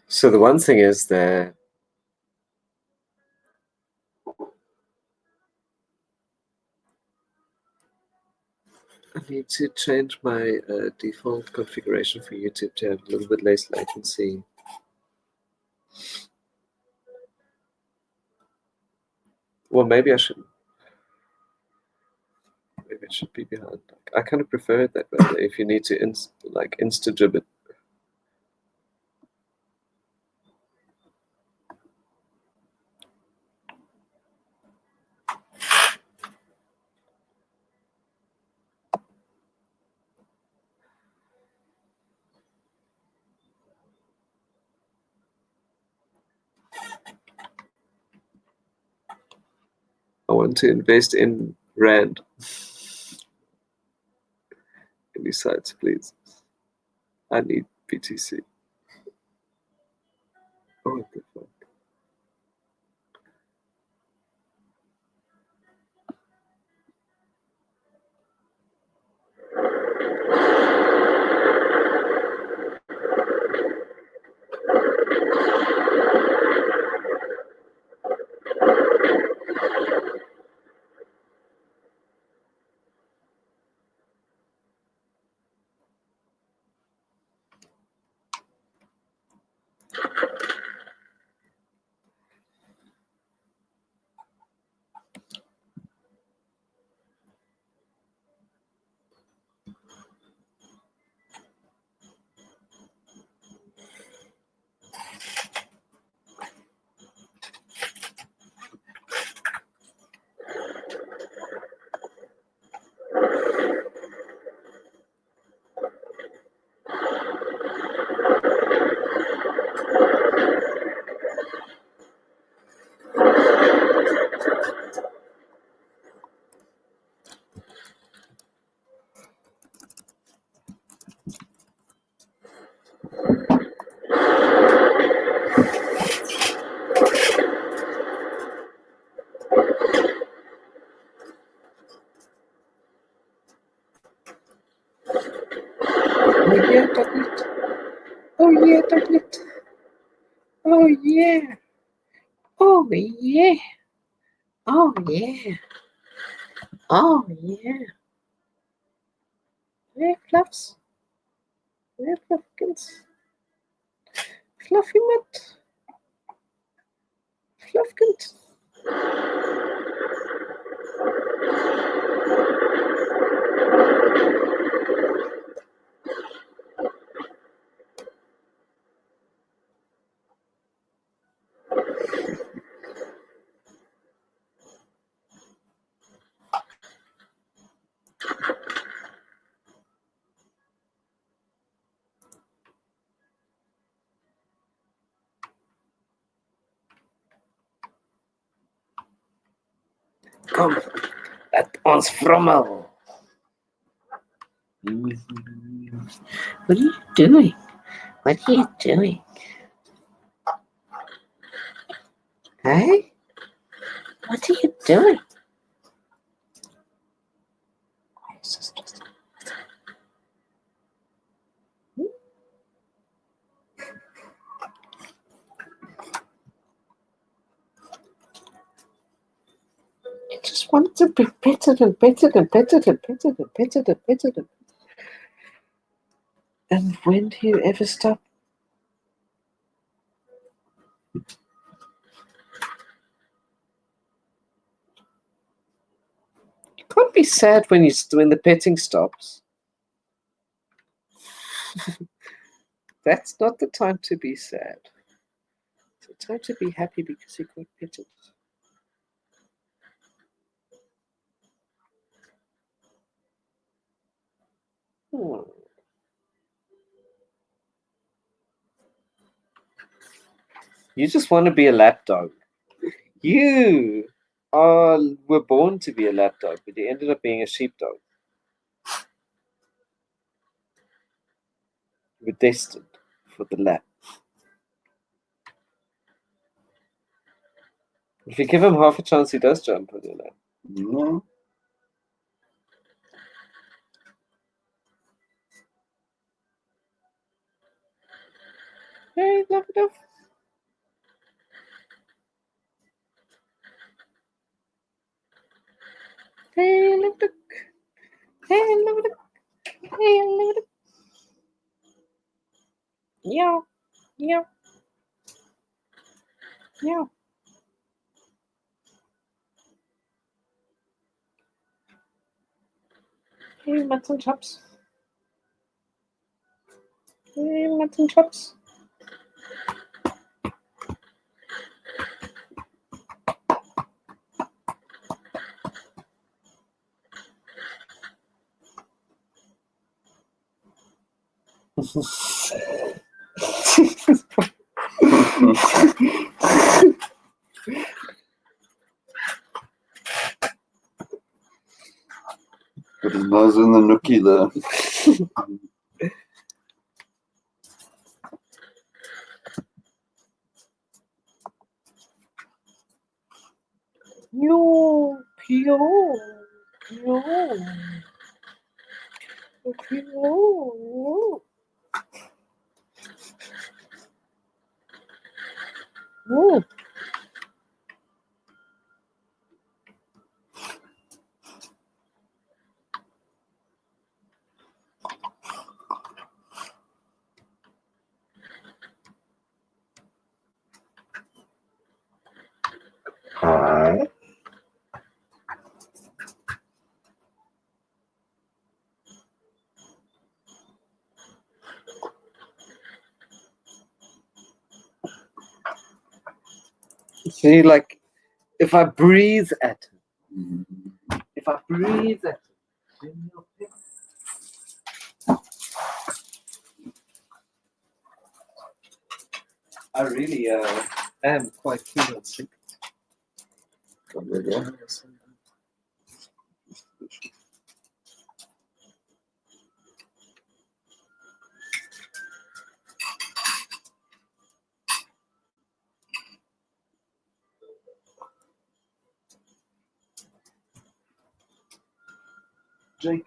A: So the one thing is that I need to change my default configuration for YouTube to have a little bit less latency. Well, maybe I shouldn't. Maybe it should be behind. I kind of prefer it that way. If you need to insta-jib it. I want to invest in Rand. Any sites, please. I need BTC. Oh, what the fuck? Oh yeah, Douglas. Oh yeah, Douglas. Oh yeah. Oh yeah. Oh yeah. Oh yeah. Hey, Fluffs. Hey, Fluffkins. Fluffy mutt. Fluffkins. Come, at ons frommel. What are you doing? What are you doing? Hey? What are you doing? I just wanted to be petted and petted and petted and petted and petted and petted and and when do you ever stop? You can't be sad when the petting stops. That's not the time to be sad. It's the time to be happy because you got petted. You just want to be a lap dog. You were born to be a lap dog, but you ended up being a sheepdog. You were destined for the lap. If you give him half a chance, he does jump on your lap.
C: No.
A: Hey, love it up. Hey, look. Hey, love it.
J: Meow. Meow. Hey, mutton chops. Hey, mutton chops.
C: Got his nose in the nookie there.
J: No, Pio. No. Pio. No.
C: Hi.
A: See, like, if I breathe at him, if I breathe at him, then he'll pick. I really am quite keen on sick. Jake,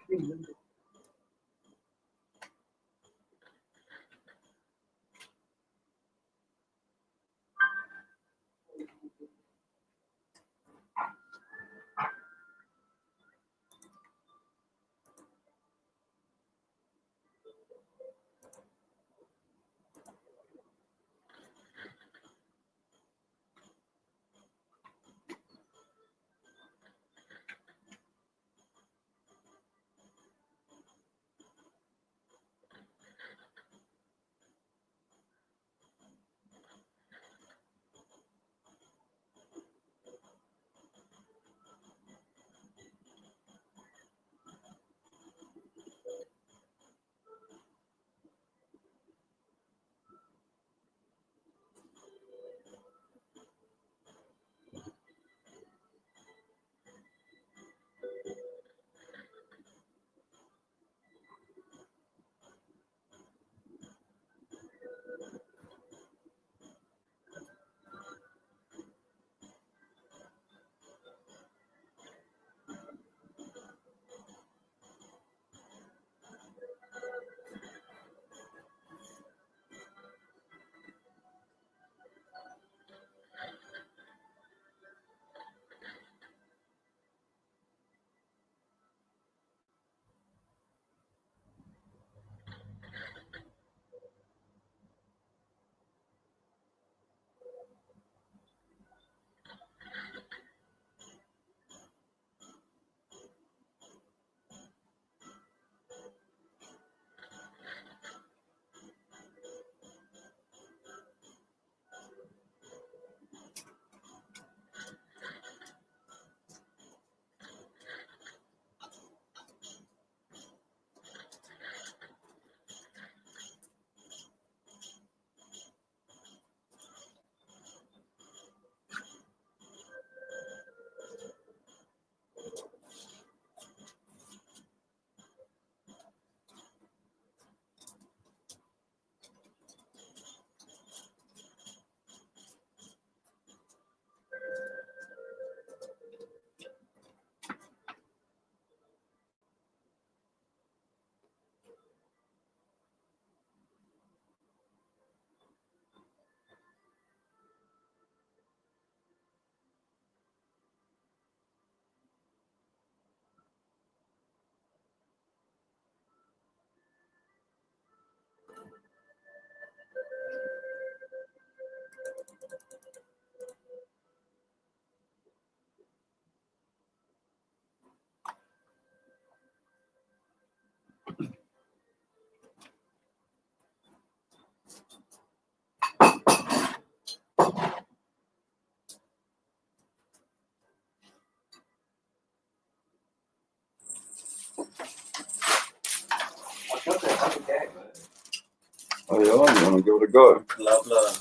C: Oh yeah, you want to give it a go?
A: Blah blah.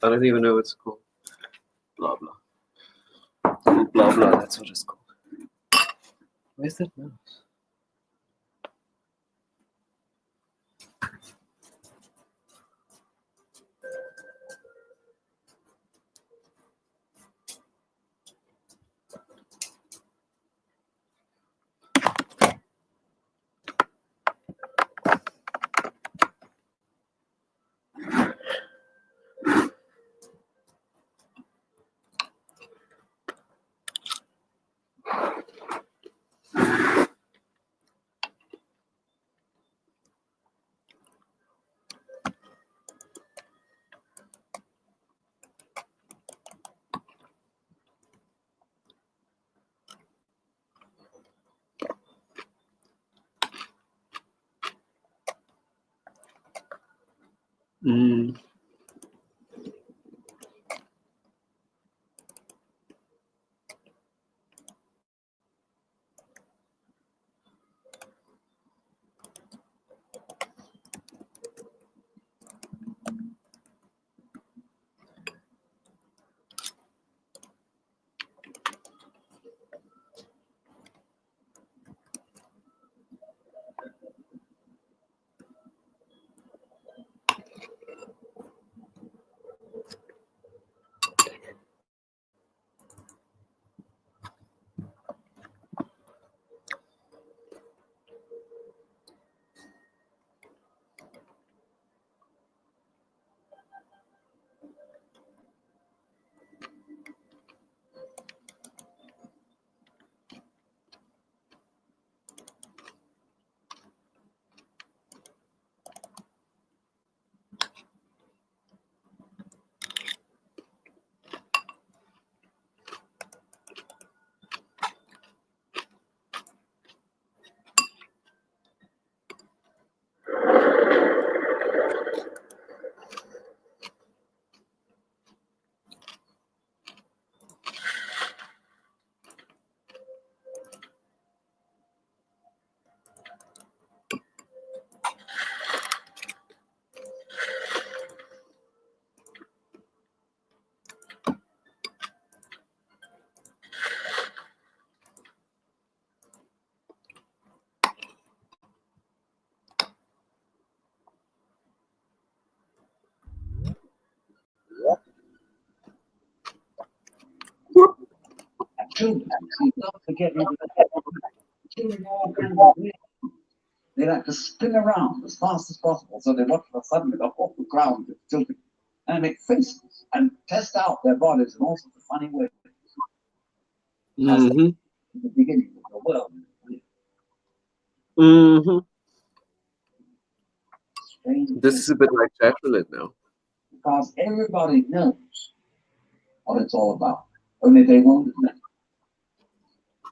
A: I don't even know what it's called. Blah blah. Blah blah. That's what it's called. Where's that mouse? Mm.
K: Children, don't forget children all kinds of weird. They like to spin around as fast as possible, so they watch for suddenly the whole ground gets tilted, and they make faces and test out their bodies in all sorts of funny ways.
A: Mm-hmm.
K: The beginning of the world.
A: Mm-hmm.
K: Strange
A: This is a bit like chat roulette now.
K: because everybody knows what it's all about, only they won't admit it.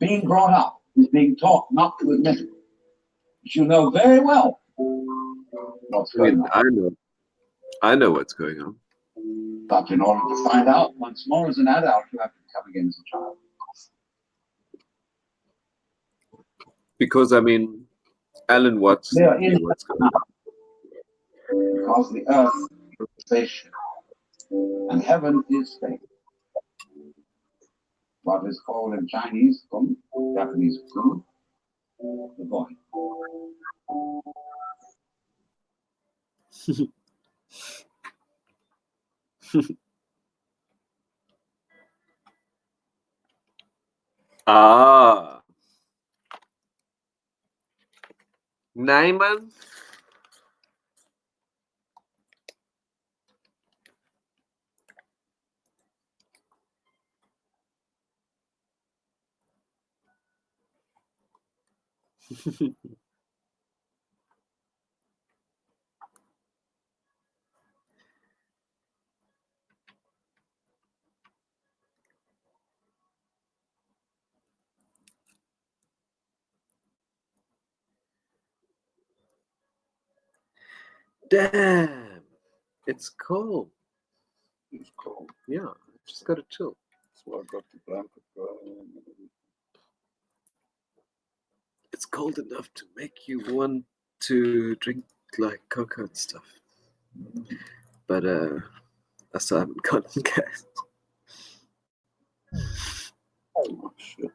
K: Being brought up is being taught not to admit it. But you know very well what's going on.
A: I know what's going on.
K: But in order to find out once more as an adult, you have to come again as a child.
A: Because I mean, Alan Watts
K: They are
A: knew
K: in
A: what's going on.
K: because the earth is spaceship and heaven is space. What is called in Chinese Kung, Japanese Kung, the void.
A: Ah, Naiman. Damn, it's cold.
C: It's cold.
A: Yeah, just gotta chill.
C: That's why I got the blanket going.
A: It's cold enough to make you want to drink like cocoa and stuff. But I still haven't gotten gas.
C: Oh, shit.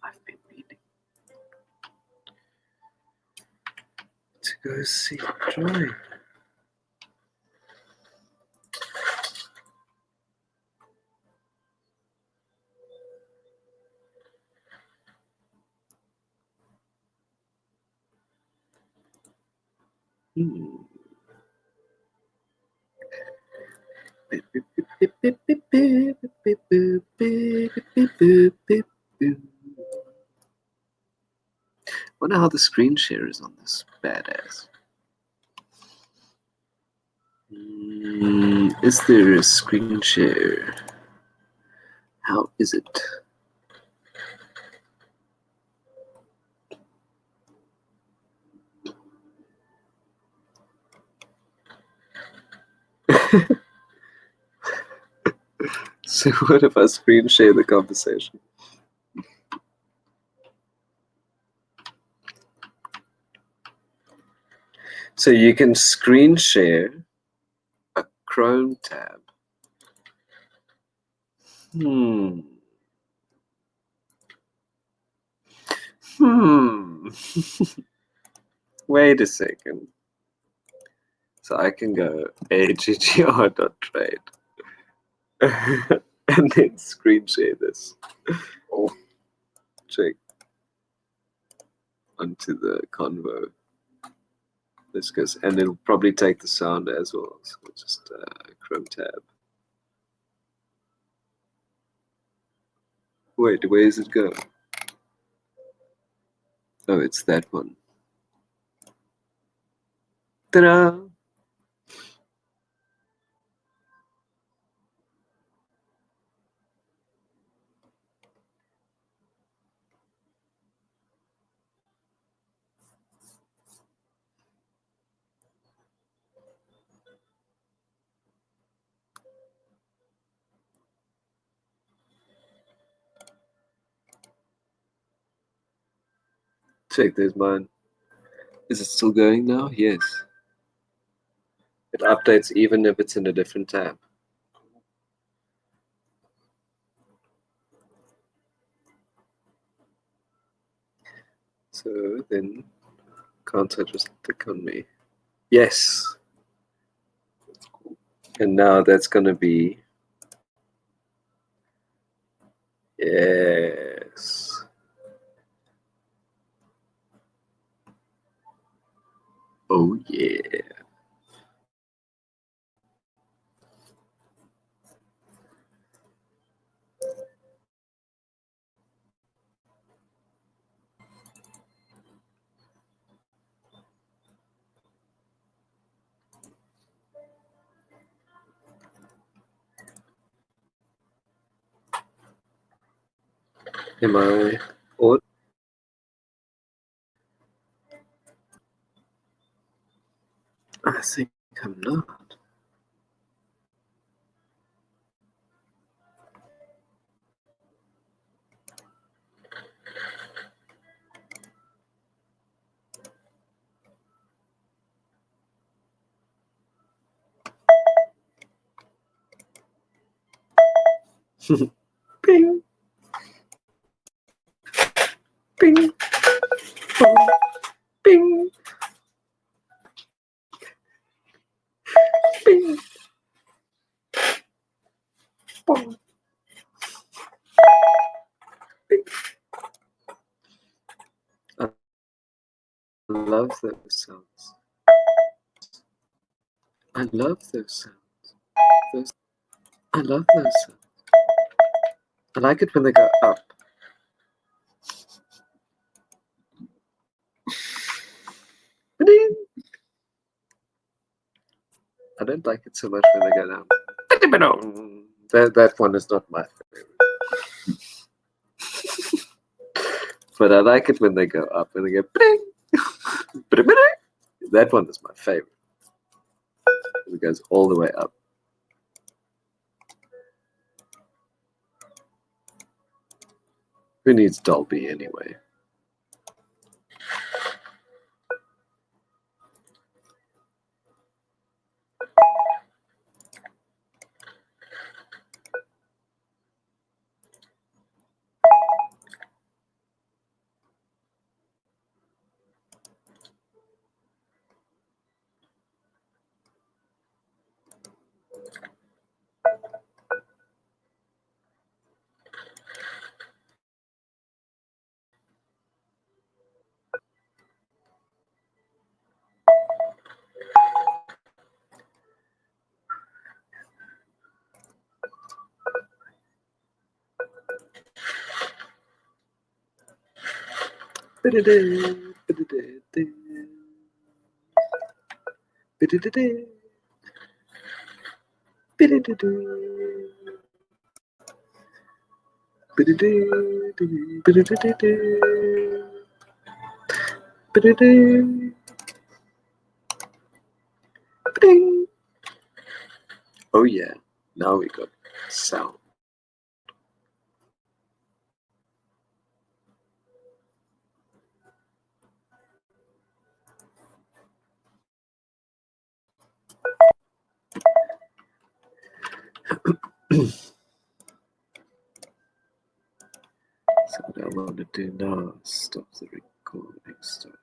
A: I've been meaning to go see drawing. Wonder how the screen share is on this badass. Is there a screen share? How is it? So what if I screen share the conversation? So you can screen share a Chrome tab. Wait a second. So I can go aggr.trade and then screen share this. Oh, check onto the convo. This goes, and it'll probably take the sound as well. So just Chrome tab. Wait, where does it go? Oh, it's that one. Ta-da! Check, there's mine. Is it still going now? Yes. It updates even if it's in a different tab. So then, can't I just click on me? Yes. And now that's going to be, yes. Oh yeah. Am I on? I think I'm not. Ping. Ping. Pong. Ping. Ping. Pong. Ping. love those sounds. I love those sounds. I love those sounds. I like it when they go up. I don't like it so much when they go down. That one is not my favorite. But I like it when they go up and they go. That one is my favorite. It goes all the way up. Who needs Dolby anyway? Oh yeah, now we got sound. So what I want to do now is stop the recording, stop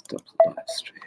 A: the live stream.